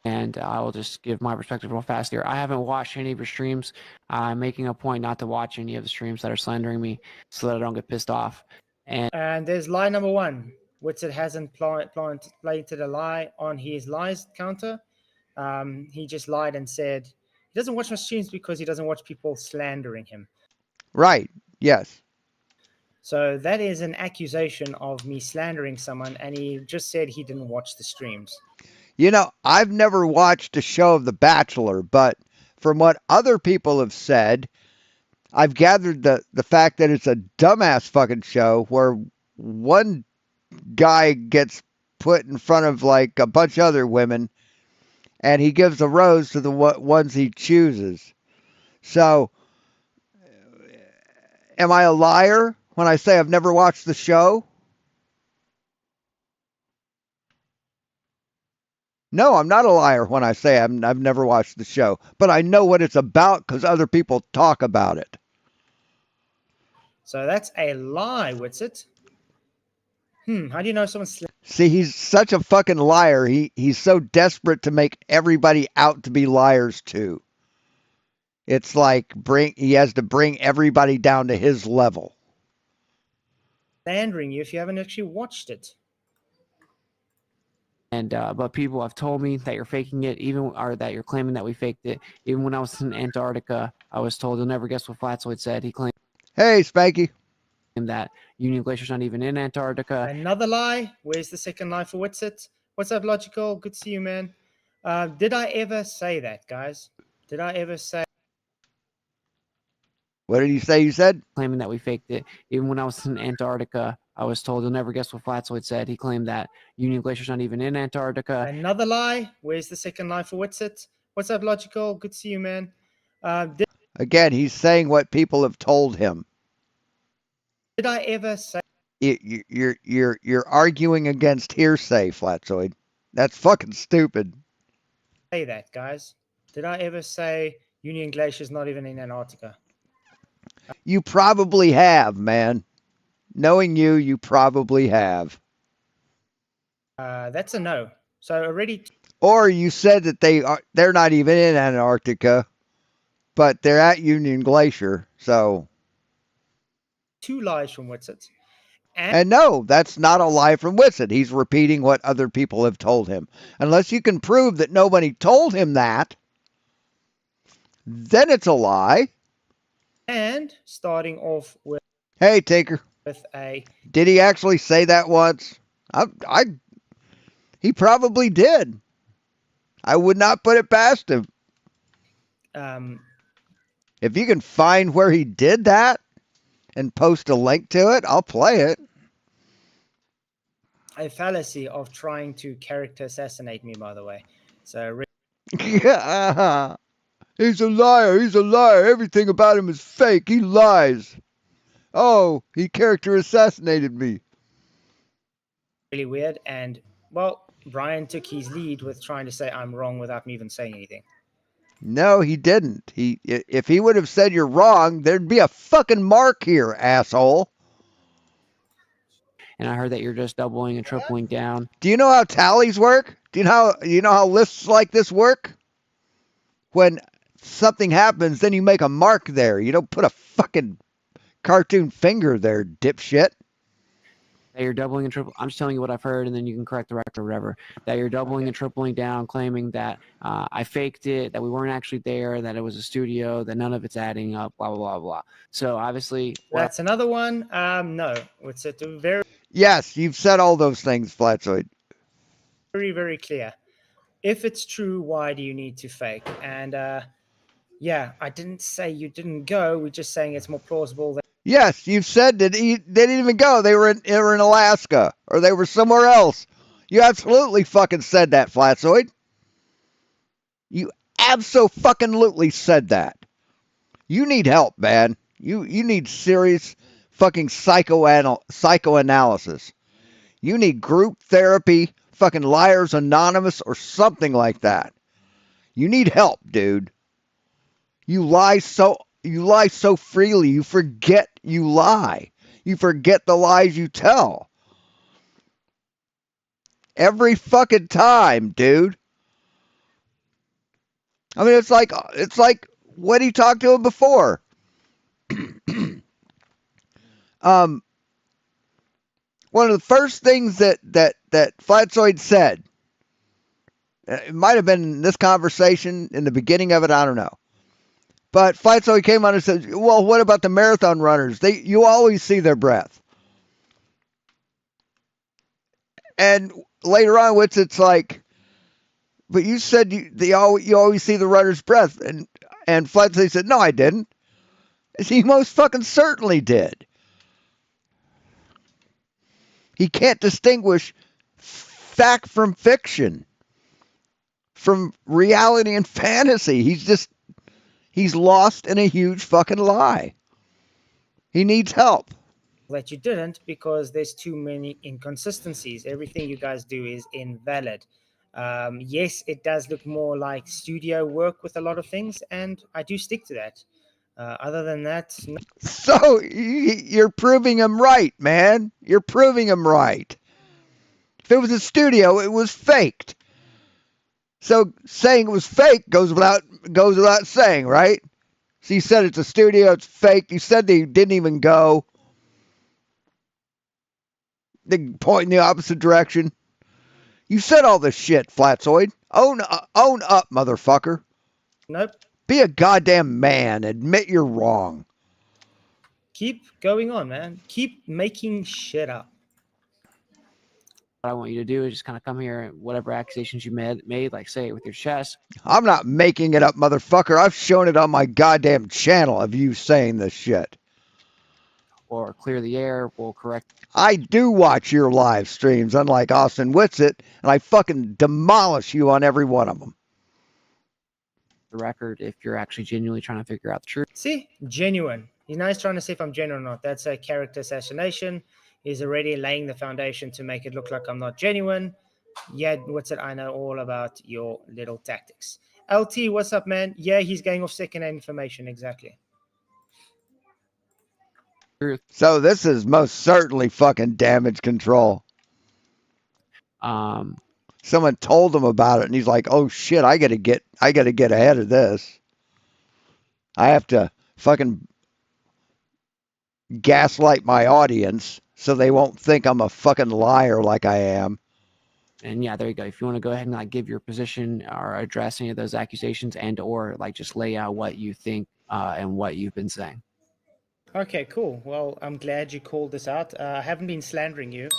And I will just give my perspective real fast here. I haven't watched any of your streams. I'm making a point not to watch any of the streams that are slandering me so that I don't get pissed off.
And there's lie number one, which it hasn't planted a lie on his lies counter. He just lied and said he doesn't watch my streams because he doesn't watch people slandering him.
Right. Yes.
So that is an accusation of me slandering someone, and he just said he didn't watch the streams.
You know, I've never watched a show of The Bachelor, but from what other people have said, I've gathered the fact that it's a dumbass fucking show where one guy gets put in front of like a bunch of other women and he gives a rose to the ones he chooses. So, am I a liar when I say I've never watched the show? No, I'm not a liar when I say I've never watched the show, but I know what it's about because other people talk about it.
So that's a lie, Witsit. How do you know someone's...
See, he's such a fucking liar. He's so desperate to make everybody out to be liars too. It's like he has to bring everybody down to his level.
Slandering you if you haven't actually watched it.
And but people have told me that you're faking it, or that you're claiming that we faked it. Even when I was in Antarctica, I was told, you'll never guess what Flatsoid said. He claimed,
"Hey, Spanky,"
that Union Glacier's not even in Antarctica.
Another lie. Where's the second lie for Witsit? What's up, Logical? Good to see you, man. Did I ever say that, guys? Did I ever say...
What did you say you said?
Claiming that we faked it. Even when I was in Antarctica, I was told, you'll never guess what Flatsoid said. He claimed that Union Glacier's not even in Antarctica.
Another lie. Where's the second lie for Witsit? What's up, Logical? Good to see you, man.
Again, he's saying what people have told him.
Did I ever say...
You're arguing against hearsay, Flatsoid. That's fucking stupid.
Say that, guys. Did I ever say Union Glacier's not even in Antarctica?
You probably have, man. Knowing you, you probably have.
That's a no. So already...
Or you said that they're not even in Antarctica, but they're at Union Glacier, so...
Two lies from Witsit.
And no, that's not a lie from Witsit. He's repeating what other people have told him. Unless you can prove that nobody told him that, then it's a lie.
And starting off with
Hey, Tinker.
a
Did he actually say that once? He probably did. I would not put it past him. If you can find where he did that and post a link to it, I'll play it.
a fallacy of trying to character assassinate me, by the way. So
He's a liar. He's a liar. Everything about him is fake. He lies. Oh, he character assassinated me.
really weird. And well, Brian took his lead with trying to say I'm wrong without me even saying anything.
No, he didn't. If he would have said you're wrong, there'd be a fucking mark here, asshole.
And I heard that you're just doubling and tripling down.
Do you know how tallies work? Do you know how lists like this work? When something happens, then you make a mark there. You don't put a fucking cartoon finger there, dipshit.
That you're doubling and tripling. I'm just telling you what I've heard, and then you can correct the record or whatever. That you're doubling and tripling down, claiming that I faked it, that we weren't actually there, that it was a studio, that none of it's adding up, blah blah blah blah. So obviously,
that's another one. No, it's a very
Yes, you've said all those things, Flatzoid.
very, very clear. If it's true, why do you need to fake? And yeah, I didn't say you didn't go. We're just saying it's more plausible that.
Yes, you've said that they didn't even go. They were in Alaska or they were somewhere else. You absolutely fucking said that, Flatzoid. You abso-fucking-lutely said that. You need help, man. You need serious fucking psychoanalysis. You need group therapy, fucking Liars Anonymous, or something like that. You need help, dude. You lie so freely, you forget you lie. You forget the lies you tell. Every fucking time, dude. I mean, it's like when he talked to him before. One of the first things that Flatzoid said, it might have been in this conversation in the beginning of it, I don't know. But Flatzoid came on and said, well, what about the marathon runners? You always see their breath. And later on, it's like, but you said you always see the runner's breath. And Flatzoid said, no, I didn't. He most fucking certainly did. He can't distinguish fact from fiction, from reality and fantasy. He's lost in a huge fucking lie. He needs help.
That you didn't because there's too many inconsistencies. Everything you guys do is invalid. Yes, it does look more like studio work with a lot of things, and I do stick to that. Other than that, no.
So you're proving him right, man. You're proving him right. If it was a studio, it was faked. So saying it was fake goes without saying, right? So you said it's a studio, it's fake. You said they didn't even go. They point in the opposite direction. You said all this shit, Flatzoid. Own up, motherfucker.
Nope.
Be a goddamn man. Admit you're wrong.
Keep going on, man. Keep making shit up.
What I want you to do is just kind of come here and whatever accusations you made, like say it with your chest.
I'm not making it up, motherfucker. I've shown it on my goddamn channel of you saying this shit.
Or clear the air, we'll correct.
I do watch your live streams, unlike Austin Witsit, and I fucking demolish you on every one of them.
The record if you're actually genuinely trying to figure out the truth.
See? Genuine. He's now trying to see if I'm genuine or not. That's a character assassination. He's already laying the foundation to make it look like I'm not genuine. Yeah, what's it? I know all about your little tactics. LT, what's up, man? Yeah, he's going off second-hand information, exactly.
So this is most certainly fucking damage control. Someone told him about it, and he's like, "Oh shit, I gotta get ahead of this. I have to fucking gaslight my audience so they won't think I'm a fucking liar like I am.
And yeah, there you go. If you want to go ahead and like give your position or address any of those accusations and or like just lay out what you think and what you've been saying.
Okay, cool. Well, I'm glad you called this out. I haven't been slandering you.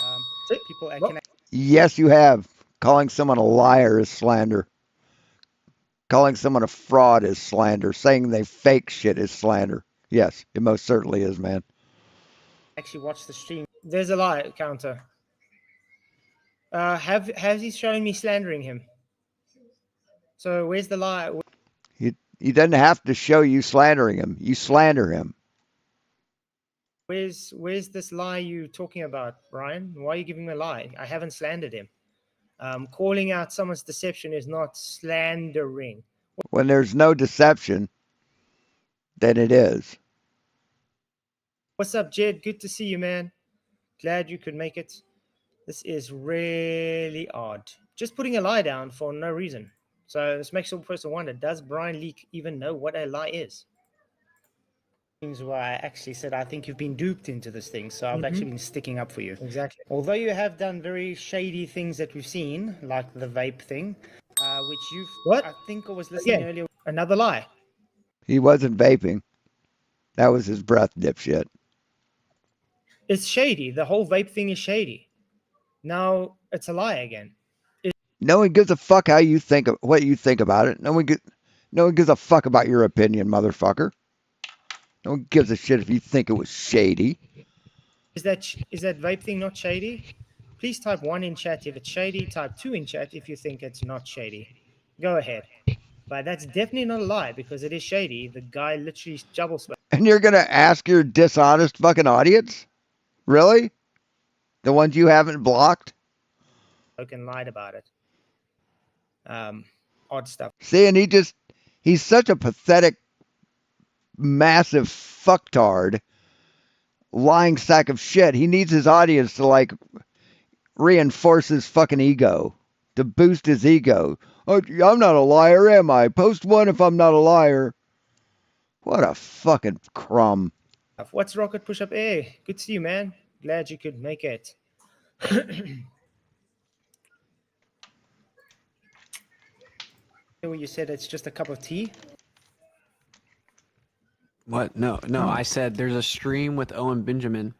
People can
Yes, you have. Calling someone a liar is slander. Calling someone a fraud is slander. Saying they fake shit is slander. Yes, it most certainly is, man.
actually watch the stream. There's a lie counter. Has he shown me slandering him? So where's the lie?
He doesn't have to show you slandering him. You slander him.
Where's this lie you talking about, Ryan? Why are you giving me a lie? I haven't slandered him. Calling out someone's deception is not slandering.
When there's no deception, then it is.
What's up, Jed? Good to see you, man. Glad you could make it. This is really odd. Just putting a lie down for no reason. So this makes the person wonder, does Brian Leak even know what a lie is? Things where I actually said, I think you've been duped into this thing. So I've actually been sticking up for you. Exactly. Although you have done very shady things that we've seen, like the vape thing, which I think I was listening earlier. Another lie.
He wasn't vaping. That was his breath, dipshit.
It's shady. The whole vape thing is shady. Now it's a lie again.
No one gives a fuck how you think of what you think about it. No one gives a fuck about your opinion, motherfucker. No one gives a shit if you think it was shady.
Is that vape thing not shady? Please type 1 in chat if it's shady. Type 2 in chat if you think it's not shady. Go ahead. But that's definitely not a lie because it is shady. The guy literally double spoke.
And you're gonna ask your dishonest fucking audience? Really? The ones you haven't blocked?
And lied about it. Odd stuff.
See, and he's such a pathetic, massive fucktard, lying sack of shit. He needs his audience to like reinforce his fucking ego, to boost his ego. Oh, I'm not a liar, am I? Post 1 if I'm not a liar. What a fucking crumb.
What's Rocket Push Up? Hey, good to see you, man. Glad you could make it. When you said it's just a cup of tea?
What? No. I said there's a stream with Owen Benjamin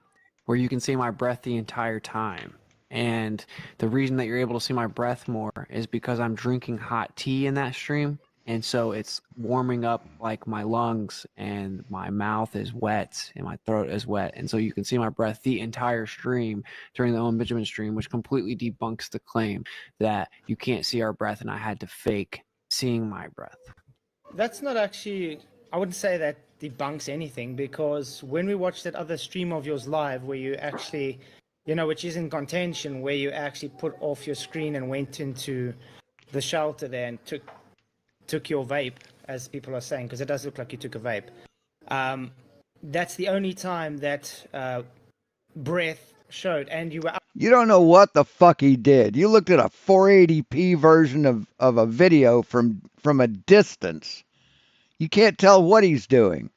where you can see my breath the entire time. And the reason that you're able to see my breath more is because I'm drinking hot tea in that stream. And so it's warming up like my lungs and my mouth is wet and my throat is wet. And so you can see my breath the entire stream during the Owen Benjamin stream, which completely debunks the claim that you can't see our breath and I had to fake seeing my breath.
That's not actually, I wouldn't say that debunks anything because when we watched that other stream of yours live where you actually, which is in contention, where you actually put off your screen and went into the shelter there and took your vape, as people are saying, because it does look like you took a vape. That's the only time that breath showed, and you were.
You don't know what the fuck he did. You looked at a 480p version of a video from a distance. You can't tell what he's doing.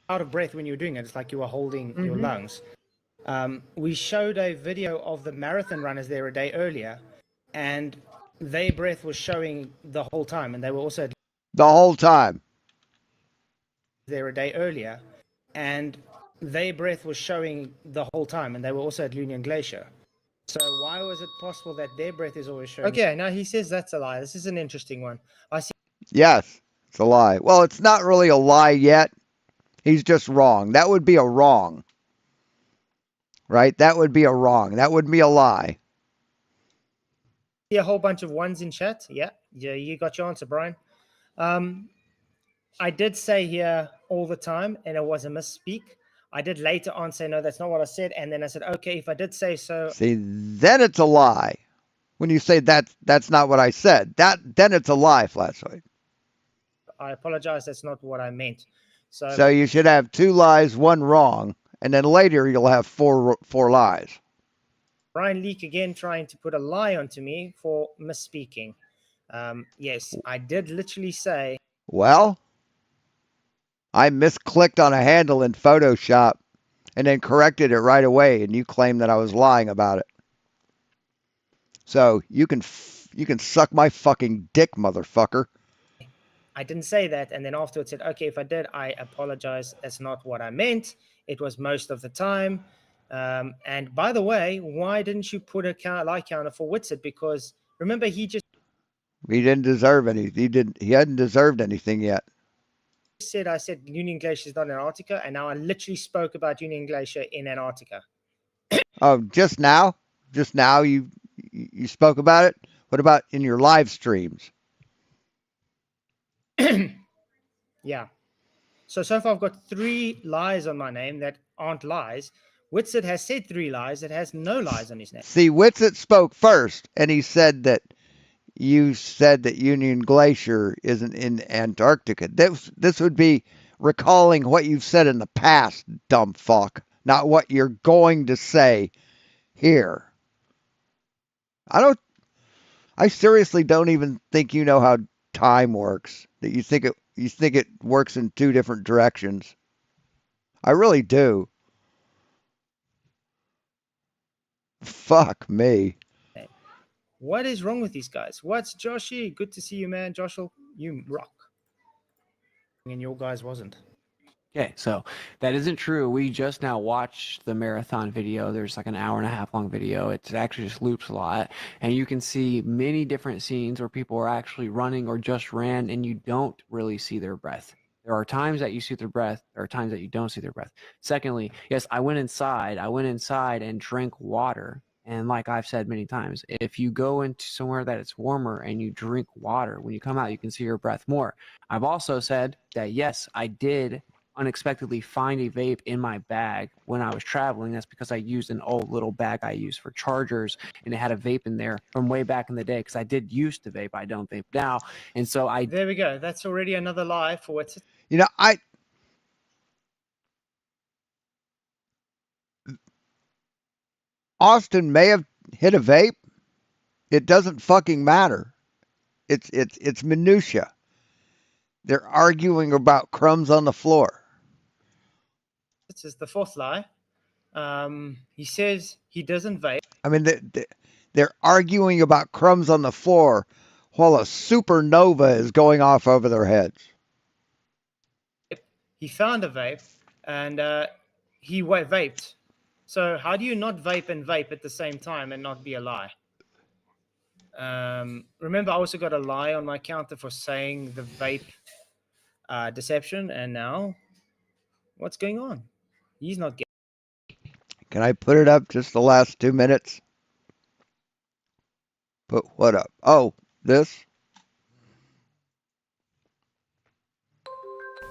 Out of breath when you were doing it. It's like you were holding your lungs. We showed a video of the marathon runners there a day earlier, and their breath was showing the whole time, and they were also
the whole time
there a day earlier, and their breath was showing the whole time, and they were also at Lunian Glacier. So why was it possible that their breath is always showing? Okay, now he says that's a lie. This is an interesting one. I see.
Yes, it's a lie. Well, it's not really a lie yet. He's just wrong. That would be a wrong. Right? That would be a wrong. That would be a lie.
See a whole bunch of ones in chat. Yeah, you got your answer, Brian. I did say here all the time, and it was a misspeak. I did later on say, no, that's not what I said. And then I said, okay, if I did say so.
See, then it's a lie. When you say that's not what I said, then it's a lie, Flashlight.
I apologize. That's not what I meant.
So you should have 2 lies, 1 wrong, and then later you'll have 4 lies.
Brian Leak again trying to put a lie onto me for misspeaking. Yes, I did literally say.
Well, I misclicked on a handle in Photoshop and then corrected it right away, and you claim that I was lying about it. So you can suck my fucking dick, motherfucker.
I didn't say that. And then afterwards said, okay, if I did, I apologize. That's not what I meant. It was most of the time. And by the way, why didn't you put a lie counter for Whitsett? Because remember, he
didn't deserve any. He hadn't deserved anything yet.
I said Union Glacier is not Antarctica, and now I literally spoke about Union Glacier in Antarctica.
Oh, just now you spoke about it. What about in your live streams?
Yeah. So far I've got 3 lies on my name that aren't lies. Whitsett has said 3 lies that has no lies on his name.
See, Whitsett spoke first, and he said that you said that Union Glacier isn't in Antarctica. This would be recalling what you've said in the past, dumb fuck, not what you're going to say here. I seriously don't even think you know how time works. That you think it works in 2 different directions. I really do. Fuck me.
What is wrong with these guys? What's Joshy? Good to see you, man. Joshua, you rock. And your guys wasn't.
Okay, so that isn't true. We just now watched the marathon video. There's like an 1.5 hour long video. It actually just loops a lot. And you can see many different scenes where people are actually running or just ran, and you don't really see their breath. There are times that you see their breath. There are times that you don't see their breath. Secondly, yes, I went inside and drank water. And like I've said many times, if you go into somewhere that it's warmer and you drink water, when you come out, you can see your breath more. I've also said that, yes, I did unexpectedly find a vape in my bag when I was traveling. That's because I used an old little bag I used for chargers, and it had a vape in there from way back in the day, because I did used to vape. I don't vape now. And so
There we go. That's already another lie for what's...
You know, Austin may have hit a vape. It doesn't fucking matter. It's minutia. They're arguing about crumbs on the floor.
This is the 4th lie. He says he doesn't vape.
I mean, they're arguing about crumbs on the floor while a supernova is going off over their heads.
He found a vape, and he vaped. So how do you not vape and vape at the same time and not be a lie? Remember, I also got a lie on my counter for saying the vape deception, and now what's going on? He's not getting...
Can I put it up just the last 2 minutes? Put what up? Oh, this?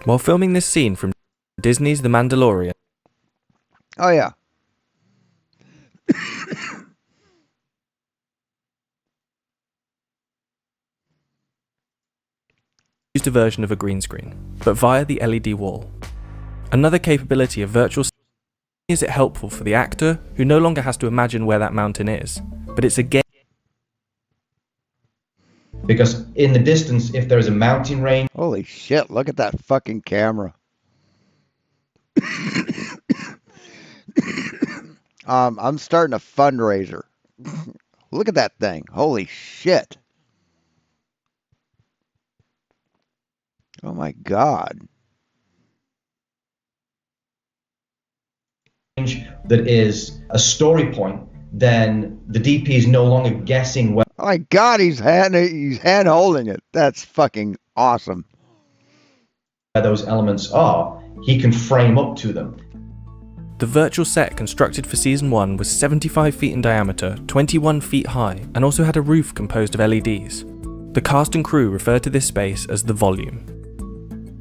While filming this scene from Disney's The Mandalorian.
Oh, yeah.
Used a version of a green screen, but via the LED wall. Another capability of virtual is it helpful for the actor, who no longer has to imagine where that mountain is, but it's a game.
Because in the distance, if there's a mountain range...
Holy shit, look at that fucking camera. I'm starting a fundraiser. Look at that thing. Holy shit. Oh my God.
That is a story point, then the DP is no longer guessing where...
Oh my God, he's hand holding it. That's fucking awesome.
Those elements are. He can frame up to them.
The virtual set constructed for Season 1 was 75 feet in diameter, 21 feet high, and also had a roof composed of LEDs. The cast and crew referred to this space as the volume.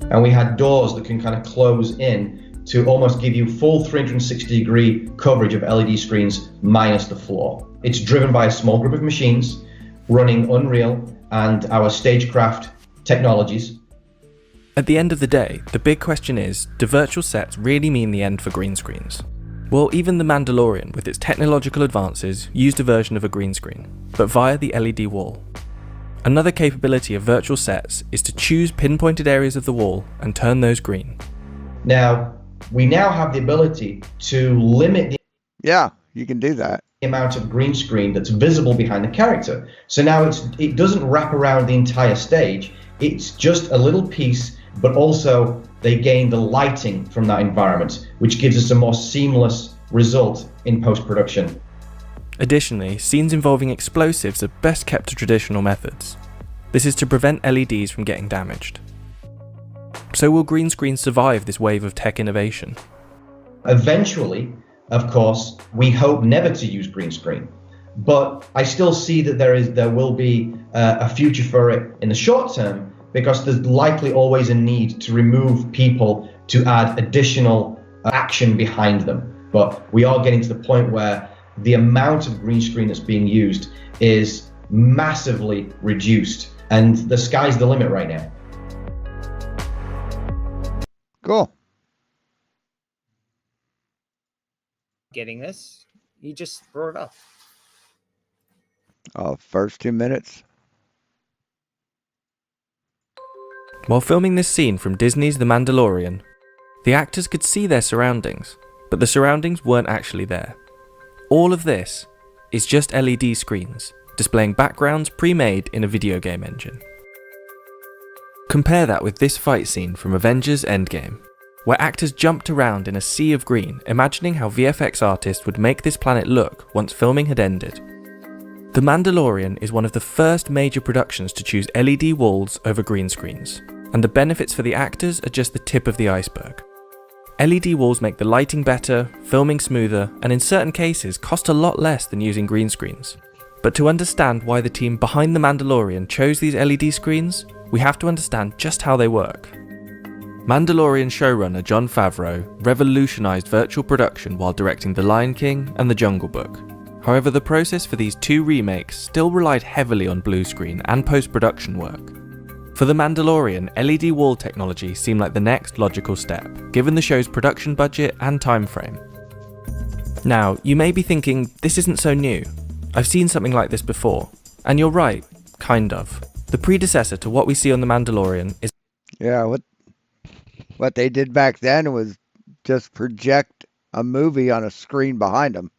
And we had doors that can kind of close in to almost give you full 360-degree coverage of LED screens minus the floor. It's driven by a small group of machines running Unreal and our stagecraft technologies.
At the end of the day, the big question is, do virtual sets really mean the end for green screens? Well, even The Mandalorian, with its technological advances, used a version of a green screen, but via the LED wall. Another capability of virtual sets is to choose pinpointed areas of the wall and turn those green.
Now, we now have the ability to limit the
Yeah, you can do that.
amount of green screen that's visible behind the character. So now it doesn't wrap around the entire stage. It's just a little piece, but also they gain the lighting from that environment, which gives us a more seamless result in post-production.
Additionally, scenes involving explosives are best kept to traditional methods. This is to prevent LEDs from getting damaged. So will green screens survive this wave of tech innovation?
Eventually, of course, we hope never to use green screen, but I still see that there will be a future for it in the short term, because there's likely always a need to remove people to add additional action behind them. But we are getting to the point where the amount of green screen that's being used is massively reduced, and the sky's the limit right now.
Cool.
Getting this, he just brought it up.
First 2 minutes.
While filming this scene from Disney's The Mandalorian, the actors could see their surroundings, but the surroundings weren't actually there. All of this is just LED screens, displaying backgrounds pre-made in a video game engine. Compare that with this fight scene from Avengers Endgame, where actors jumped around in a sea of green, imagining how VFX artists would make this planet look once filming had ended. The Mandalorian is one of the first major productions to choose LED walls over green screens, and the benefits for the actors are just the tip of the iceberg. LED walls make the lighting better, filming smoother, and in certain cases cost a lot less than using green screens. But to understand why the team behind The Mandalorian chose these LED screens, we have to understand just how they work. Mandalorian showrunner Jon Favreau revolutionized virtual production while directing The Lion King and The Jungle Book. However, the process for these two remakes still relied heavily on blue screen and post-production work. For The Mandalorian, LED wall technology seemed like the next logical step, given the show's production budget and time frame. Now, you may be thinking, this isn't so new. I've seen something like this before. And you're right, kind of. The predecessor to what we see on The Mandalorian is...
Yeah, what they did back then was just project a movie on a screen behind them.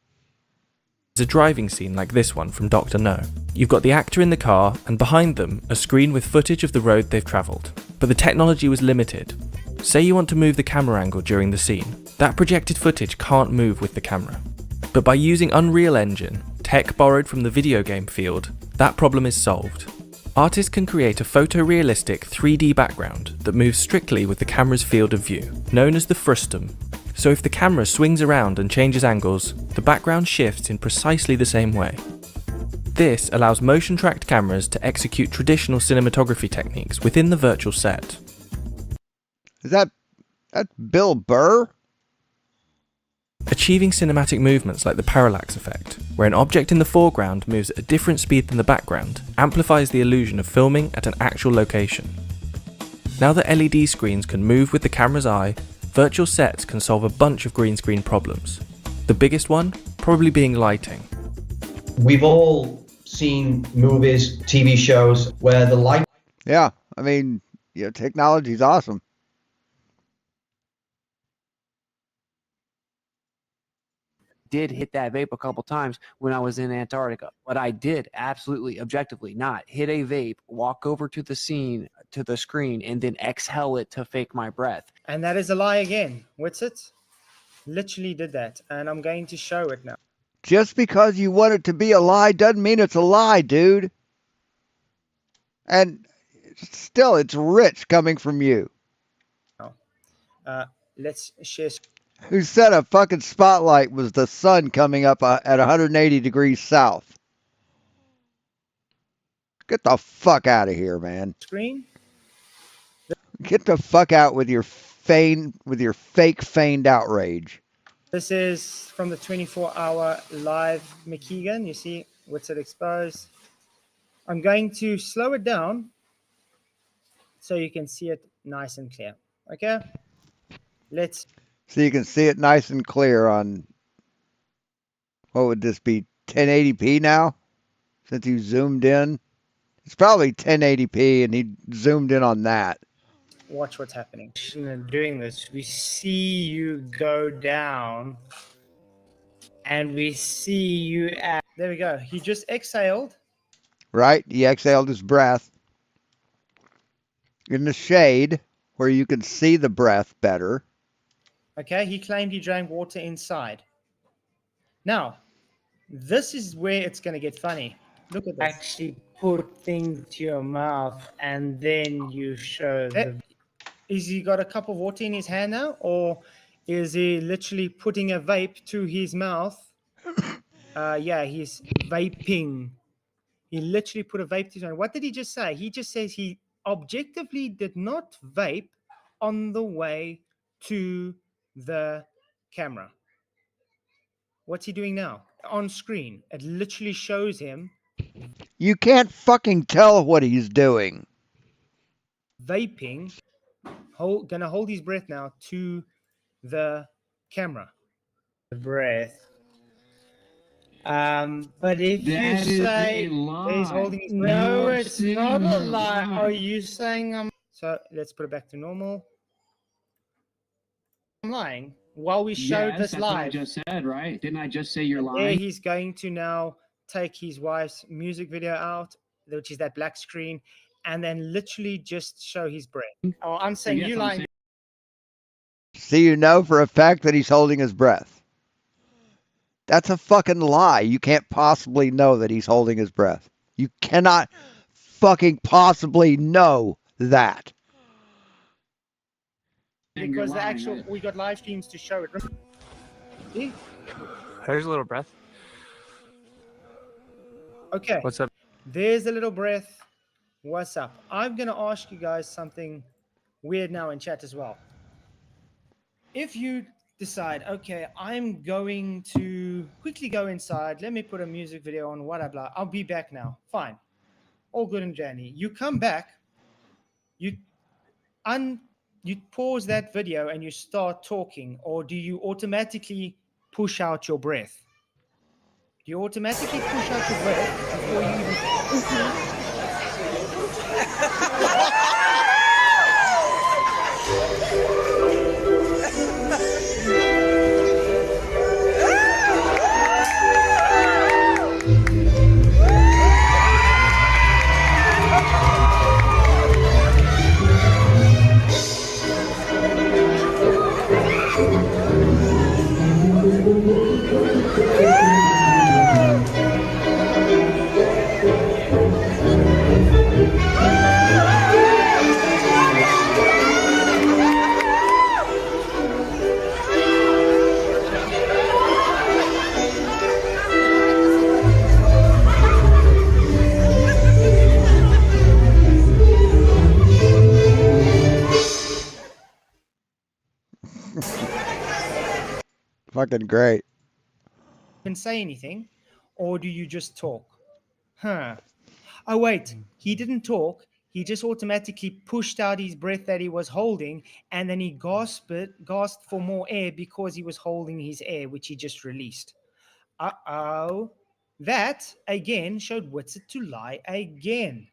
a driving scene like this one from Dr. No. You've got the actor in the car, and behind them, a screen with footage of the road they've travelled. But the technology was limited. Say you want to move the camera angle during the scene. That projected footage can't move with the camera. But by using Unreal Engine, tech borrowed from the video game field, that problem is solved. Artists can create a photorealistic 3D background that moves strictly with the camera's field of view, known as the frustum. So if the camera swings around and changes angles, the background shifts in precisely the same way. This allows motion-tracked cameras to execute traditional cinematography techniques within the virtual set.
Is that Bill Burr?
Achieving cinematic movements like the parallax effect, where an object in the foreground moves at a different speed than the background, amplifies the illusion of filming at an actual location. Now that LED screens can move with the camera's eye, virtual sets can solve a bunch of green screen problems. The biggest one probably being lighting.
We've all seen movies, TV shows where the light...
Yeah, I mean, technology's awesome.
Did hit that vape a couple times when I was in Antarctica, but I did absolutely objectively not hit a vape, walk over to the screen, and then exhale it to fake my breath.
And that is a lie again. What's it? Literally did that, and I'm going to show it now.
Just because you want it to be a lie doesn't mean it's a lie, dude. And still, it's rich coming from you.
Let's share.
Who said a fucking spotlight was the sun coming up at 180 degrees south? Get the fuck out of here, man.
Screen.
Get the fuck out with your fake feigned outrage.
This is from the 24-hour live McKeegan. You see what's it exposed. I'm going to slow it down so you can see it nice and clear. Okay?
So you can see it nice and clear on, what would this be, 1080p now? Since you zoomed in? It's probably 1080p and he zoomed in on that.
Watch what's happening. Doing this, we see you go down, and we see you at. There we go. He just exhaled.
Right? He exhaled his breath in the shade where you can see the breath better.
Okay, he claimed he drank water inside. Now, this is where it's going to get funny. Look at this. Actually put things to your mouth and then you show the... Is he got a cup of water in his hand now? Or is he literally putting a vape to his mouth? Yeah, he's vaping. He literally put a vape to his mouth. What did he just say? He just says he objectively did not vape on the way to the camera. What's he doing now? On screen, it literally shows him
You can't fucking tell what he's doing.
vaping, gonna hold his breath now to the camera. The breath. But if
That
you
is
say
a lie.
he's holding his breath,
No,
no, it's not a lie.
lie.
Are you saying I'm... So let's put it back to normal. I'm lying while we showed
Yes,
this
that's what I
live.
just said, right? Didn't I just say you're
There
lying?
he's going to now take his wife's music video out, which is that black screen, and then literally just show his breath. Oh, I'm saying
yes,
you
I'm
lying.
So you know for a fact that he's holding his breath. That's a fucking lie. You can't possibly know that he's holding his breath. You cannot fucking possibly know that.
Because the actual, we got live streams to show it. See?
There's a little breath.
Okay.
What's up?
There's a little breath. What's up? I'm going to ask you guys something weird now in chat as well. If you decide, okay, I'm going to quickly go inside. Let me put a music video on, what blah. I'll be back now. Fine. All good and dandy. You come back, you pause that video and you start talking, or do you automatically push out your breath? Do you automatically push out your breath before you even...
Fucking great.
Can say anything, or do you just talk? Huh. Oh, wait, he didn't talk. He just automatically pushed out his breath that he was holding, and then he gasped for more air because he was holding his air, which he just released. Uh-oh. That, again, showed Witsit to lie again.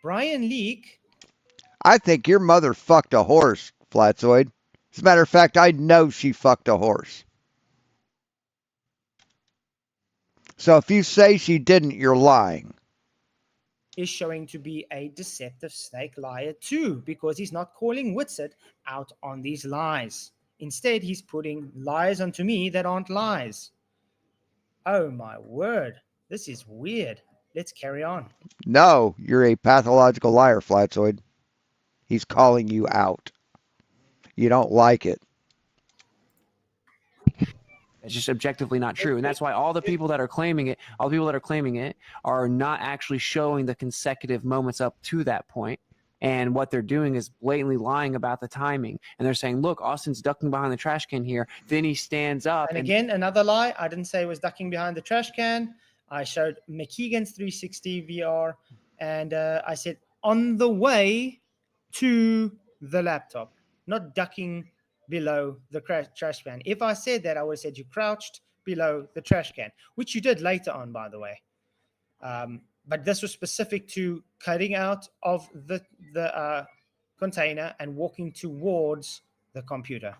Brian Leak...
I think your mother fucked a horse, Flatzoid. As a matter of fact, I know she fucked a horse. So if you say she didn't, you're lying.
is showing to be a deceptive snake liar too, because he's not calling Witsit out on these lies. Instead, he's putting lies onto me that aren't lies. Oh my word, this is weird. Let's carry on.
No, you're a pathological liar, Flatzoid. He's calling you out. You don't like it.
It's just objectively not true. And that's why all the people that are claiming it, are not actually showing the consecutive moments up to that point. And what they're doing is blatantly lying about the timing. And they're saying, look, Austin's ducking behind the trash can here. Then he stands up.
And again, another lie. I didn't say he was ducking behind the trash can. I showed McKeegan's 360 VR. And I said, on the way to the laptop, not ducking below the trash can. If I said that, I would have said you crouched below the trash can, which you did later on, by the way. But this was specific to cutting out of the container and walking towards the computer.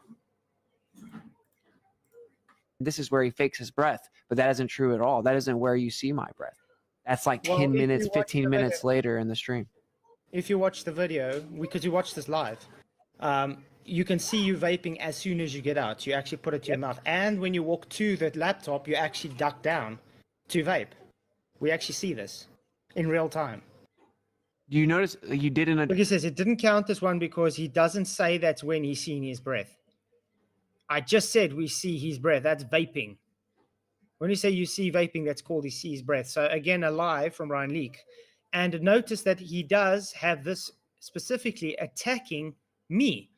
This is where he fakes his breath, but that isn't true at all. That isn't where you see my breath. That's like
Well,
10
if you
minutes,
watch
15
the
minutes
video-
later in the stream.
If you watch the video, because you watch this live, you can see you vaping as soon as you get out. You actually put it to your mouth. And when you walk to the laptop, you actually duck down to vape. We actually see this in real time.
Do you notice you didn't?
Like he says, it didn't count as one because he doesn't say that's when he's seen his breath. I just said we see his breath. That's vaping. When you say you see vaping, that's called he sees breath. So again, a lie from Ryan Leak. And notice that he does have this specifically attacking me,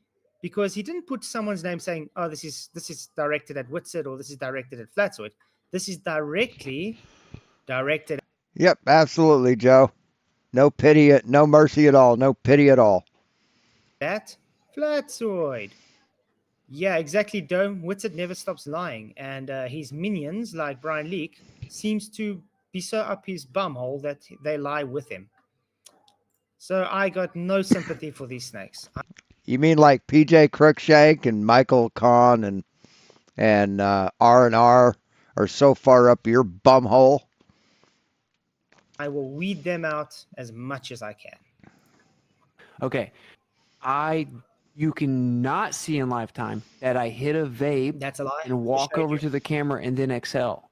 because he didn't put someone's name saying, "Oh, this is directed at Whitset," or "This is directed at Flatsoid." This is directly directed.
Yep, absolutely, Joe. No pity, no mercy at all. No pity at all.
At Flatsoid. Yeah, exactly, Dome. Whitset never stops lying, and his minions, like Brian Leak, seems to be so up his bumhole that they lie with him. So I got no sympathy for these snakes.
You mean like PJ Crookshank and Michael Kahn and R&R are so far up your bumhole?
I will weed them out as much as I can.
Okay. You cannot see in lifetime that I hit a vape
That's a lie.
and walk over to the camera and then exhale.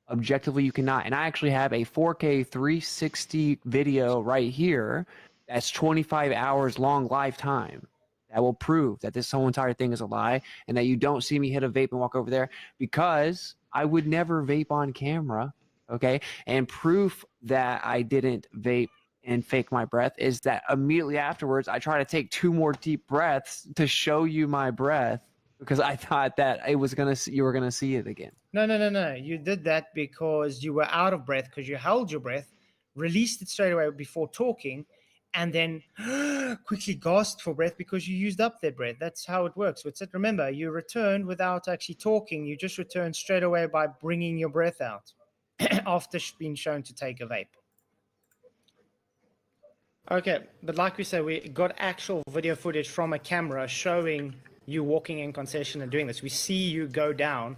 Objectively, you cannot. And I actually have a 4K 360 video right here that's 25 hours long lifetime that will prove that this whole entire thing is a lie and that you don't see me hit a vape and walk over there, because I would never vape on camera. Okay. And proof that I didn't vape and fake my breath is that immediately afterwards I try to take 2 more deep breaths to show you my breath, because I thought that you were gonna see it again.
No. You did that because you were out of breath, because you held your breath, released it straight away before talking, and then quickly gasped for breath because you used up that breath. That's how it works. Remember, you returned without actually talking. You just returned straight away by bringing your breath out after being shown to take a vape. Okay, but like we said, we got actual video footage from a camera showing you walking in concession and doing this. We see you go down,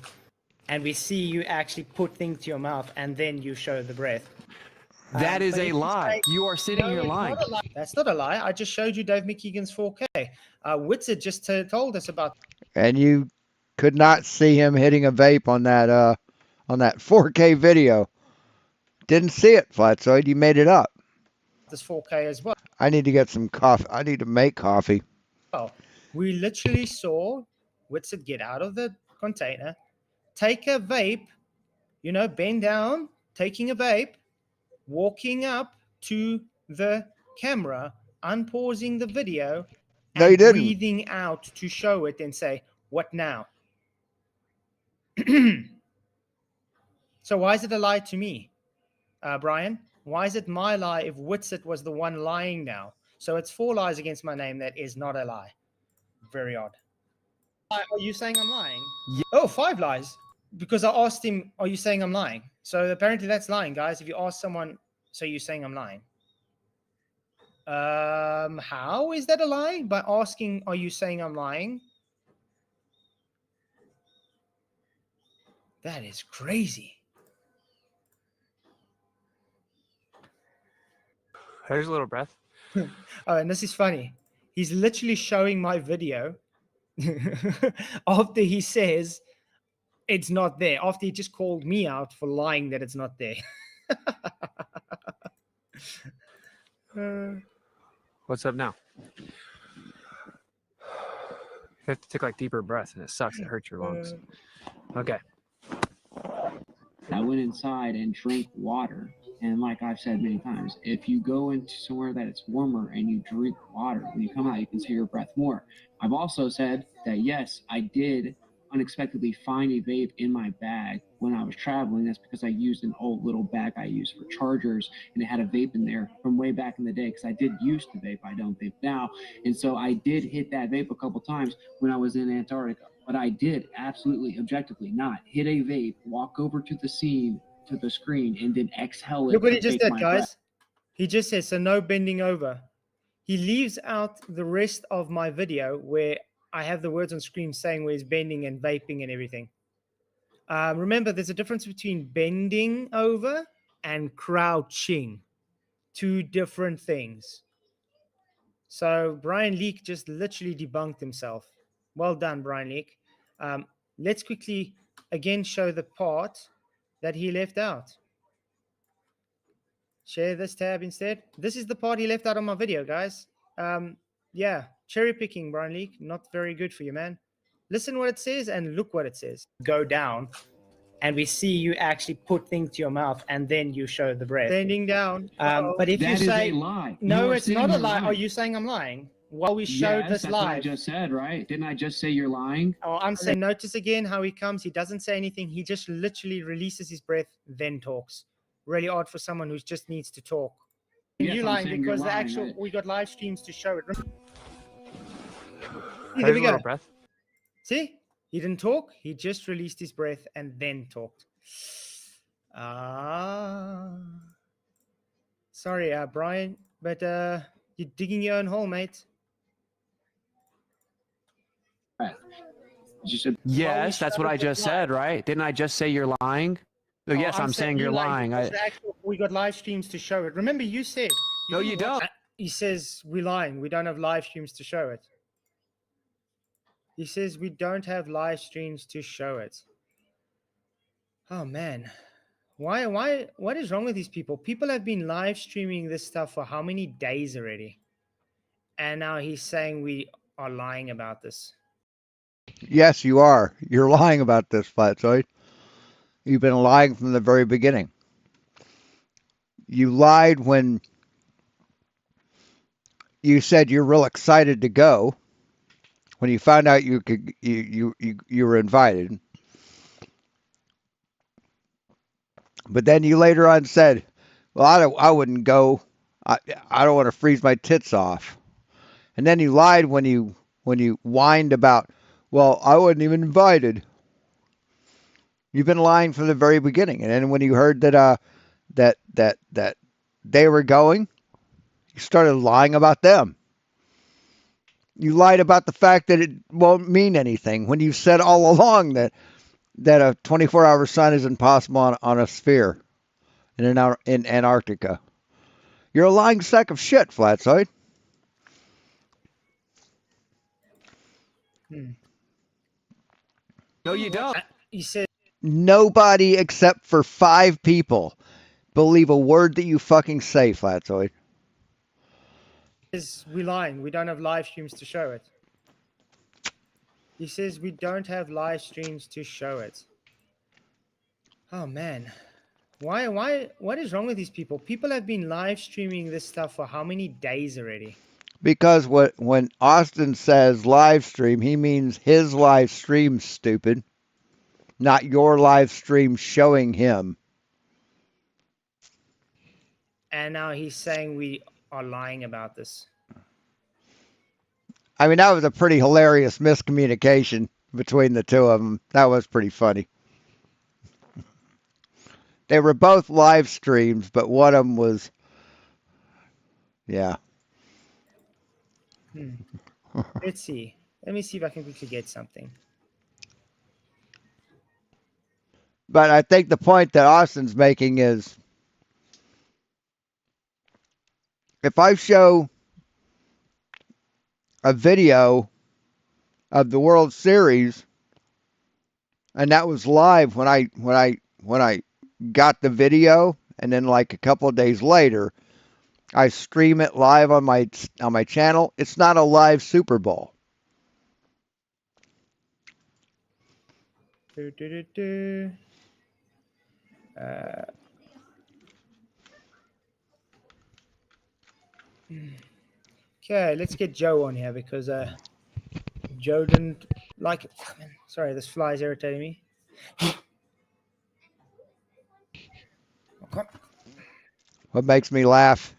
and we see you actually put things to your mouth, and then you show the breath.
That is a lie. You are sitting here lying.
That's not a lie. I just showed you Dave McKeegan's 4K. Whitset just told us about.
And you could not see him hitting a vape on that 4K video. Didn't see it, Flatsoid. You made it up.
This 4K as well.
I need to get some coffee. I need to make coffee.
We literally saw Whitset get out of the container, take a vape, bend down, taking a vape, walking up to the camera, unpausing the video,
No,
and
you didn't.
breathing out to show it and say, "What now?" So why is it a lie to me, Brian? Why is it my lie if Whitset was the one lying now? So it's 4 lies against my name. That is not a lie. Very odd. Are you saying I'm lying?
Yeah.
Oh, 5 lies. Because I asked him, "Are you saying I'm lying?" So apparently that's lying, guys. If you ask someone, "So you're saying I'm lying?" How is that a lie? By asking, "Are you saying I'm lying?" That is crazy.
There's a little breath.
Oh, and this is funny. He's literally showing my video after he says it's not there, after he just called me out for lying that it's not there.
What's up now? You have to take like deeper breaths, and it sucks. It hurts your lungs. Okay.
I went inside and drank water. And like I've said many times, if you go into somewhere that it's warmer and you drink water, when you come out, you can see your breath more. I've also said that, yes, I did unexpectedly find a vape in my bag when I was traveling. That's because I used an old little bag I used for chargers, and it had a vape in there from way back in the day, because I did used to vape. I don't vape now. And so I did hit that vape a couple times when I was in Antarctica. But I did absolutely, objectively not hit a vape, walk over to the scene, to the screen, and then exhale it.
Look what he
to
just
take
said,
my
guys.
breath.
He just said, "So no bending over." He leaves out the rest of my video where I have the words on screen saying where he's bending and vaping and everything. Remember, there's a difference between bending over and crouching. Two different things. So Brian Leak just literally debunked himself. Well done, Brian Leak. Let's quickly again show the part that he left out. Share this tab instead. This is the part he left out on my video, guys. Yeah, cherry picking, Brian Leak. Not very good for you, man. Listen what it says and look what it says. Go down, and we see you actually put things to your mouth, and then you show the breath. Bending down. But if
That
you
is
say
a lie.
no,
You are
it's
saying
not a
you're
lie.
lying.
Are you saying I'm lying? Well, we showed
Yes,
this
that's what I
live.
just said, right? Didn't I just say you're lying?
Oh, I'm saying notice again how he comes. He doesn't say anything. He just literally releases his breath, then talks. Really odd for someone who just needs to talk.
Yes,
You
I'm
lying
saying you're
because the
lying.
actual we got live streams to show it. See,
There's
there we
a little
go.
breath.
See, he didn't talk. He just released his breath and then talked. Sorry, Brian, but you're digging your own hole, mate.
Yes, that's what I just said, right? Didn't I just say you're lying? So yes, I'm saying you're lying.
because the actual, we got live streams to show it. Remember, you said
No, you
didn't watch-
don't.
He says we're lying. We don't have live streams to show it. He says we don't have live streams to show it. Oh man, why? What is wrong with these people? People have been live streaming this stuff for how many days already? And now he's saying we are lying about this.
Yes, you are. You're lying about this, Flatzoid. You've been lying from the very beginning. You lied when you said you're real excited to go. When you found out you were invited, but then you later on said, "Well, I wouldn't go. I don't want to freeze my tits off." And then you lied when you whined about, "Well, I wasn't even invited." You've been lying from the very beginning, and then when you heard that that they were going, you started lying about them. You lied about the fact that it won't mean anything when you said all along that a 24-hour sun is impossible on a sphere in Antarctica. You're a lying sack of shit, Flatzoid.
No, you don't.
He said
Nobody except for 5 people believe a word that you fucking say, Flatzoid.
we're lying. We don't have live streams to show it. He says we don't have live streams to show it. Oh man. Why what is wrong with these people? People have been live streaming this stuff for how many days already?
Because when Austin says live stream, he means his live stream, stupid. Not your live stream showing him.
And now he's saying we are lying about this.
I mean, that was a pretty hilarious miscommunication between the two of them. That was pretty funny. They were both live streams, but one of them was, yeah.
Let's see. Let me see if I can quickly get something.
But I think the point that Austin's making is, if I show a video of the World Series, and that was live when I got the video, and then like a couple of days later, I stream it live on my channel. It's not a live Super Bowl.
Okay, let's get Joe on here because Joe didn't like it. Sorry, this fly is irritating me. Okay.
What makes me laugh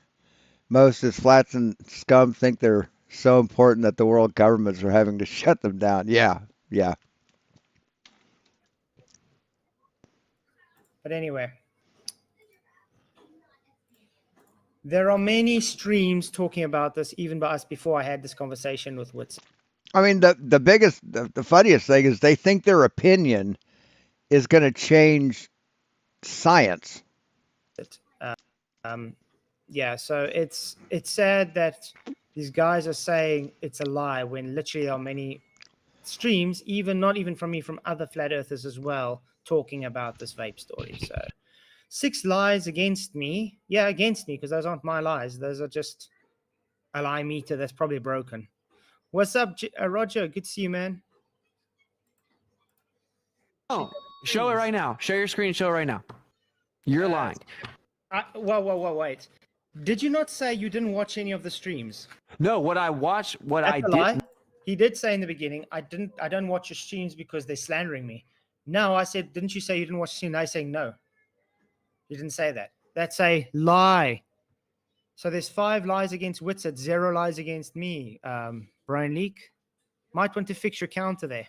most is Flats and Scum think they're so important that the world governments are having to shut them down. Yeah.
But anyway, There are many streams talking about this, even by us before I had this conversation with Wits.
I mean, the biggest, the funniest thing is they think their opinion is going to change science.
Yeah, so it's sad that these guys are saying it's a lie when literally there are many streams, even not even from me, from other flat earthers as well, talking about this vape story. So 6 lies against me. Yeah, against me, because those aren't my lies. Those are just a lie meter that's probably broken. What's up, Roger? Good to see you, man.
Oh, show it right now. Show your screen. Show it right now. You're lying.
Whoa, wait. Did you not say you didn't watch any of the streams?
No, what I watched, what
That's
I
a
did.
lie. He did say in the beginning, I don't watch your streams because they're slandering me. Now I said, didn't you say you didn't watch the stream? Now you're saying no. You didn't say that. That's a lie. So there's 5 lies against Witsit, 0 lies against me. Brian Leak, might want to fix your counter there.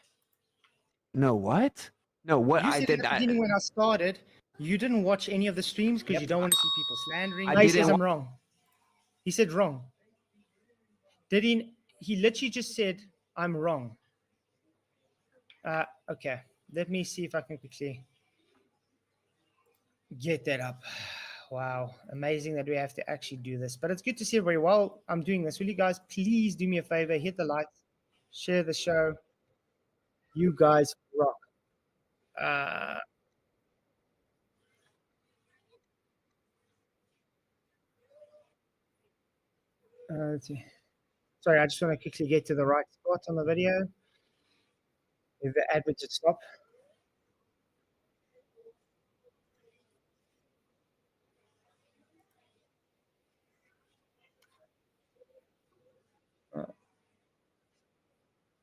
No, what? No, what
You
I
said
did.
at the beginning when I started, you didn't watch any of the streams because you don't want to see people slandering.
I
He says
didn't
I'm wrong. He said wrong. Did he? He literally just said I'm wrong. Okay, let me see if I can quickly get that up. Wow, amazing that we have to actually do this. But it's good to see everybody. While I'm doing this, will you guys please do me a favor, hit the likes, share the show. You guys rock. Let's see. Sorry, I just want to quickly get to the right spot on the video. If the ad would just stop.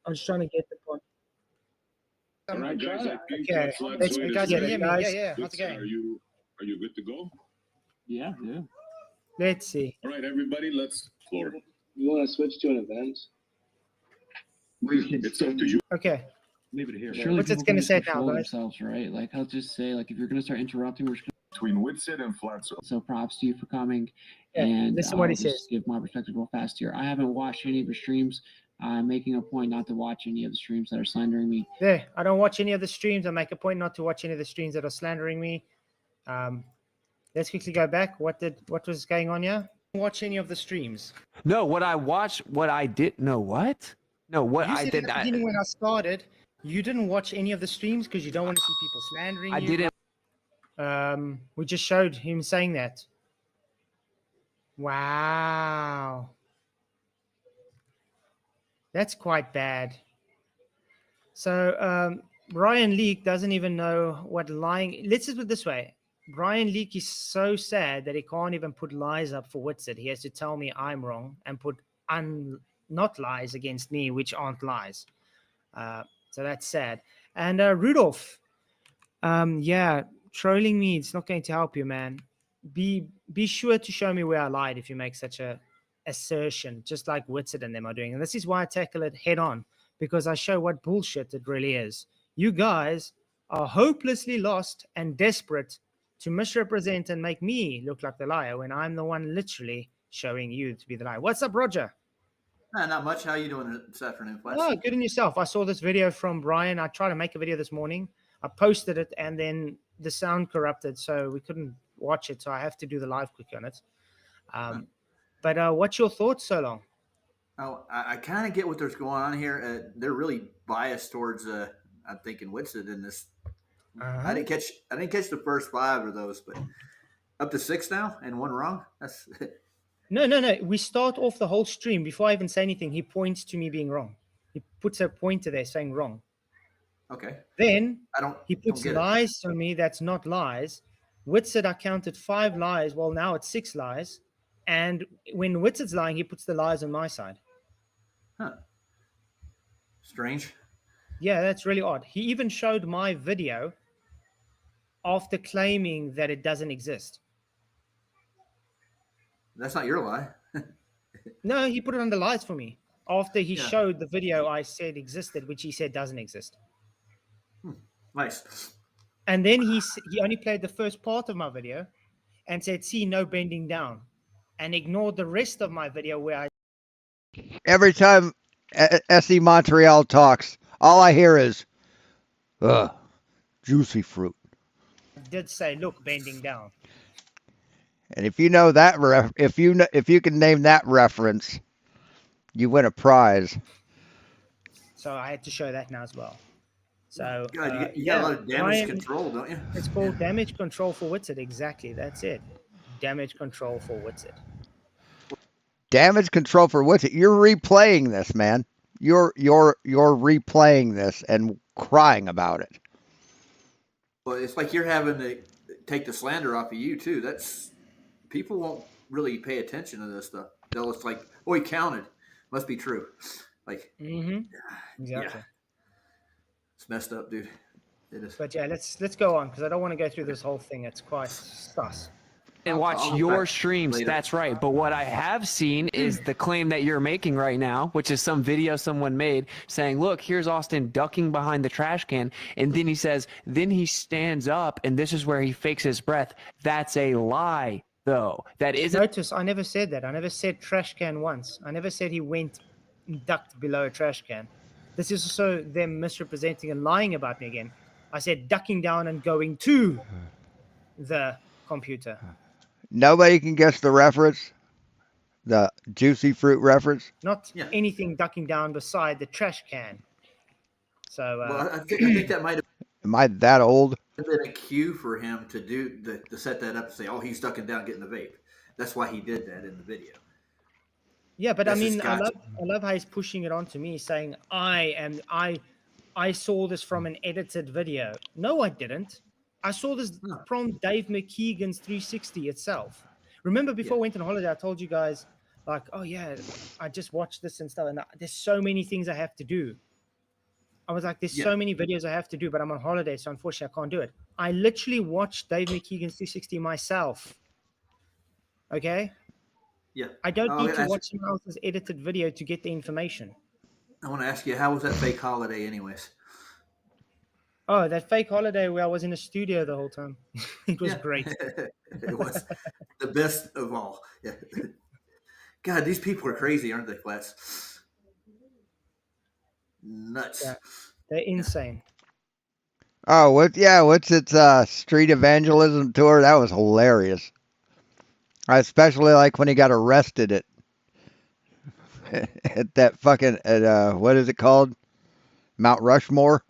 I'm just trying to get the point.
All right, guys. I think
Okay,
that's
let's
let's
get
wait a
it,
second.
guys.
Good, sir. Are you good to go?
Yeah.
Let's see.
All right, everybody, let's floor.
You want to switch to an event?
It's up to you.
Okay.
Leave it here.
Surely
What's it
people
gonna
can
say now,
control
guys?
themselves, right? Like I'll just say, like if you're gonna start interrupting, we're just
Between Whitsit and Flatso.
so props to you for coming.
Yeah,
And
listen to what he
just
says.
give my perspective real fast here. I haven't watched any of your streams. I'm making a point not to watch any of the streams that are slandering me.
There, I don't watch any of the streams. I make a point not to watch any of the streams that are slandering me. Let's quickly go back. What was going on here? Watch any of the streams.
No, what I watched, what I did. No, what? No, what
You
I
said
did.
at the beginning when I started, you didn't watch any of the streams because you don't want to see people slandering
I
you.
didn't.
We just showed him saying that. Wow. That's quite bad. So Brian Leak doesn't even know what lying. Let's just put it this way. Brian Leak is so sad that he can't even put lies up for Witsit. He has to tell me I'm wrong and put not lies against me, which aren't lies. So that's sad. And Rudolph, yeah, trolling me, it's not going to help you, man. Be sure to show me where I lied if you make such a assertion, just like Witsit and them are doing. And this is why I tackle it head on, because I show what bullshit it really is. You guys are hopelessly lost and desperate to misrepresent and make me look like the liar when I'm the one literally showing you to be the liar. What's up, Roger?
Not much. How you doing this afternoon, Fletch?
Oh, good on yourself. I saw this video from Brian. I tried to make a video this morning. I posted it and then the sound corrupted, so we couldn't watch it. So I have to do the live quick on it. But what's your thoughts so long?
Oh, I kind of get what there's going on here. They're really biased towards. I'm thinking Whitsit in this. I didn't catch the first 5 of those, but up to 6 now and 1 wrong. That's
No. We start off the whole stream before I even say anything. He points to me being wrong. He puts a pointer there saying wrong.
okay.
Then he
don't
puts
get it.
lies on me. That's not lies. Witsit, I counted 5 lies. Well, now it's 6 lies. And when Witsit's lying, he puts the lies on my side.
Huh. Strange.
Yeah, that's really odd. He even showed my video after claiming that it doesn't exist.
That's not your lie.
No, he put it on the lies for me after he showed the video I said existed, which he said doesn't exist.
Nice.
And then he only played the first part of my video and said, see, no bending down. and ignored the rest of my video where I
Every time SE Montreal talks, all I hear is, ugh, juicy fruit.
did say, look, bending down.
And if you know that, if you can name that reference, you win a prize.
So I had to show that now as well. So
God, you got a lot of damage control, don't you?
It's called damage control for Witsit. Exactly, that's it. Damage control for Witsit.
Damage control for Witsit. You're replaying this, man. You're replaying this and crying about it.
Well, it's like you're having to take the slander off of you too. That's people won't really pay attention to this stuff. They'll just like, oh, he counted. Must be true. Like,
exactly.
Yeah. It's messed up, dude. It is.
But yeah, let's go on because I don't want to go through this whole thing. It's quite sus.
And watch your streams.
later.
That's right. But what I have seen is the claim that you're making right now, which is some video someone made saying, look, here's Austin ducking behind the trash can. And then he says, then he stands up and this is where he fakes his breath. That's a lie, though. That isn't.
Notice, I never said that. I never said trash can once. I never said he went and ducked below a trash can. This is also them misrepresenting and lying about me again. I said ducking down and going to the computer.
Nobody can guess the reference, the juicy fruit reference.
Not anything ducking down beside the trash can. So
Well, I think that might have
Am I that old?
been a cue for him to to set that up and say, oh, he's ducking down getting the vape. That's why he did that in the video.
yeah, but
That's
I
his
mean, I
gotcha.
love how he's pushing it onto me, saying I saw this from an edited video. No, I didn't. I saw this from Dave McKeegan's 360 itself. Remember, before I went on holiday, I told you guys, like, oh yeah, I just watched this and stuff, and there's so many things I have to do. I was like, there's so many videos I have to do, but I'm on holiday, so unfortunately I can't do it. I literally watched Dave McKeegan's 360 myself. Okay?
Yeah.
I don't
Oh,
need
yeah,
to watch someone else's edited video to get the information.
I want to ask you, how was that fake holiday, anyways?
Oh, that fake holiday where I was in a studio the whole time. It was great.
It was the best of all. Yeah. God, these people are crazy, aren't they, Flats? Nuts.
Yeah, they're insane.
Oh, what's its street evangelism tour? That was hilarious. I especially like when he got arrested at that fucking what is it called? Mount Rushmore.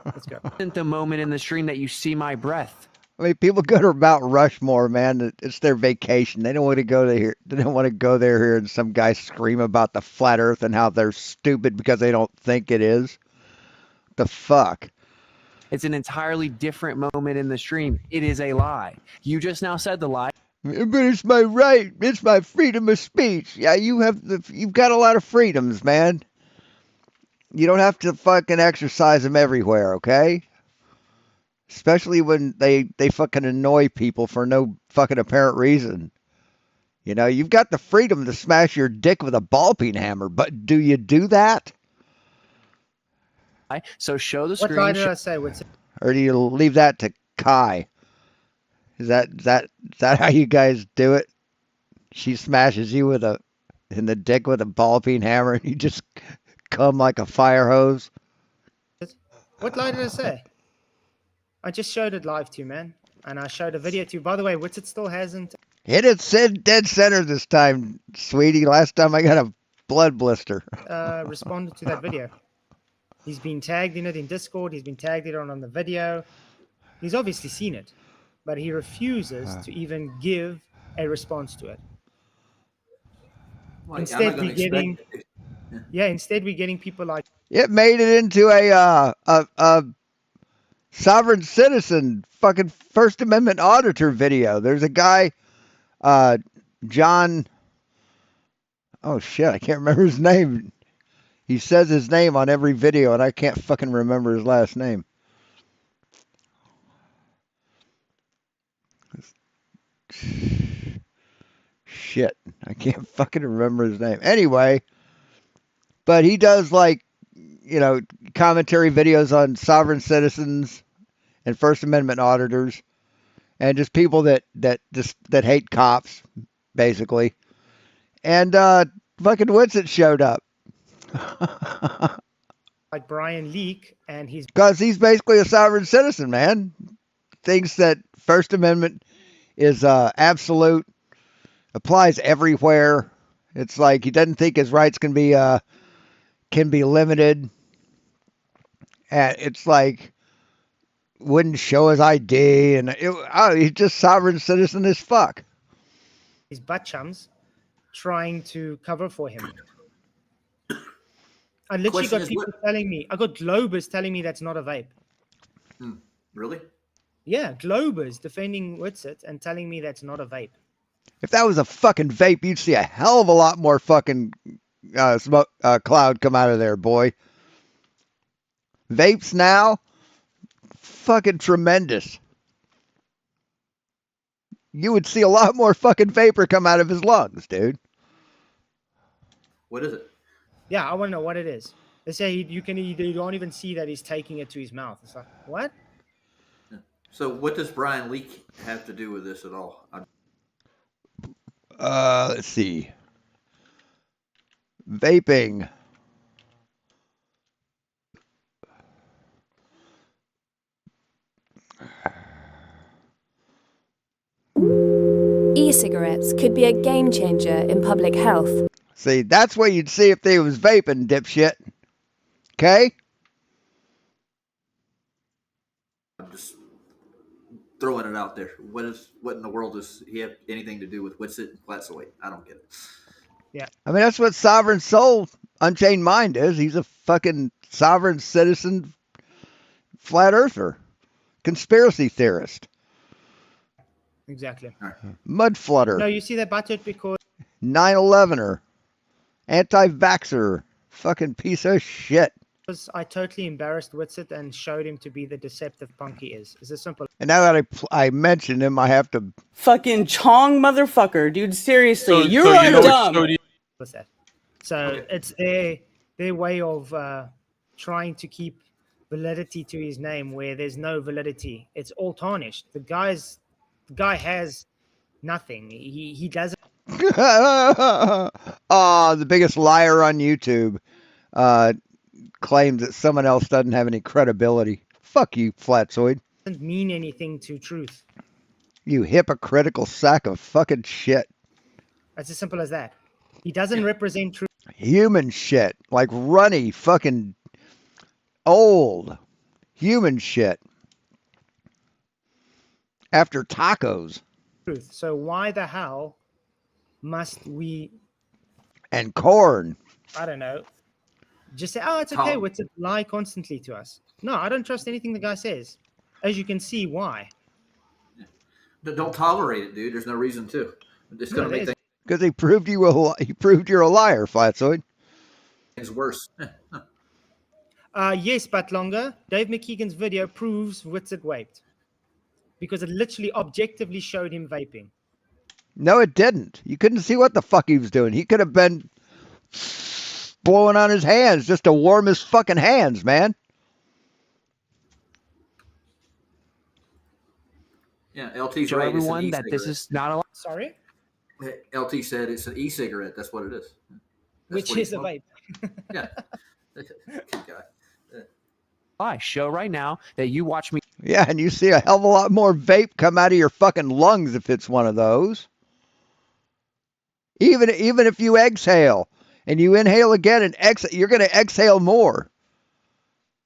Let's go.
Isn't the moment in the stream that you see my breath?
I mean, people go to Mount Rushmore, man. It's their vacation. They don't want to go there. They don't want to go there here and some guy scream about the flat Earth and how they're stupid because they don't think it is. The fuck.
It's an entirely different moment in the stream. It is a lie. You just now said the lie.
But it's my right. It's my freedom of speech. Yeah, you've got a lot of freedoms, man. You don't have to fucking exercise them everywhere, okay? Especially when they fucking annoy people for no fucking apparent reason. You know, you've got the freedom to smash your dick with a ball peen hammer, but do you do that?
So show the
What
screen.
lie did I say? What's it?
Or do you leave that to Kai? Is that how you guys do it? She smashes you in the dick with a ball peen hammer and you just come like a fire hose?
What lie did I say? I just showed it live to you, man. And I showed a video to you. By the way, Witsit still hasn't
Hit it dead center this time, sweetie. Last time I got a blood blister.
responded to that video. He's been tagged in it in Discord. He's been tagged in on the video. He's obviously seen it, but he refuses to even give a response to it.
Well,
Instead, we're getting people like
It made it into a sovereign citizen fucking First Amendment auditor video. There's a guy, John. Oh shit, I can't remember his name. He says his name on every video, and I can't fucking remember his last name. Shit, I can't fucking remember his name. Anyway, but he does commentary videos on sovereign citizens and First Amendment auditors, and just people that hate cops, basically. And fucking Winston showed up.
Like Brian Leak and his.
Because he's basically a sovereign citizen, man. Thinks that First Amendment is absolute, applies everywhere. It's like he doesn't think his rights can be limited. And it's like wouldn't show his ID, and he's just sovereign citizen as fuck.
His butt chums trying to cover for him. I literally got people telling me, I got Globers telling me that's not a vape.
Really?
Yeah, Globers defending Witsit and telling me that's not a vape.
If that was a fucking vape, you'd see a hell of a lot more fucking smoke cloud come out of there, boy. Vapes now, fucking tremendous. You would see a lot more fucking vapor come out of his lungs, dude.
What is it?
Yeah, I want to know what it is. They say you don't even see that he's taking it to his mouth. It's like, what?
So what does Brian Leak have to do with this at all?
Let's see. Vaping.
E-cigarettes could be a game changer in public health.
See, that's what you'd see if they was vaping, dipshit. Okay?
I'm just throwing it out there. What in the world does he have anything to do with Witsit and Platzoid? I don't get it.
Yeah.
I mean, that's what Sovereign Soul Unchained Mind is. He's a fucking sovereign citizen flat earther. Conspiracy theorist.
Exactly.
Mud flutter.
No, you see that butted because
9/11er. Anti-vaxxer. Fucking piece of shit.
I totally embarrassed Witsit and showed him to be the deceptive punk he is. It's as simple.
And now that I mentioned him, I have to...
Fucking Chong motherfucker, dude. Seriously, you're dumb.
What's that? So it's their way of trying to keep validity to his name where there's no validity. It's all tarnished. The guy has nothing. He doesn't.
The biggest liar on YouTube claims that someone else doesn't have any credibility. Fuck you, Flatzoid.
Doesn't mean anything to truth.
You hypocritical sack of fucking shit.
It's as simple as that. He doesn't represent truth.
Human shit. Like runny, fucking old human shit. After tacos.
Truth. So why the hell must we?
And corn.
I don't know. Just say, oh, it's okay. What's it lie constantly to us? No, I don't trust anything the guy says. As you can see, why?
Don't tolerate it, dude. There's no reason to. It's going to make things.
Because he proved you're a liar, Flatzoid.
Things worse.
Yes, but longer. Dave McKeegan's video proves Witsit vaped. Because it literally objectively showed him vaping.
No, it didn't. You couldn't see what the fuck he was doing. He could have been blowing on his hands just to warm his fucking hands, man.
Yeah, LT's
Show
right.
everyone that this is not a.
Sorry?
LT said it's an e-cigarette. That's what it is.
Which is a vape.
Yeah. Good guy.
I show right now that you watch me.
Yeah, and you see a hell of a lot more vape come out of your fucking lungs if it's one of those. Even if you exhale and you inhale again and exhale, you're going to exhale more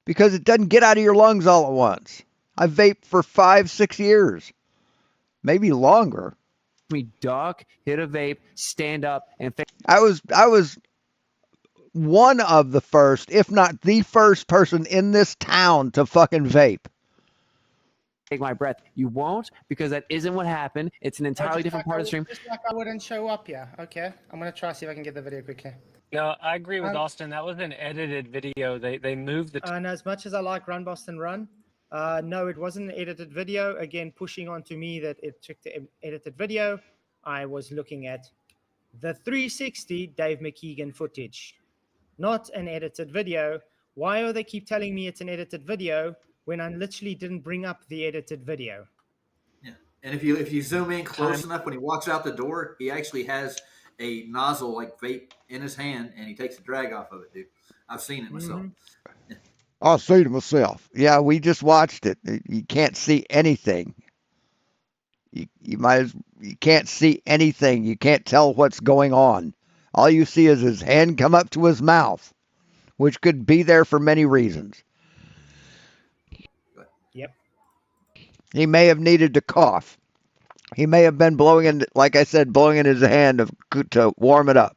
because it doesn't get out of your lungs all at once. I vaped for 5-6 years, maybe longer.
Me duck, hit a vape, stand up, and.
I was one of the first, if not the first person in this town to fucking vape.
Take my breath. You won't, because that isn't what happened. It's an entirely different part of the stream.
Just like I wouldn't show up, yeah. Okay. I'm going to try to see if I can get the video quickly.
No, I agree with Austin. That was an edited video. They moved the.
And as much as I like Run Boston Run, no, it wasn't an edited video. Again, pushing on to me that it took the edited video. I was looking at the 360 Dave McKeegan footage, not an edited video. Why do they keep telling me it's an edited video when I literally didn't bring up the edited video?
Yeah. And if you zoom in close enough, when he walks out the door, he actually has a nozzle like vape in his hand, and he takes the drag off of it, dude. I've seen it myself.
I'll say to myself, yeah, we just watched it. You can't see anything. You can't see anything. You can't tell what's going on. All you see is his hand come up to his mouth, which could be there for many reasons.
Yep.
He may have needed to cough. He may have been blowing in, like I said, blowing in his hand to warm it up.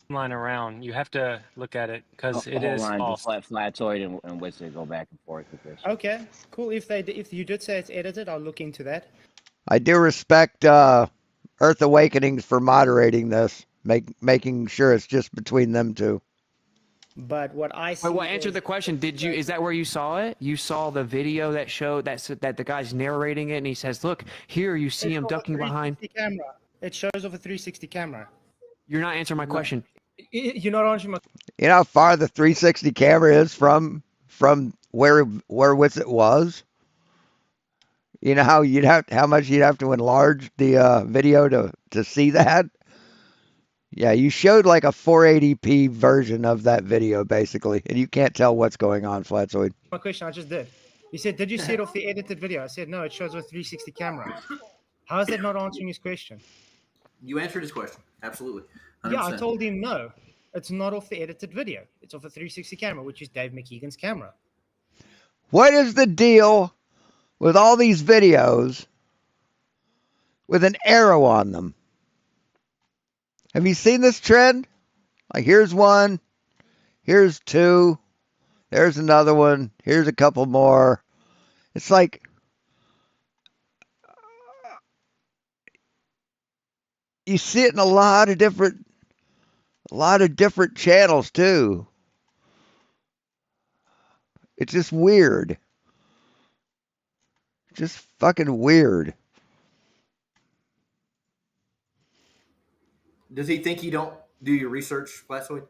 Line around. You have to look at it because it
Hold
is
on,
false.
Flatoid and Wizard go back and forth with this.
Okay, cool. If you did say it's edited, I'll look into that.
I do respect Earth Awakenings for moderating this, making sure it's just between them two.
But what I see.
Wait, well, answer the question. Is that where you saw it? You saw the video that showed that the guy's narrating it, and he says, "Look, here you see him ducking behind."
Camera. It shows off a 360 camera.
You're not answering my question.
You're not answering my.
You know how far the 360 camera is from where Witsit was? You know how much you'd have to enlarge the video to see that? Yeah, you showed like a 480p version of that video basically, and you can't tell what's going on, Flatzoid.
My question, I just did. You said, "Did you see it off the edited video?" I said, "No, it shows a 360 camera." How is that not answering his question?
You answered his question. Absolutely. 100%.
Yeah, I told him no. It's not off the edited video. It's off a 360 camera, which is Dave McKeegan's camera.
What is the deal with all these videos with an arrow on them? Have you seen this trend? Like, here's one, here's two, there's another one, here's a couple more. It's like, you see it in a lot of different channels too. It's just weird. Just fucking weird.
Does he think you don't do your research, Blastoid?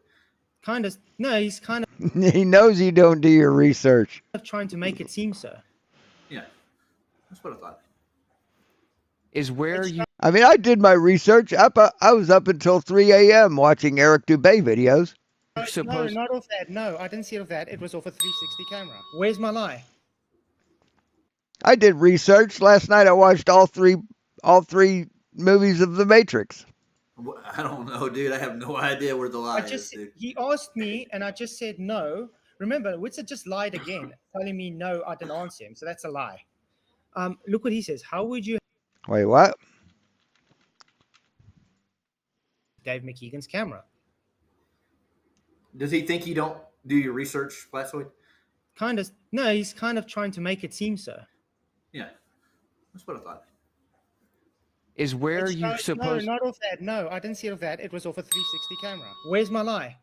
Kind of. No, he's kind
He knows you don't do your research.
of trying to make it seem so.
Yeah, that's what I thought.
Is where you.
I mean, I did my research. I was up until 3 a.m. watching Eric Dubé videos.
No, not off that. No, I didn't see it off that. It was off a 360 camera. Where's my lie?
I did research. Last night I watched all three movies of The Matrix.
I don't know, dude. I have no idea where the lie is, dude.
He asked me, and I just said no. Remember, Witzer just lied again, telling me no, I didn't answer him. So that's a lie. Look what he says. How would you
Wait, what?
Dave McKeegan's camera?
Does he think you don't do your research, Blastoid?
Kind of. No, he's kind of trying to make it seem so.
Yeah, that's what I thought.
Is where
It's
you
not-
supposed.
No, not off that. No, I didn't see it off that. It was off a 360 camera. Where's my lie?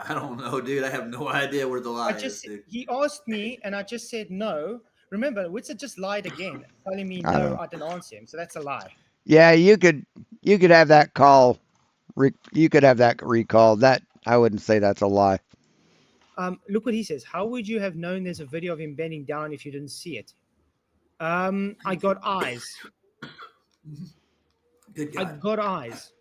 I don't know, dude. I have no idea where the lie is, dude.
He asked me, and I just said no. Remember, Witzer just lied again, telling me
I don't
no,
know.
I didn't answer him. So that's a lie.
Yeah, you could have that call. You could have that recalled. That I wouldn't say that's a lie.
Look what he says. How would you have known there's a video of him bending down if you didn't see it? I got eyes.
Good
I
guy.
got eyes.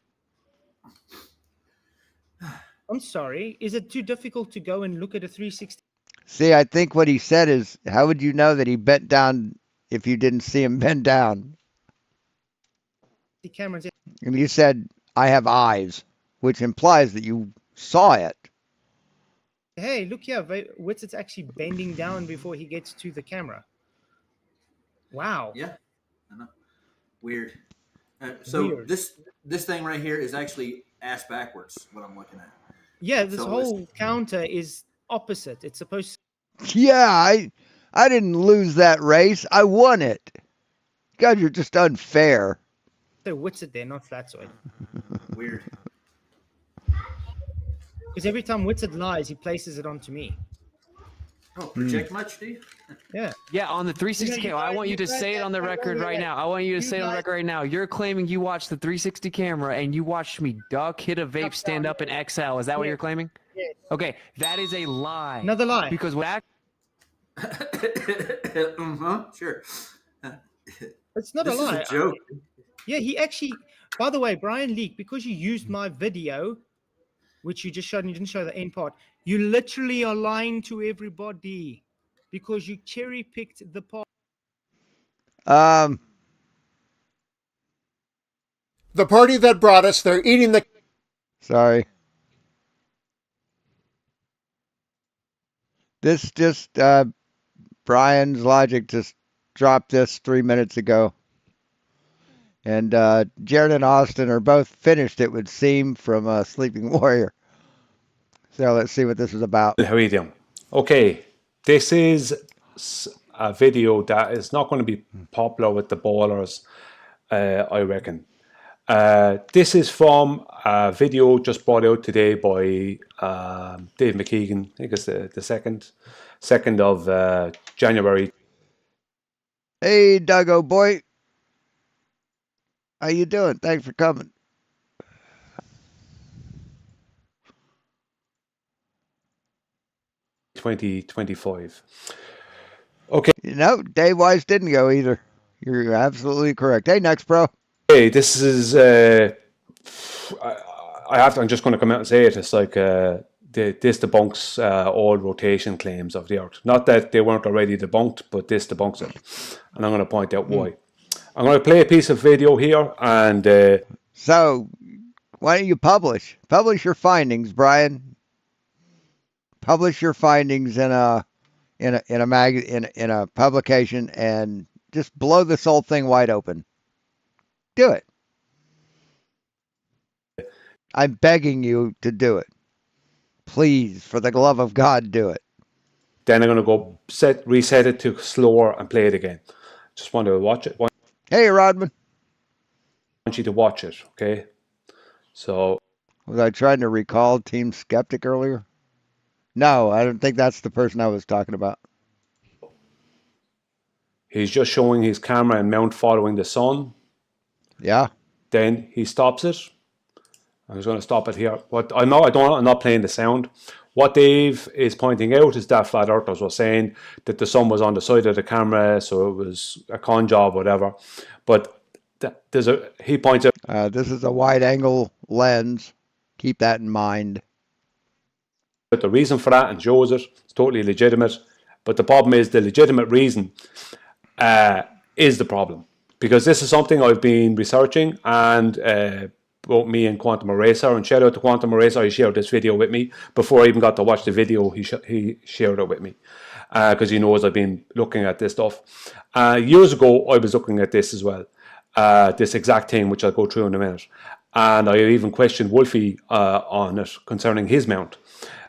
I'm sorry. Is it too difficult to go and look at a 360
See, I think what he said is, how would you know that he bent down if you didn't see him bend down?
camera? And say,
And you said, I have eyes, which implies that you saw it.
hey, look here. Witzer's actually bending down before he gets to the camera. Wow.
Yeah, I know. Weird. So
Weird.
this thing right here is actually ass backwards. What I'm looking at.
Yeah, this
So
whole counter is opposite. It's supposed
Yeah, I didn't lose that race. I won it. God, you're just unfair.
to say Witzer there, not Flatzoid.
Weird.
Because every time Witzer lies, he places it onto me.
Oh, project much, do you?
Yeah.
Yeah, on the 360
You know,
camera. I want you to
guys-
say it on the record
wait,
right
wait.
now. I want you to
You
say it on the
guys-
record right now. You're claiming you watched the 360 camera and you watched me duck, hit a vape, stand up, and exhale. Is that what
Yeah.
you're claiming?
Yes.
Okay, that is a lie.
Another lie.
Because what
Sure.
It's not
This
a
is
lie.
a joke.
Yeah, he actually. By the way, Brian Leak, because you used my video, which you just showed and you didn't show the end part, you literally are lying to everybody because you cherry picked the part.
The party that brought us, they're eating the.
Sorry. This just Brian's logic just dropped this 3 minutes ago. And Jared and Austin are both finished, it would seem, from Sleeping Warrior. So let's see what this is about.
How are you doing? Okay, this is a video that is not going to be popular with the ballers, I reckon. This is from a video just brought out today by Dave McKeegan. I think it's the 2nd of January.
Hey, Duggo boy. How you doing? Thanks for coming.
$20.25. Okay.
No, Dave Weiss didn't go either. You're absolutely correct. Hey, next bro.
Hey, this is I'm just going to come out and say it. It's like this debunks all rotation claims of the Earth. Not that they weren't already debunked, but this debunks it. And I'm going to point out why. I'm going to play a piece of video here, and
so why don't you publish your findings, Brian? Publish your findings in a publication, and just blow this whole thing wide open. Do it. I'm begging you to do it. Please, for the love of God, do it.
Then I'm going to go reset it to slower and play it again. Just want to watch it.
Hey, Rodman.
I want you to watch it, okay? So,
was I trying to recall Team Skeptic earlier? No, I don't think that's the person I was talking about.
He's just showing his camera and mount following the sun.
Yeah.
Then he stops it. I'm just going to stop it here. But I'm not playing the sound. What Dave is pointing out is that flat earthers were saying that the sun was on the side of the camera, so it was a con job, whatever. But he points out.
This is a wide angle lens. Keep that in mind.
The reason for that and shows it. It's totally legitimate. But the problem is the legitimate reason is the problem. Because this is something I've been researching, and both me and Quantum Eraser, and shout out to Quantum Eraser, he shared this video with me. Before I even got to watch the video, he shared it with me. Because he knows I've been looking at this stuff. Years ago, I was looking at this as well. This exact thing, which I'll go through in a minute. And I even questioned Wolfie on it concerning his mount.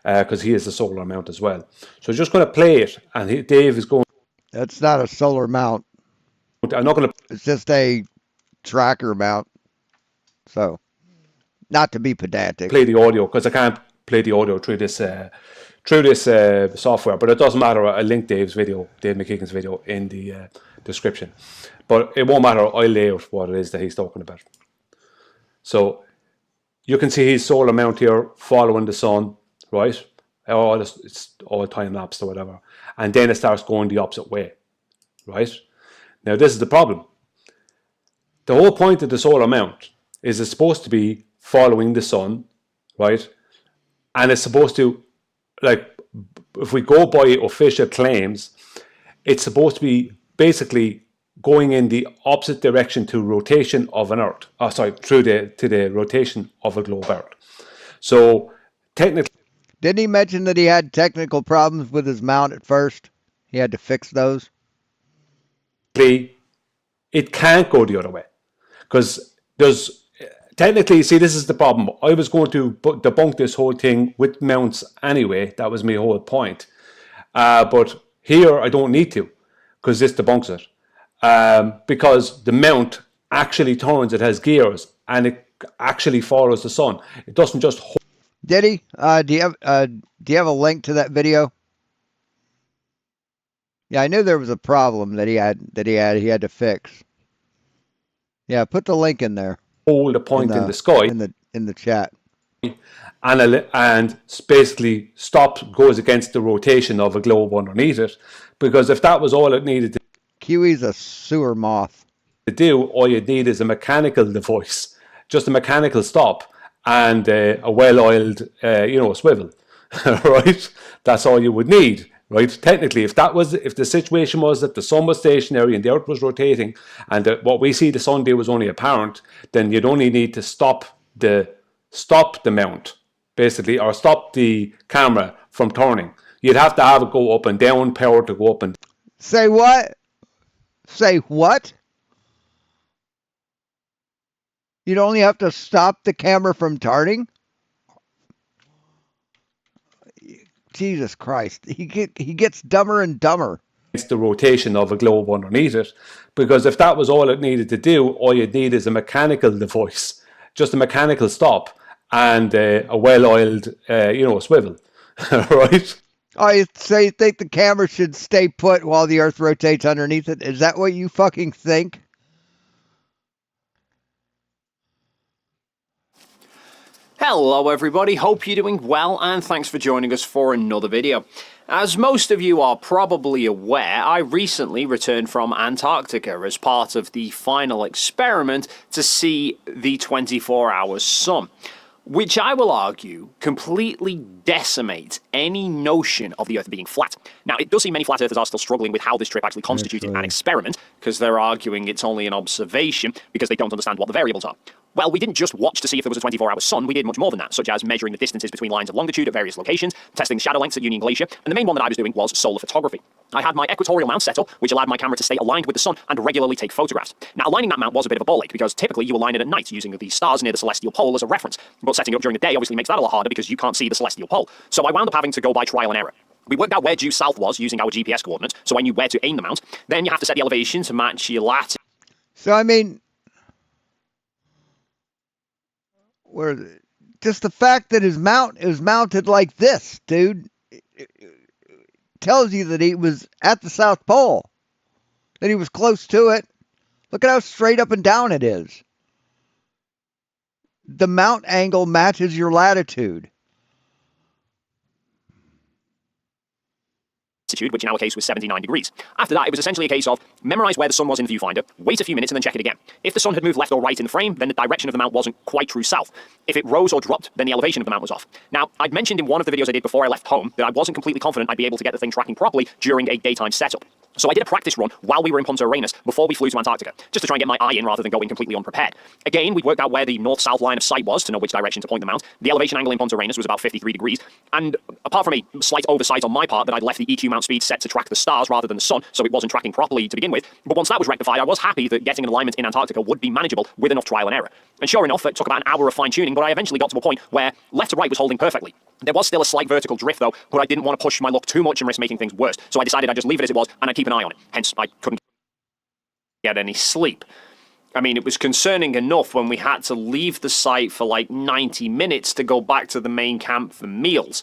Because he has a solar mount as well. So I'm just going to play it, and Dave is going.
That's not a solar mount.
I'm not going to.
It's just a tracker mount. So, not to be pedantic.
Play the audio because I can't play the audio through this software, but it doesn't matter. I link Dave McKeegan's video in the description, but it won't matter. I'll lay out what it is that he's talking about. So you can see his solar mount here following the sun. Right? It's all time lapsed or whatever. And then it starts going the opposite way. Right? Now, this is the problem. The whole point of the solar mount is it's supposed to be following the sun, right? And it's supposed to, like, if we go by official claims, it's supposed to be basically going in the opposite direction to rotation of an Earth. To the rotation of a globe Earth. So, technically,
didn't he mention that he had technical problems with his mount at first? He had to fix those?
It can't go the other way. Because technically, see, this is the problem. I was going to debunk this whole thing with mounts anyway. That was my whole point. But here, I don't need to, because this debunks it. Because the mount actually turns, it has gears, and it actually follows the sun. It doesn't just hold.
Did he? Do you have a link to that video? Yeah, I knew there was a problem that he had to fix. Yeah, put the link in there.
Hold a point in the sky
in the chat.
and basically goes against the rotation of a globe underneath it. Because if that was all it needed to
Kiwi's a sewer moth.
do, all you'd need is a mechanical device, just a mechanical stop and a well-oiled, swivel, right? That's all you would need, right? Technically, if the situation was that the sun was stationary and the Earth was rotating, and what we see the sun do was only apparent, then you'd only need to stop the mount, basically, or stop the camera from turning. You'd have to have it go up and down, power to go up and down.
Say what? Say what? You'd only have to stop the camera from turning? Jesus Christ. He gets dumber and dumber.
It's the rotation of a globe underneath it. Because if that was all it needed to do, all you'd need is a mechanical device, just a mechanical stop and a well-oiled, swivel, right?
Oh, so you think the camera should stay put while the Earth rotates underneath it? Is that what you fucking think?
Hello everybody, hope you're doing well and thanks for joining us for another video. As most of you are probably aware, I recently returned from Antarctica as part of the final experiment to see the 24-hour sun, which I will argue completely decimates any notion of the Earth being flat. Now, it does seem many flat earthers are still struggling with how this trip actually constituted an experiment, because they're arguing it's only an observation because they don't understand what the variables are. Well, we didn't just watch to see if there was a 24-hour sun, we did much more than that, such as measuring the distances between lines of longitude at various locations, testing shadow lengths at Union Glacier, and the main one that I was doing was solar photography. I had my equatorial mount set up, which allowed my camera to stay aligned with the sun and regularly take photographs. Now, aligning that mount was a bit of a ball ache, because typically you align it at night using the stars near the celestial pole as a reference, but setting it up during the day obviously makes that a lot harder because you can't see the celestial pole. So I wound up having to go by trial and error. We worked out where due south was using our GPS coordinates, so I knew where to aim the mount. Then you have to set the elevation to match your latitude.
So, I mean, just the fact that his mount is mounted like this, dude, it tells you that he was at the South Pole, that he was close to it. Look at how straight up and down it is. The mount angle matches your latitude.
Which in our case was 79 degrees. After that, it was essentially a case of memorize where the sun was in the viewfinder, wait a few minutes and then check it again. If the sun had moved left or right in the frame, then the direction of the mount wasn't quite true south. If it rose or dropped, then the elevation of the mount was off. Now, I'd mentioned in one of the videos I did before I left home that I wasn't completely confident I'd be able to get the thing tracking properly during a daytime setup. So I did a practice run while we were in Punta Arenas before we flew to Antarctica, just to try and get my eye in rather than going completely unprepared. Again, we worked out where the north-south line of sight was to know which direction to point the mount. The elevation angle in Punta Arenas was about 53 degrees, and apart from a slight oversight on my part that I'd left the EQ mount speed set to track the stars rather than the sun, so it wasn't tracking properly to begin with, but once that was rectified, I was happy that getting an alignment in Antarctica would be manageable with enough trial and error. And sure enough, it took about an hour of fine-tuning, but I eventually got to a point where left to right was holding perfectly. There was still a slight vertical drift though, but I didn't want to push my luck too much and risk making things worse, so I decided I'd just leave it as it was and I'd keep an eye on it. Hence, I couldn't get any sleep. I mean, it was concerning enough when we had to leave the site for like 90 minutes to go back to the main camp for meals.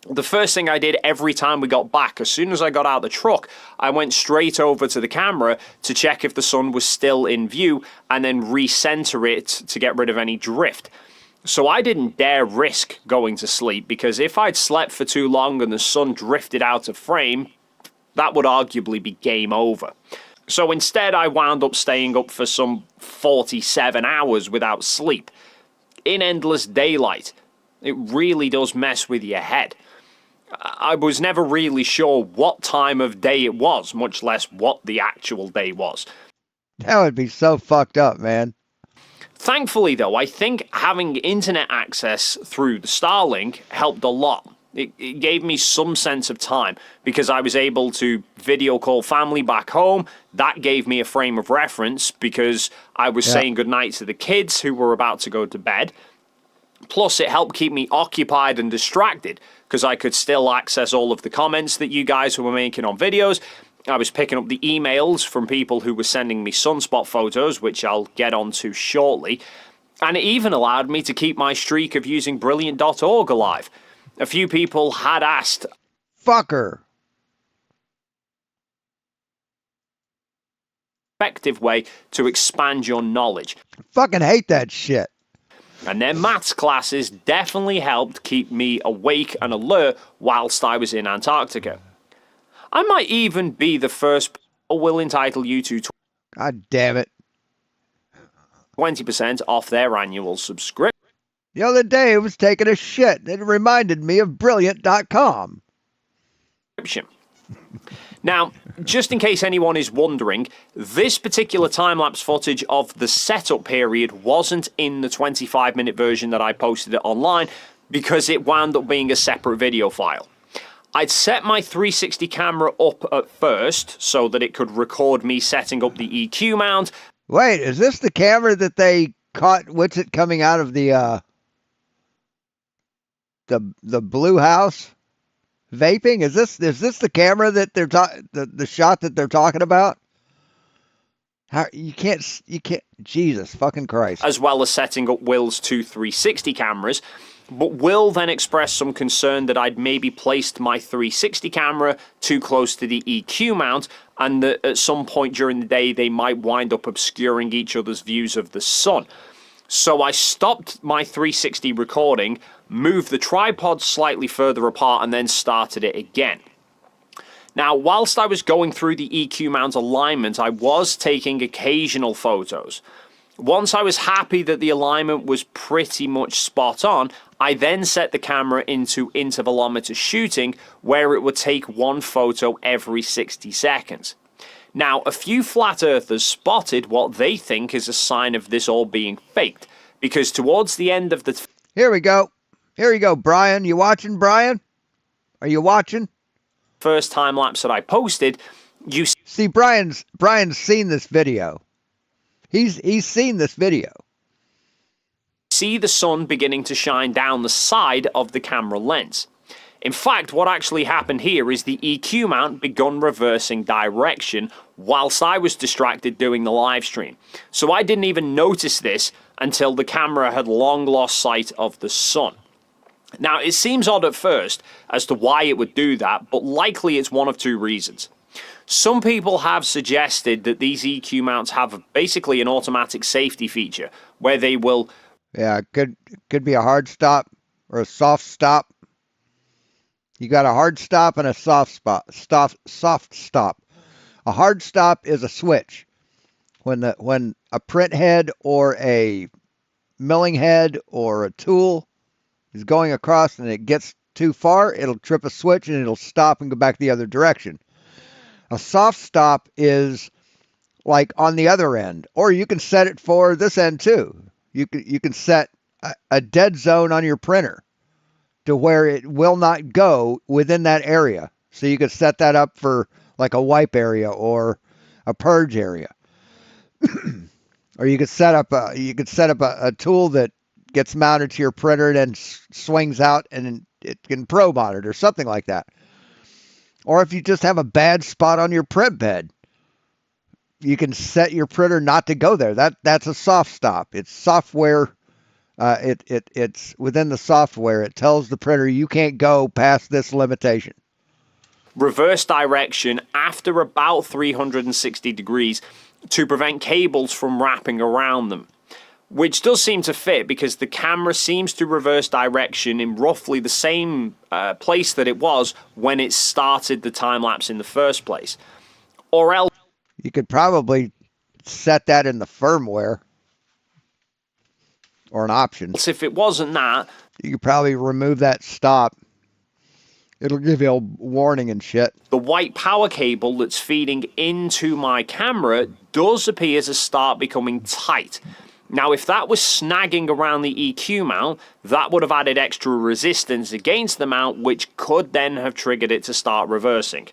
The first thing I did every time we got back, as soon as I got out of the truck, I went straight over to the camera to check if the sun was still in view and then recenter it to get rid of any drift. So I didn't dare risk going to sleep, because if I'd slept for too long and the sun drifted out of frame, that would arguably be game over. So instead I wound up staying up for some 47 hours without sleep, in endless daylight. It really does mess with your head. I was never really sure what time of day it was, much less what the actual day was.
That would be so fucked up, man.
Thankfully, though, I think having internet access through the Starlink helped a lot. It gave me some sense of time, because I was able to video call family back home. That gave me a frame of reference, because I was saying goodnight to the kids who were about to go to bed. Plus, it helped keep me occupied and distracted, because I could still access all of the comments that you guys were making on videos. I was picking up the emails from people who were sending me sunspot photos, which I'll get onto shortly. And it even allowed me to keep my streak of using Brilliant.org alive. A few people had asked...
Fucker.
...effective way to expand your knowledge.
Fucking hate that shit.
And their maths classes definitely helped keep me awake and alert whilst I was in Antarctica. I might even be the first will entitle you to
God damn it.
20% off their annual subscription.
The other day, I was taking a shit. It reminded me of Brilliant.com.
Now, just in case anyone is wondering, this particular time-lapse footage of the setup period wasn't in the 25-minute version that I posted it online because it wound up being a separate video file. I'd set my 360 camera up at first so that it could record me setting up the EQ mount.
Wait, is this the camera that they caught Witsit coming out of the blue house vaping? Is this the camera that they're the shot that they're talking about? How you can't Jesus fucking Christ.
As well as setting up Will's two 360 cameras, but Will then expressed some concern that I'd maybe placed my 360 camera too close to the EQ mount and that at some point during the day they might wind up obscuring each other's views of the sun. So I stopped my 360 recording, moved the tripod slightly further apart and then started it again. Now, whilst I was going through the EQ mount alignment, I was taking occasional photos. Once I was happy that the alignment was pretty much spot on, I then set the camera into intervalometer shooting, where it would take one photo every 60 seconds. Now, a few flat earthers spotted what they think is a sign of this all being faked, because towards the end of the...
Here we go. Here you go, Brian. You watching, Brian? Are you watching?
First time lapse that I posted, you
see Brian's seen this video. He's seen this video.
See the sun beginning to shine down the side of the camera lens. In fact, what actually happened here is the EQ mount begun reversing direction whilst I was distracted doing the live stream. So I didn't even notice this until the camera had long lost sight of the sun. Now, it seems odd at first as to why it would do that, but likely it's one of two reasons. Some people have suggested that these EQ mounts have basically an automatic safety feature where they will...
Yeah, it could be a hard stop or a soft stop. You got a hard stop and a soft stop. A hard stop is a switch. When a print head or a milling head or a tool is going across and it gets too far, it'll trip a switch and it'll stop and go back the other direction. A soft stop is like on the other end, or you can set it for this end too. You can set a dead zone on your printer to where it will not go within that area. So you could set that up for like a wipe area or a purge area. Or you could set up a tool that gets mounted to your printer and then swings out and it can probe on it or something like that. Or if you just have a bad spot on your print bed, you can set your printer not to go there. That's a soft stop. It's software. It's within the software. It tells the printer you can't go past this limitation.
Reverse direction after about 360 degrees to prevent cables from wrapping around them. Which does seem to fit because the camera seems to reverse direction in roughly the same place that it was when it started the time lapse in the first place. Or else
you could probably set that in the firmware or an option.
If it wasn't that,
you could probably remove that stop. It'll give you a warning and shit.
The white power cable that's feeding into my camera does appear to start becoming tight. Now, if that was snagging around the EQ mount, that would have added extra resistance against the mount, which could then have triggered it to start reversing.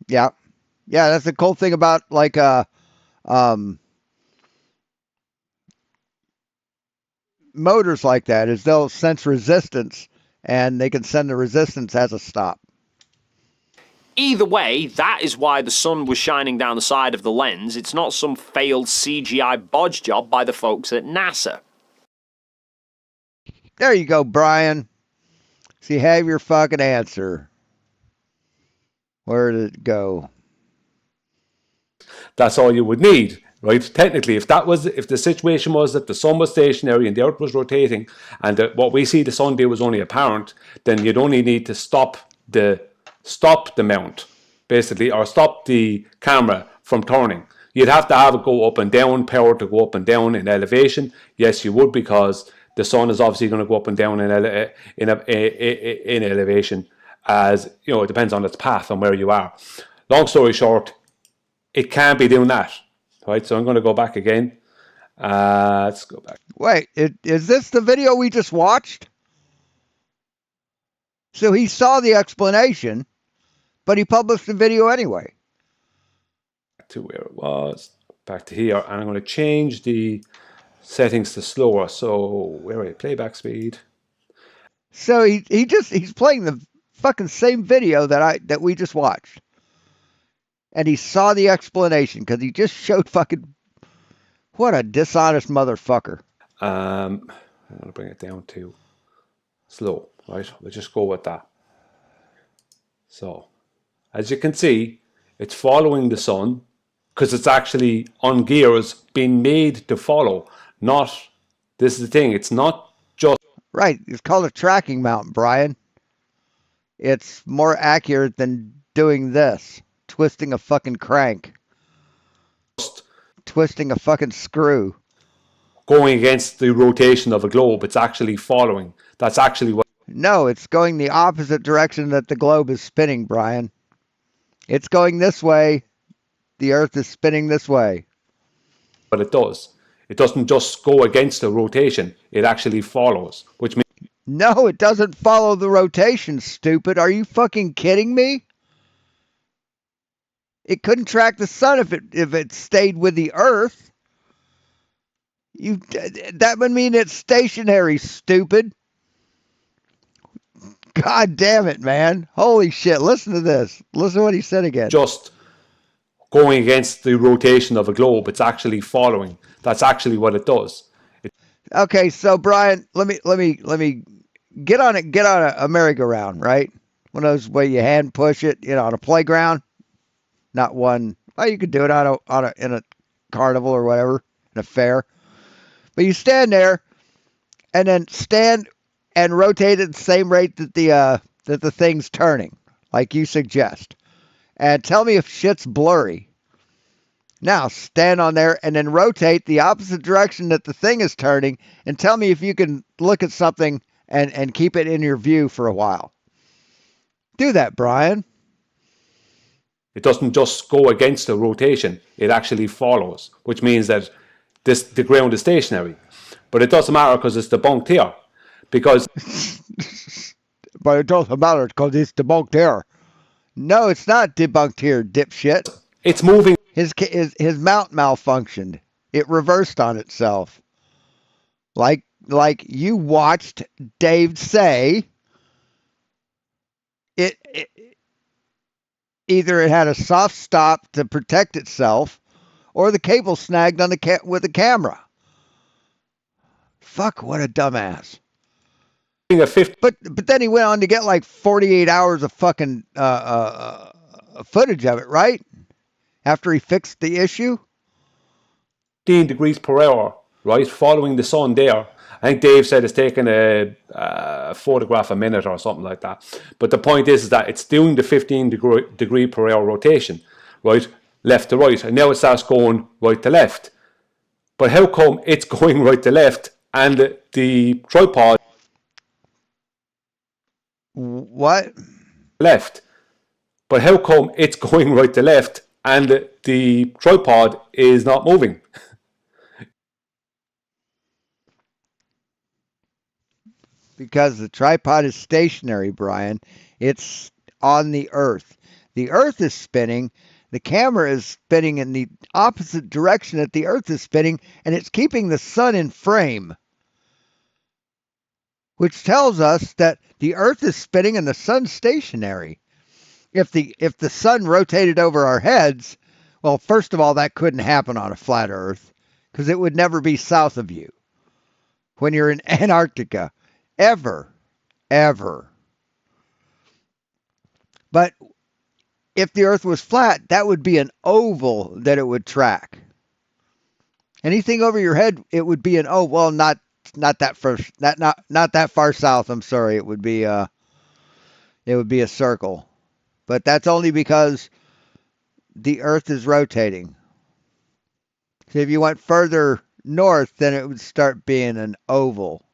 Yeah. Yeah, that's the cool thing about, like, motors like that, is they'll sense resistance, and they can send the resistance as a stop.
Either way, that is why the sun was shining down the side of the lens. It's not some failed CGI bodge job by the folks at NASA.
There you go, Brian. So you have your fucking answer. Where did it go?
That's all you would need. right? Technically, if the situation was that the sun was stationary and the earth was rotating, and that what we see the sun do was only apparent, then you'd only need to stop the mount, basically, or stop the camera from turning. You'd have to have it go up and down, power to go up and down in elevation. Yes, you would, because the sun is obviously going to go up and down in elevation, as you know, it depends on its path and where you are. Long story short, it can't be doing that, right? So I'm going to go back again. Let's go back.
Wait, is this the video we just watched? So he saw the explanation, but he published the video anyway.
To where it was, back to here, and I'm going to change the settings to slower. So where are we? Playback speed.
So he's playing the fucking same video that we just watched, and he saw the explanation because he just showed fucking. What a dishonest motherfucker.
I'm going to bring it down to slow, right? We'll just go with that. So, as you can see, it's following the sun because it's actually on gears being made to follow. This is the thing, it's not just...
Right, it's called a tracking mount, Brian. It's more accurate than doing this. Twisting a fucking crank. Twisting a fucking screw.
Going against the rotation of a globe. It's actually following. That's actually what...
No, it's going the opposite direction that the globe is spinning, Brian. It's going this way. The Earth is spinning this way.
But it does. It doesn't just go against the rotation. It actually follows, which means...
No, it doesn't follow the rotation, stupid. Are you fucking kidding me? It couldn't track the sun if it stayed with the Earth. That would mean it's stationary, stupid. God damn it, man. Holy shit. Listen to this. Listen to what he said again.
Just going against the rotation of a globe. It's actually following. That's actually what it does.
Okay, so Brian, let me get on a merry-go-round, right? One of those where you hand push it, on a playground. Not one. Well, you could do it in a carnival or whatever, in a fair. But you stand there, and then stand and rotate at the same rate that the thing's turning, like you suggest. And tell me if shit's blurry. Now stand on there and then rotate the opposite direction that the thing is turning, and tell me if you can look at something and keep it in your view for a while. Do that, Brian.
It doesn't just go against the rotation. It actually follows, which means that the ground is stationary. But it doesn't matter because it's debunked here. Because...
But it doesn't matter because it's debunked here. No, it's not debunked here, dipshit.
It's moving.
His mount malfunctioned. It reversed on itself. Like you watched Dave say, it either it had a soft stop to protect itself, or the cable snagged on with the camera. Fuck, what a dumbass. But then he went on to get like 48 hours of fucking footage of it, right? After he fixed the issue?
15 degrees per hour, right? Following the sun there. I think Dave said it's taking a photograph a minute or something like that. But the point is that it's doing the 15 degree per hour rotation, right? Left to right. And now it starts going right to left. But how come it's going right to left and the tripod...
What?
Left. But how come it's going right to left and the tripod is not moving?
Because the tripod is stationary, Brian. It's on the Earth. The Earth is spinning. The camera is spinning in the opposite direction that the Earth is spinning, and it's keeping the sun in frame. Which tells us that the Earth is spinning and the sun's stationary. If the sun rotated over our heads, well, first of all, that couldn't happen on a flat Earth, because it would never be south of you when you're in Antarctica. Ever. But if the Earth was flat, that would be an oval that it would track. Anything over your head, it would be not that first, not that far south. I'm sorry, it would be a circle, but that's only because the Earth is rotating. So if you went further north, then it would start being an oval.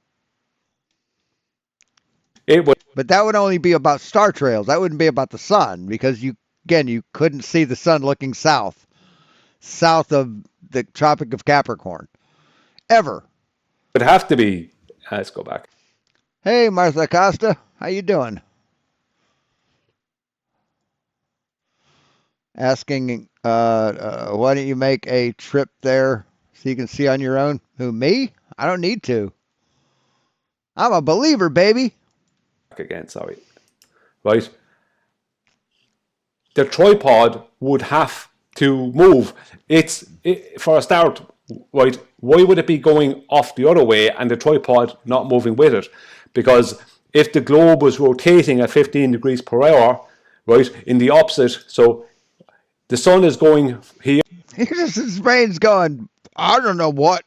It would,
but that would only be about star trails. That wouldn't be about the sun because you couldn't see the sun looking south of the Tropic of Capricorn, ever.
would have to be. Let's go back.
Hey, Martha Costa, how you doing? Asking, why don't you make a trip there so you can see on your own? Who, me? I don't need to. I'm a believer, baby.
Again, sorry. Right? The tripod would have to move. For a start, right? Why would it be going off the other way and the tripod not moving with it? Because if the globe was rotating at 15 degrees per hour, right, in the opposite, so the sun is going here.
His brain's going, I don't know what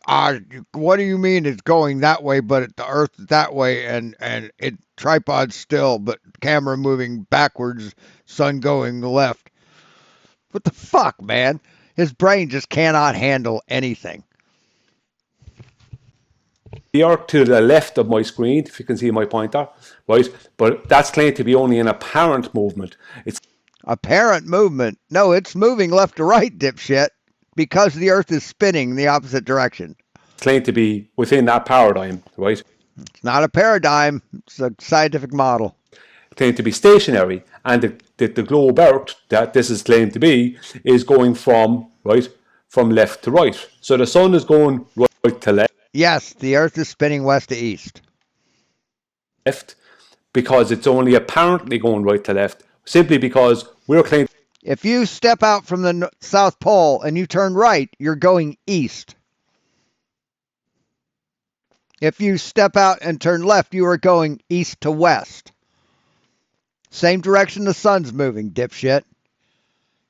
do you mean it's going that way, but the Earth that way, and it tripod still, but camera moving backwards, sun going left. What the fuck, man? His brain just cannot handle anything.
Here to the left of my screen, if you can see my pointer, right? But that's claimed to be only an apparent movement. It's
apparent movement. No, it's moving left to right, dipshit, because the Earth is spinning the opposite direction.
It's claimed to be within that paradigm, right?
It's not a paradigm. It's a scientific model.
Claimed to be stationary, and the globe Earth that this is claimed to be is going from left to right. So the sun is going right to left.
Yes, the Earth is spinning west to east.
Left, because it's only apparently going right to left, simply because we're claiming.
If you step out from the South Pole and you turn right, you're going east. If you step out and turn left, you are going east to west. Same direction the sun's moving, dipshit.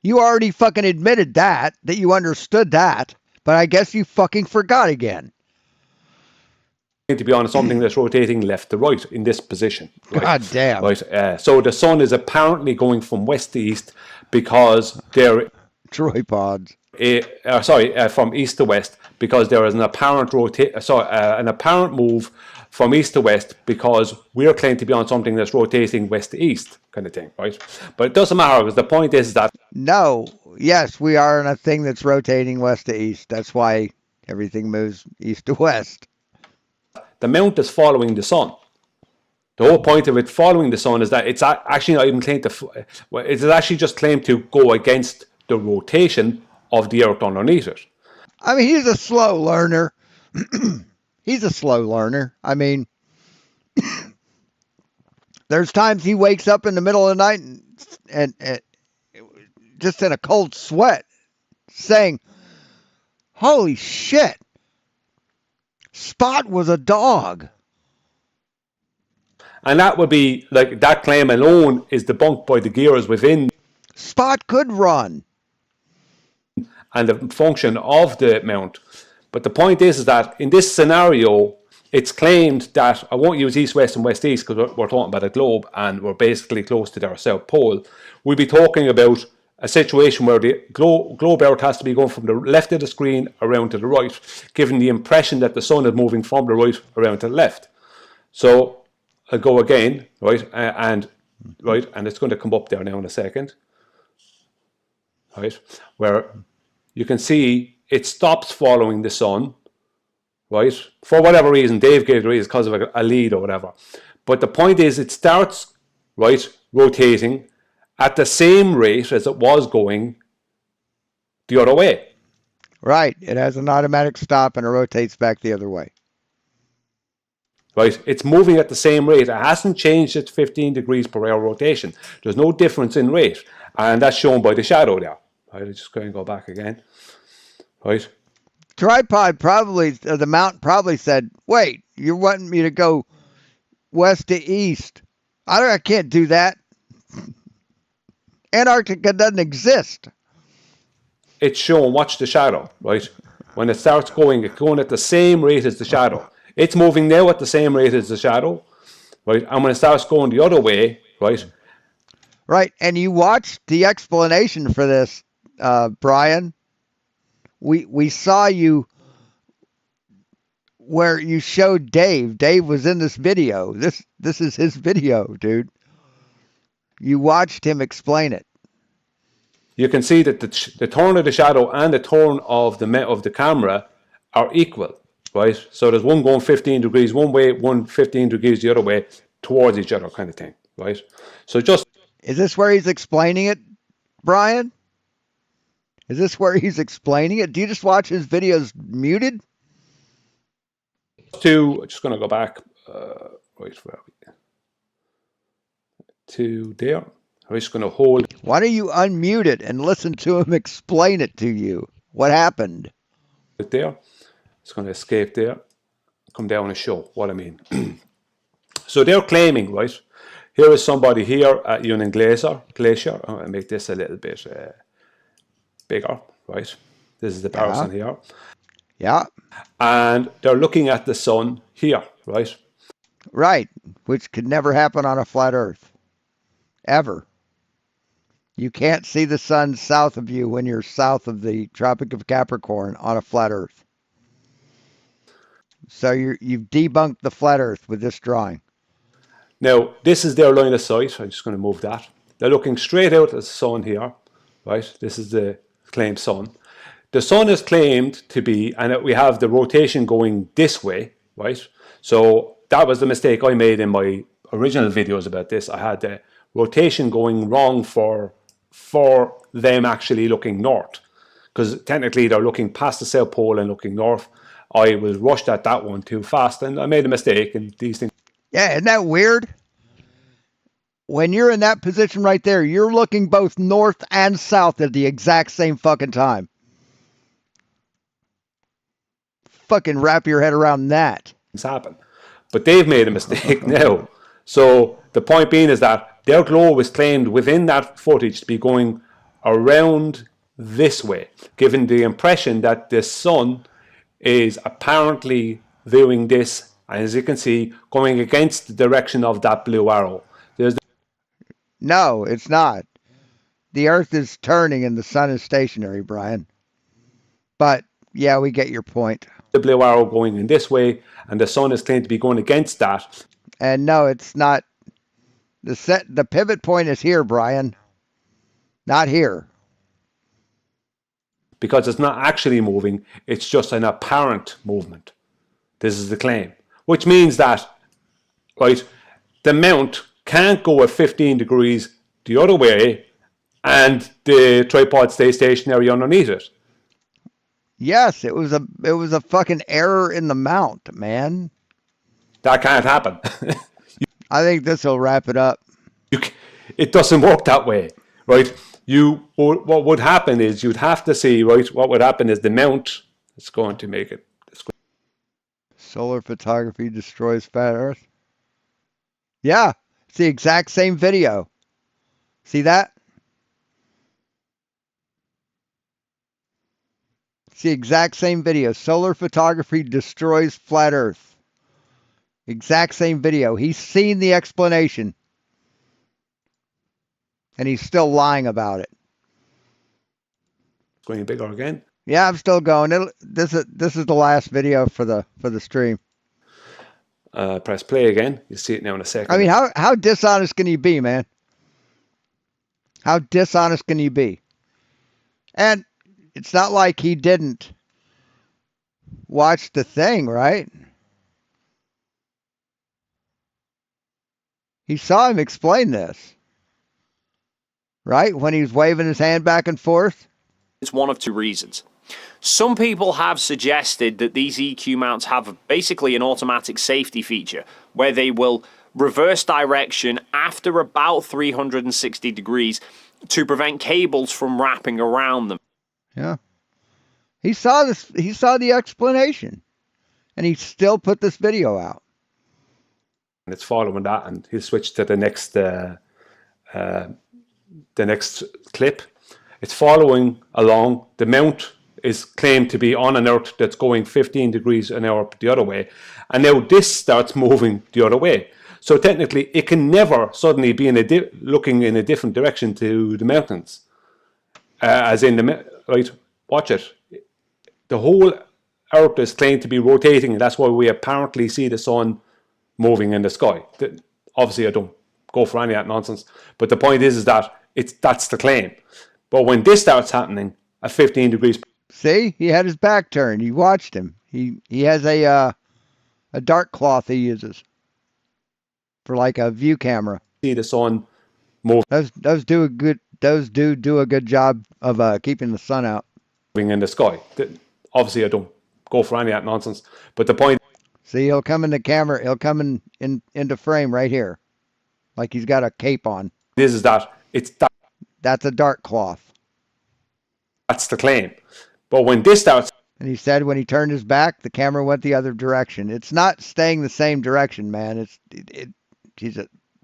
You already fucking admitted that you understood that, but I guess you fucking forgot again.
To be honest, something that's rotating left to right in this position. Right?
God damn.
Right. So the sun is apparently going from west to east because there.
Tripods.
From east to west because there is an apparent an apparent move from east to west because we're claimed to be on something that's rotating west to east, kind of thing, right? But it doesn't matter because the point is that
yes, we are in a thing that's rotating west to east. That's why everything moves east to west.
The mount is following the sun. The whole point of it following the sun is that it's actually not even claimed to. It's actually just claimed to go against the rotation of the Earth underneath it.
I mean, he's a slow learner. He's a slow learner. I mean, there's times he wakes up in the middle of the night and just in a cold sweat saying, holy shit, Spot was a dog.
And that would be, like, that claim alone is debunked by the gears within.
Spot could run.
And the function of the mount. But the point is that in this scenario, it's claimed that, I won't use east, west, and west, east because we're talking about a globe and we're basically close to their south pole. We'll be talking about a situation where the globe Earth has to be going from the left of the screen around to the right, giving the impression that the sun is moving from the right around to the left. So I'll go again, right, and it's going to come up there now in a second, right, where you can see it stops following the sun, right, for whatever reason. Dave gave the reason because of a lead or whatever. But the point is it starts, right, rotating at the same rate as it was going the other way.
Right. It has an automatic stop and it rotates back the other way.
Right. It's moving at the same rate. It hasn't changed its 15 degrees per hour rotation. There's no difference in rate. And that's shown by the shadow there. Right. I'm just going to go back again. Right.
Tripod probably, the mount probably said, wait, you're wanting me to go west to east. I can't do that. Antarctica doesn't exist.
It's shown, watch the shadow, right? when it starts going, it's going at the same rate as the shadow. It's moving now at the same rate as the shadow, right? And when it starts going the other way, right?
Right, and you watched the explanation for this, Brian. We saw you where you showed Dave. Dave was in this video. This is his video, dude. You watched him explain it.
You can see that the turn of the shadow and the turn of the camera are equal, right? So there's one going 15 degrees one way, one 15 degrees the other way towards each other, kind of thing, right? So just
is this where he's explaining it, Brian? Is this where he's explaining it? Do you just watch his videos muted?
Just going to go back, right, where are we? To there. I'm just going to hold.
Why don't you unmute it and listen to him explain it to you? What happened?
There. It's going to escape there. Come down and show what I mean. So they're claiming, right? Here is somebody here at Union Glacier. I'm going to make this a little bit bigger, right? This is the person here.
Yeah.
And they're looking at the sun here, right?
Right, which could never happen on a flat Earth. Ever. You can't see the sun south of you when you're south of the Tropic of Capricorn on a flat Earth. So you've debunked the flat Earth with this drawing.
Now, this is their line of sight. I'm just going to move that. They're looking straight out at the sun here, right? This is the claimed sun. The sun is claimed to be, and we have the rotation going this way, right? So that was the mistake I made in my original videos about this. I had the rotation going wrong for them actually looking north, because technically they're looking past the South Pole and looking north. I was rushed at that one too fast, and I made a mistake, and these things.
Yeah, isn't that weird? When you're in that position right there, you're looking both north and south at the exact same fucking time. Fucking wrap your head around that.
Happen. But they've made a mistake now. So the point being is that their globe is claimed within that footage to be going around this way, giving the impression that the sun is apparently doing this, and as you can see, going against the direction of that blue arrow.
No, it's not. The Earth is turning and the sun is stationary, Brian. But yeah, we get your point.
The blue arrow going in this way, and the sun is claimed to be going against that.
And no, it's not. The pivot point is here, Brian. Not here.
Because it's not actually moving, it's just an apparent movement. This is the claim. Which means that, right, the mount can't go at 15 degrees the other way and the tripod stays stationary underneath it.
Yes, it was a fucking error in the mount, man.
That can't happen.
I think this will wrap it up.
It doesn't work that way, right? What would happen is you'd have to see, right? What would happen is the mount is going to make it.
Solar photography destroys flat Earth. Yeah, it's the exact same video. See that? It's the exact same video. Solar photography destroys flat Earth. Exact same video. He's seen the explanation. And he's still lying about it.
Going bigger again?
Yeah, I'm still going. This is the last video for the stream.
Press play again. You'll see it now in a second.
I mean, how dishonest can you be, man? How dishonest can you be? And it's not like he didn't watch the thing, right? He saw him explain this, right? When he was waving his hand back and forth.
It's one of two reasons. Some people have suggested that these EQ mounts have basically an automatic safety feature where they will reverse direction after about 360 degrees to prevent cables from wrapping around them.
Yeah. He saw this. He saw the explanation, and he still put this video out.
And it's following that, and he'll switch to the next clip. It's following along. The mount is claimed to be on an Earth that's going 15 degrees an hour the other way, and now this starts moving the other way. So technically, it can never suddenly be looking in a different direction to the mountains, as in right. Watch it. The whole Earth is claimed to be rotating, and that's why we apparently see the sun moving in the sky. Obviously, I don't go for any of that nonsense, but the point is that that's the claim. But when this starts happening at 15 degrees,
see, he had his back turned. You watched him. He has a dark cloth he uses for like a view camera.
See the sun move.
Those do a good job of keeping the sun out.
Moving in the sky. Obviously, I don't go for any of that nonsense. But the point.
See, he'll come in the camera. He'll come into frame right here, like he's got a cape on.
This is that
that's a dark cloth.
That's the claim. But when this starts.
And he said when he turned his back, the camera went the other direction. It's not staying the same direction, man.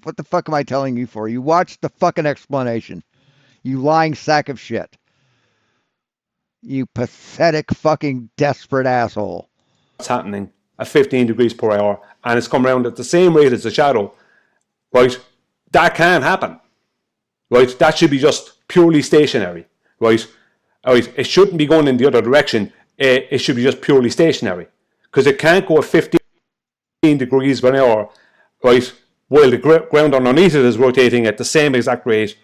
What the fuck am I telling you for? You watch the fucking explanation. You lying sack of shit. You pathetic fucking desperate asshole.
What's happening at 15 degrees per hour and it's come around at the same rate as the shadow, right? That can't happen, right? That should be just purely stationary, right? It shouldn't be going in the other direction. It should be just purely stationary because it can't go at 15 degrees per hour, right? While the ground underneath it is rotating at the same exact rate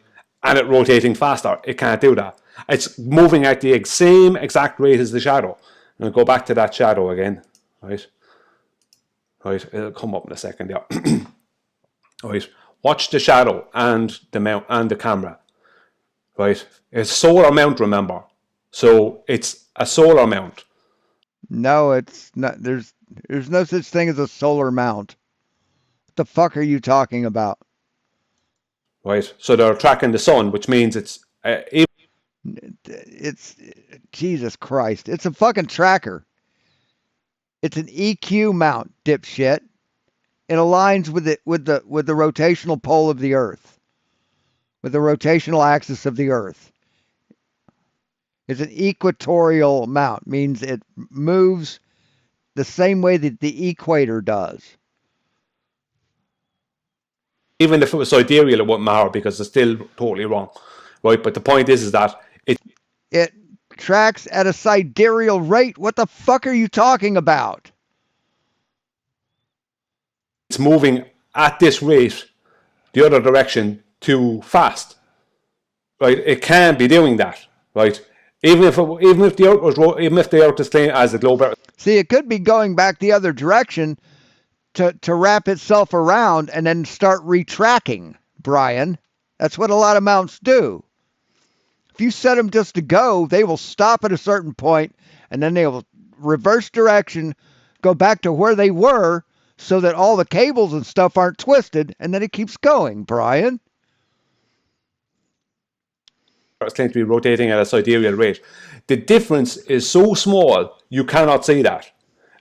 and it rotating faster. It can't do that. It's moving at the same exact rate as the shadow. And I'll go back to that shadow again, right? Right, it'll come up in a second, yeah. Right, watch the shadow and the mount and the camera. Right, it's solar mount, remember. So it's a solar mount.
No, it's not. There's no such thing as a solar mount. What the fuck are you talking about?
Right, so they're tracking the sun, which means it's
Jesus Christ. It's a fucking tracker. It's an EQ mount, dipshit. It aligns with the rotational pole of the Earth, with the rotational axis of the Earth. It's an equatorial mount, means it moves the same way that the equator does.
Even if it was sidereal, it wouldn't matter because it's still totally wrong, right? But the point is that
it tracks at a sidereal rate. What the fuck are you talking about?
It's moving at this rate, the other direction, too fast, right? It can't be doing that, right? Even if the Earth is claimed as a globe.
See, it could be going back the other direction to wrap itself around and then start retracking, Brian. That's what a lot of mounts do. If you set them just to go, they will stop at a certain point and then they will reverse direction, go back to where they were so that all the cables and stuff aren't twisted, and then it keeps going, Brian.
It's claimed to be rotating at a sidereal rate. The difference is so small, you cannot see that,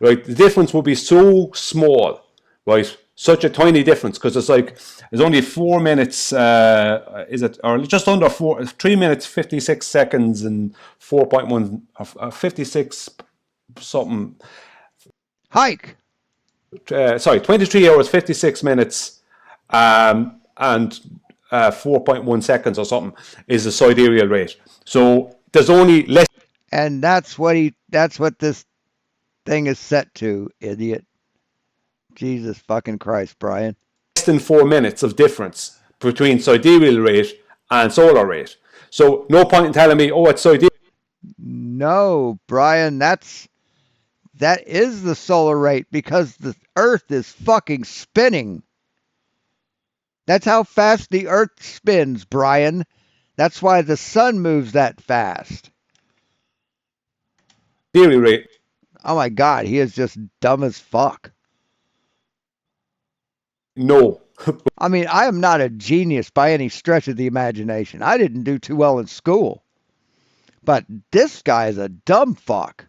right? The difference will be so small, right? Such a tiny difference because it's only 4 minutes, or just under 3 minutes, 56 seconds and 4.1, 56 something.
Hike.
23 hours, 56 minutes, and 4.1 seconds or something is the sidereal rate. So there's only less.
And that's what this thing is set to, idiot. Jesus fucking Christ, Brian.
Less than 4 minutes of difference between sidereal rate and solar rate. So no point in telling me, it's sidereal.
No, Brian, that is the solar rate because the Earth is fucking spinning. That's how fast the Earth spins, Brian. That's why the sun moves that fast.
Theory rate.
Oh my God, he is just dumb as fuck.
No.
I mean, I am not a genius by any stretch of the imagination. I didn't do too well in school. But this guy is a dumb fuck.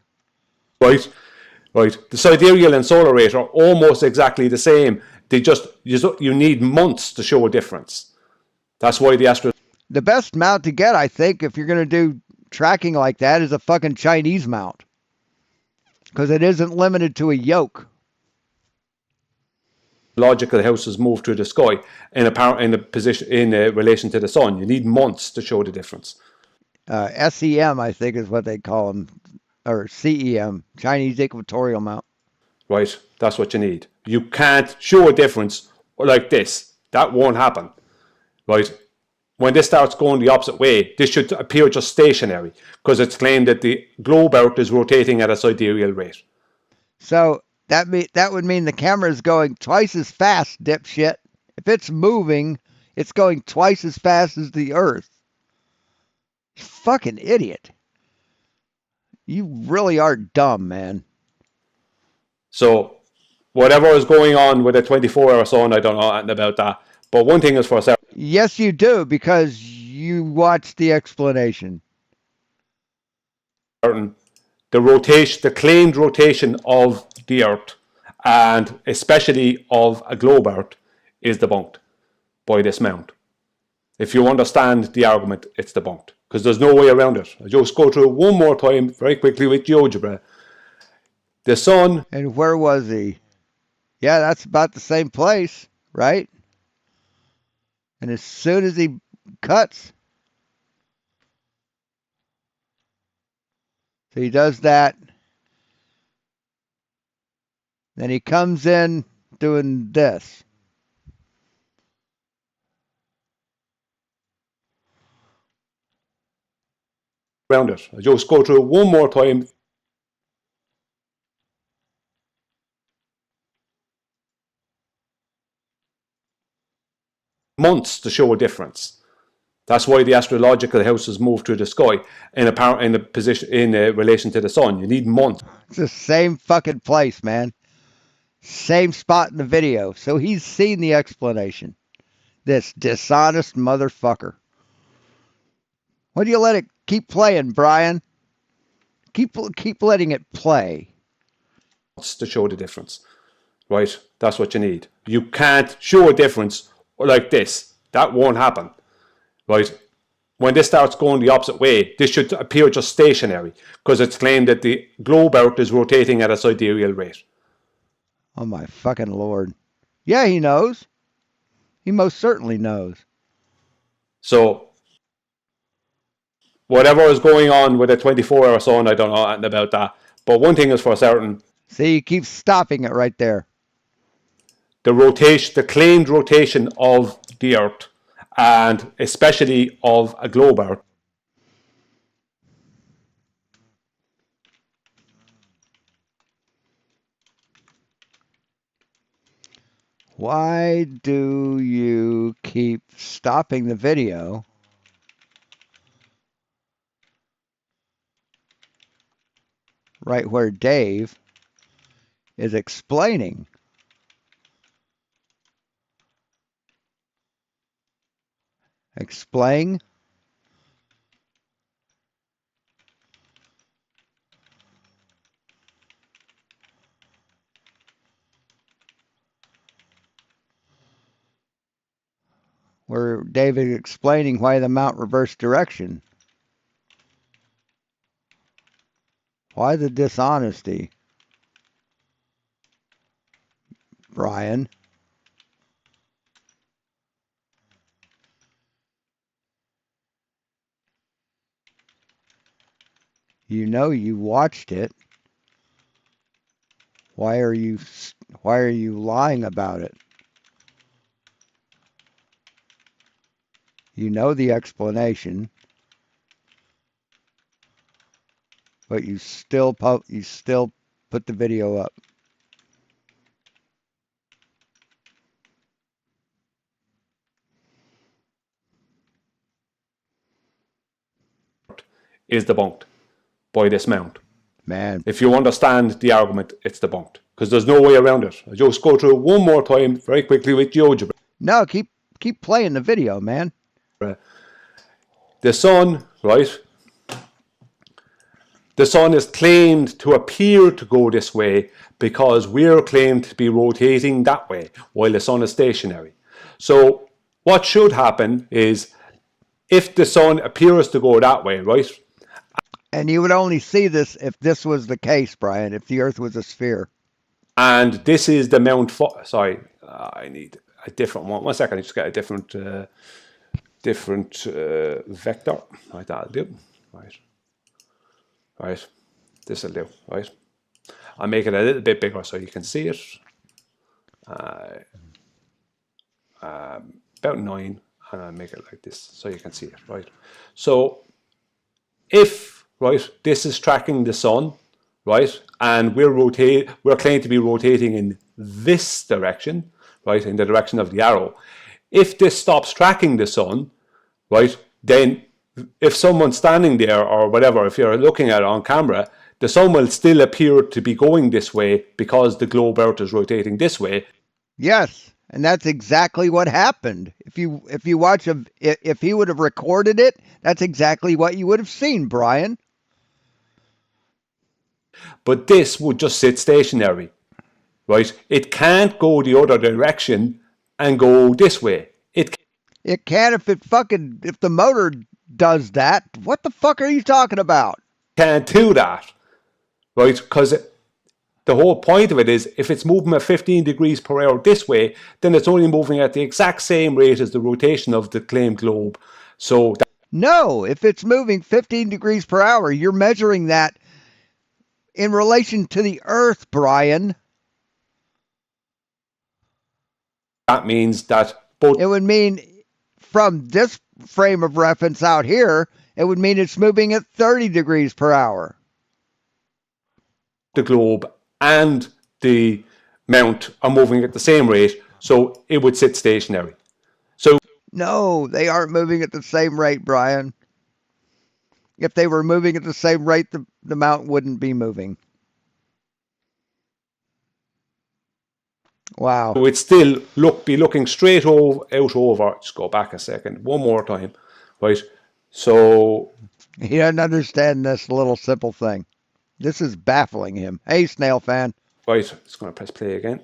Right. The sidereal and solar rate are almost exactly the same. You need months to show a difference. That's why the
best mount to get, I think, if you're going to do tracking like that is a fucking Chinese mount. Because it isn't limited to a yoke.
Logical houses move through the sky in relation to the sun. You need months to show the difference.
SEM, I think, is what they call them, or CEM, Chinese Equatorial Mount.
Right, that's what you need. You can't show a difference like this. That won't happen. Right. When this starts going the opposite way, this should appear just stationary because it's claimed that the globe Earth is rotating at a sidereal rate.
So that would mean the camera is going twice as fast, dipshit. If it's moving, it's going twice as fast as the Earth. You fucking idiot. You really are dumb, man.
So whatever is going on with a 24-hour sun, I don't know anything about that. But one thing is for certain.
Yes, you do, because you watched the explanation.
The claimed rotation of the Earth, and especially of a globe Earth, is debunked by this mount. If you understand the argument, it's debunked because there's no way around it. I'll just go through it one more time very quickly with GeoGebra. The sun.
And where was he? Yeah, that's about the same place, right? And as soon as he cuts, so he does that. Then he comes in doing this.
Around it. I'll just go through it one more time. Months to show a difference. That's why the astrological houses move through the sky in relation to the sun. You need months.
It's the same fucking place, man. Same spot in the video. So he's seen the explanation. This dishonest motherfucker. Why do you let it keep playing, Brian? Keep letting it play.
To show the difference. Right? That's what you need. You can't show a difference like this. That won't happen. Right? When this starts going the opposite way, this should appear just stationary because it's claimed that the globe Earth is rotating at a sidereal rate.
Oh my fucking Lord. Yeah, he knows. He most certainly knows.
So, whatever is going on with a 24-hour sun, I don't know anything about that. But one thing is for certain.
See, he keeps stopping it right there.
The claimed rotation of the Earth, and especially of a globe Earth.
Why do you keep stopping the video? Right where Dave is explaining. Explain. Where David is explaining why the mount reversed direction. Why the dishonesty? Brian. You know you watched it. Why are you lying about it? You know the explanation, but you still put the video up.
Is debunked by this mount.
Man.
If you understand the argument, it's debunked because there's no way around it. I'll just go through it one more time very quickly with GeoGebra.
No, keep playing the video, man.
The sun, right? The sun is claimed to appear to go this way because we're claimed to be rotating that way while the sun is stationary. So what should happen is if the sun appears to go that way, right?
And you would only see this if this was the case, Brian, if the Earth was a sphere.
And this is the Mount. Sorry, I need a different one. 1 second, I just get a different vector. Right, that'll do. Right. This will do. Right. I'll make it a little bit bigger so you can see it. About 9, and I'll make it like this so you can see it. Right. So if this is tracking the sun, right, and we're claimed to be rotating in this direction, right, in the direction of the arrow. If this stops tracking the sun, right, then if someone's standing there or whatever, if you're looking at it on camera, the sun will still appear to be going this way because the globe Earth is rotating this way.
Yes, and that's exactly what happened. If you watch if he would have recorded it, that's exactly what you would have seen, Brian.
But this would just sit stationary, right? It can't go the other direction and go this way. It
can if the motor does that. What the fuck are you talking about?
Can't do that, right? Because the whole point of it is if it's moving at 15 degrees per hour this way, then it's only moving at the exact same rate as the rotation of the claimed globe. So
no, if it's moving 15 degrees per hour, you're measuring that in relation to the Earth, Brian.
That means that both.
It would mean from this frame of reference out here, it would mean it's moving at 30 degrees per hour.
The globe and the mount are moving at the same rate, so it would sit stationary. So
no, they aren't moving at the same rate, Brian. If they were moving at the same rate, the mount wouldn't be moving. Wow.
So it's still be looking straight out over. Just go back a second, one more time, right? So
he doesn't understand this little simple thing. This is baffling him. Hey, Snail Fan.
Right, just going to press play again.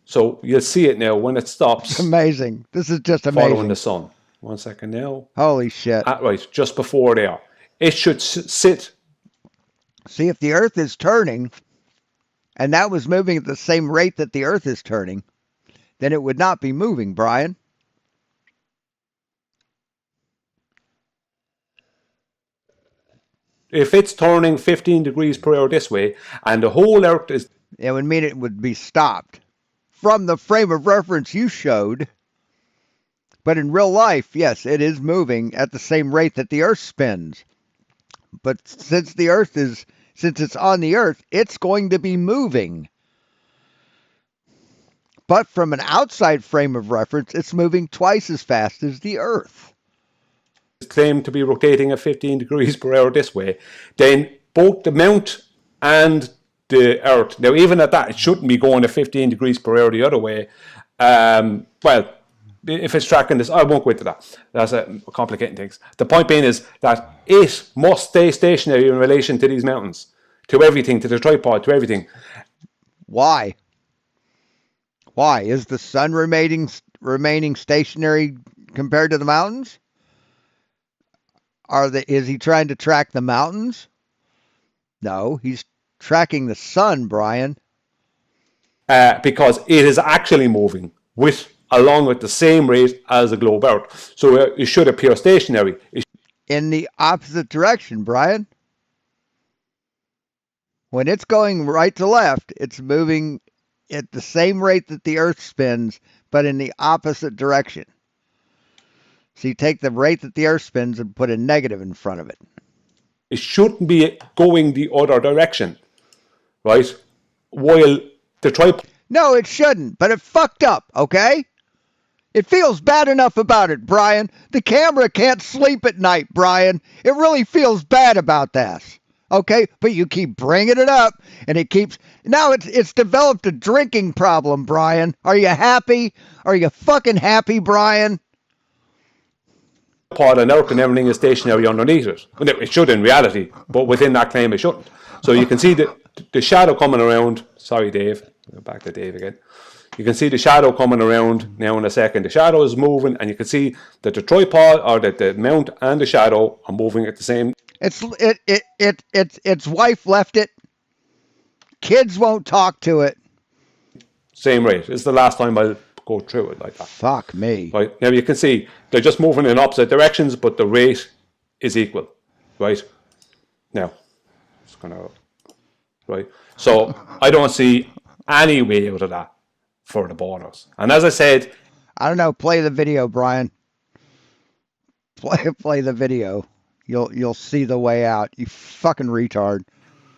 So you'll see it now when it stops.
It's amazing. This is just amazing.
Following the sun. 1 second now.
Holy shit.
Right, just before there. It should sit.
See, if the Earth is turning, and that was moving at the same rate that the Earth is turning, then it would not be moving, Brian.
If it's turning 15 degrees per hour this way, and the whole Earth is...
It would mean it would be stopped. From the frame of reference you showed, but in real life, yes, it is moving at the same rate that the Earth spins. But since it's on the Earth, it's going to be moving. But from an outside frame of reference, it's moving twice as fast as the Earth.
Claimed to be rotating at 15 degrees per hour this way, then both the mount and the Earth, now even at that, it shouldn't be going at 15 degrees per hour the other way. Well, if it's tracking this, I won't go into that. That's complicating things. The point being is that it must stay stationary in relation to these mountains, to everything, to the tripod, to everything.
Why? Why? Is the sun remaining stationary compared to the mountains? Is he trying to track the mountains? No, he's tracking the sun, Brian.
Because it is actually moving along with the same rate as the globe Earth. So it should appear stationary.
In the opposite direction, Brian. When it's going right to left, it's moving at the same rate that the Earth spins, but in the opposite direction. So you take the rate that the Earth spins and put a negative in front of it.
It shouldn't be going the other direction, right? While the tripod...
No, it shouldn't, but it fucked up, okay? It feels bad enough about it, Brian. The camera can't sleep at night, Brian. It really feels bad about this, okay? But you keep bringing it up, and it keeps... Now it's developed a drinking problem, Brian. Are you happy? Are you fucking happy, Brian?
Pod and Earth and everything is stationary underneath it. It should in reality, but within that claim it shouldn't. So you can see the shadow coming around. Sorry, Dave. Go back to Dave again. You can see the shadow coming around now in a second. The shadow is moving, and you can see that the tripod, or that the mount and the shadow are moving at the same.
Its wife left it. Kids won't talk to it.
Same rate. It's the last time I'll go through it like that.
Fuck me.
Right, now you can see they're just moving in opposite directions, but the rate is equal. Right, now it's gonna right. So I don't see any way out of that for the borders. And as I said,
I don't know. Play the video, Brian. Play the video. You'll see the way out. You fucking retard.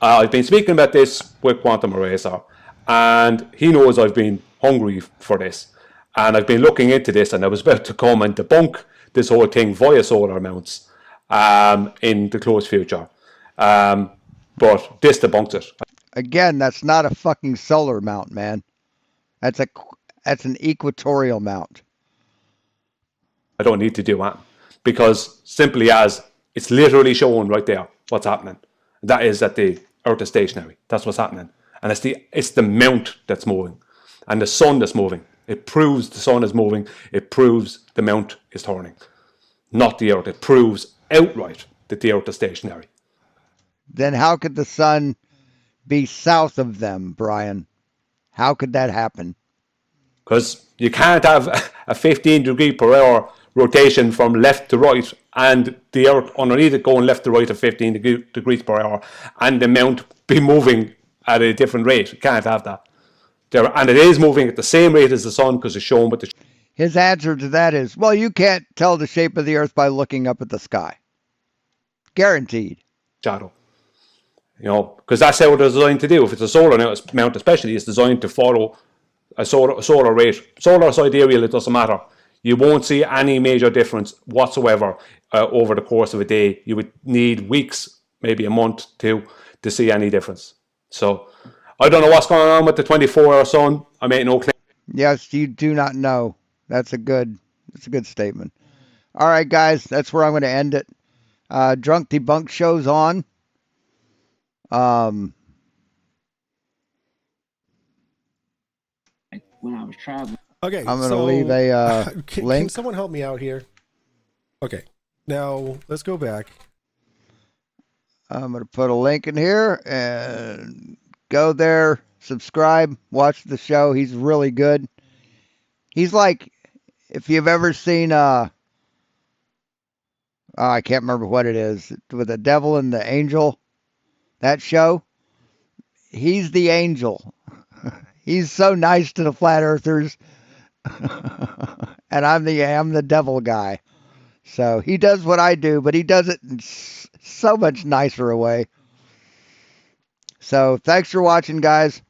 I've been speaking about this with Quantum Eraser, and he knows I've been hungry for this. And I've been looking into this, and I was about to come and debunk this whole thing via solar mounts in the close future. But this debunks it.
Again, that's not a fucking solar mount, man. That's an equatorial mount.
I don't need to do that because simply as it's literally showing right there what's happening. That is that the Earth is stationary. That's what's happening, and it's the mount that's moving, and the sun that's moving. It proves the sun is moving. It proves the mount is turning, not the Earth. It proves outright that the Earth is stationary.
Then how could the sun be south of them, Brian? How could that happen?
Because you can't have a 15 degree per hour rotation from left to right and the Earth underneath it going left to right at 15 degrees per hour and the mount be moving at a different rate. You can't have that. And it is moving at the same rate as the sun because it's shown with the...
His answer to that is, well, you can't tell the shape of the Earth by looking up at the sky. Guaranteed.
Shadow. You know, because that's how it's designed to do. If it's a solar mount especially, it's designed to follow a solar rate. Solar sidereal, it doesn't matter. You won't see any major difference whatsoever over the course of a day. You would need weeks, maybe a month, to see any difference. So I don't know what's going on with the 24-hour sun. I make no claim.
Yes, you do not know. That's a good statement. All right, guys, that's where I'm going to end it. Drunk Debunk show's on.
When I was traveling.
Okay,
I'm going to leave a link.
Can someone help me out here? Okay, now let's go back.
I'm going to put a link in here and go there, subscribe, watch the show. He's really good. He's like, if you've ever seen, I can't remember what it is, with the devil and the angel, that show. He's the angel. He's so nice to the flat earthers. And I'm the devil guy. So he does what I do, but he does it in so much nicer a way. So thanks for watching, guys.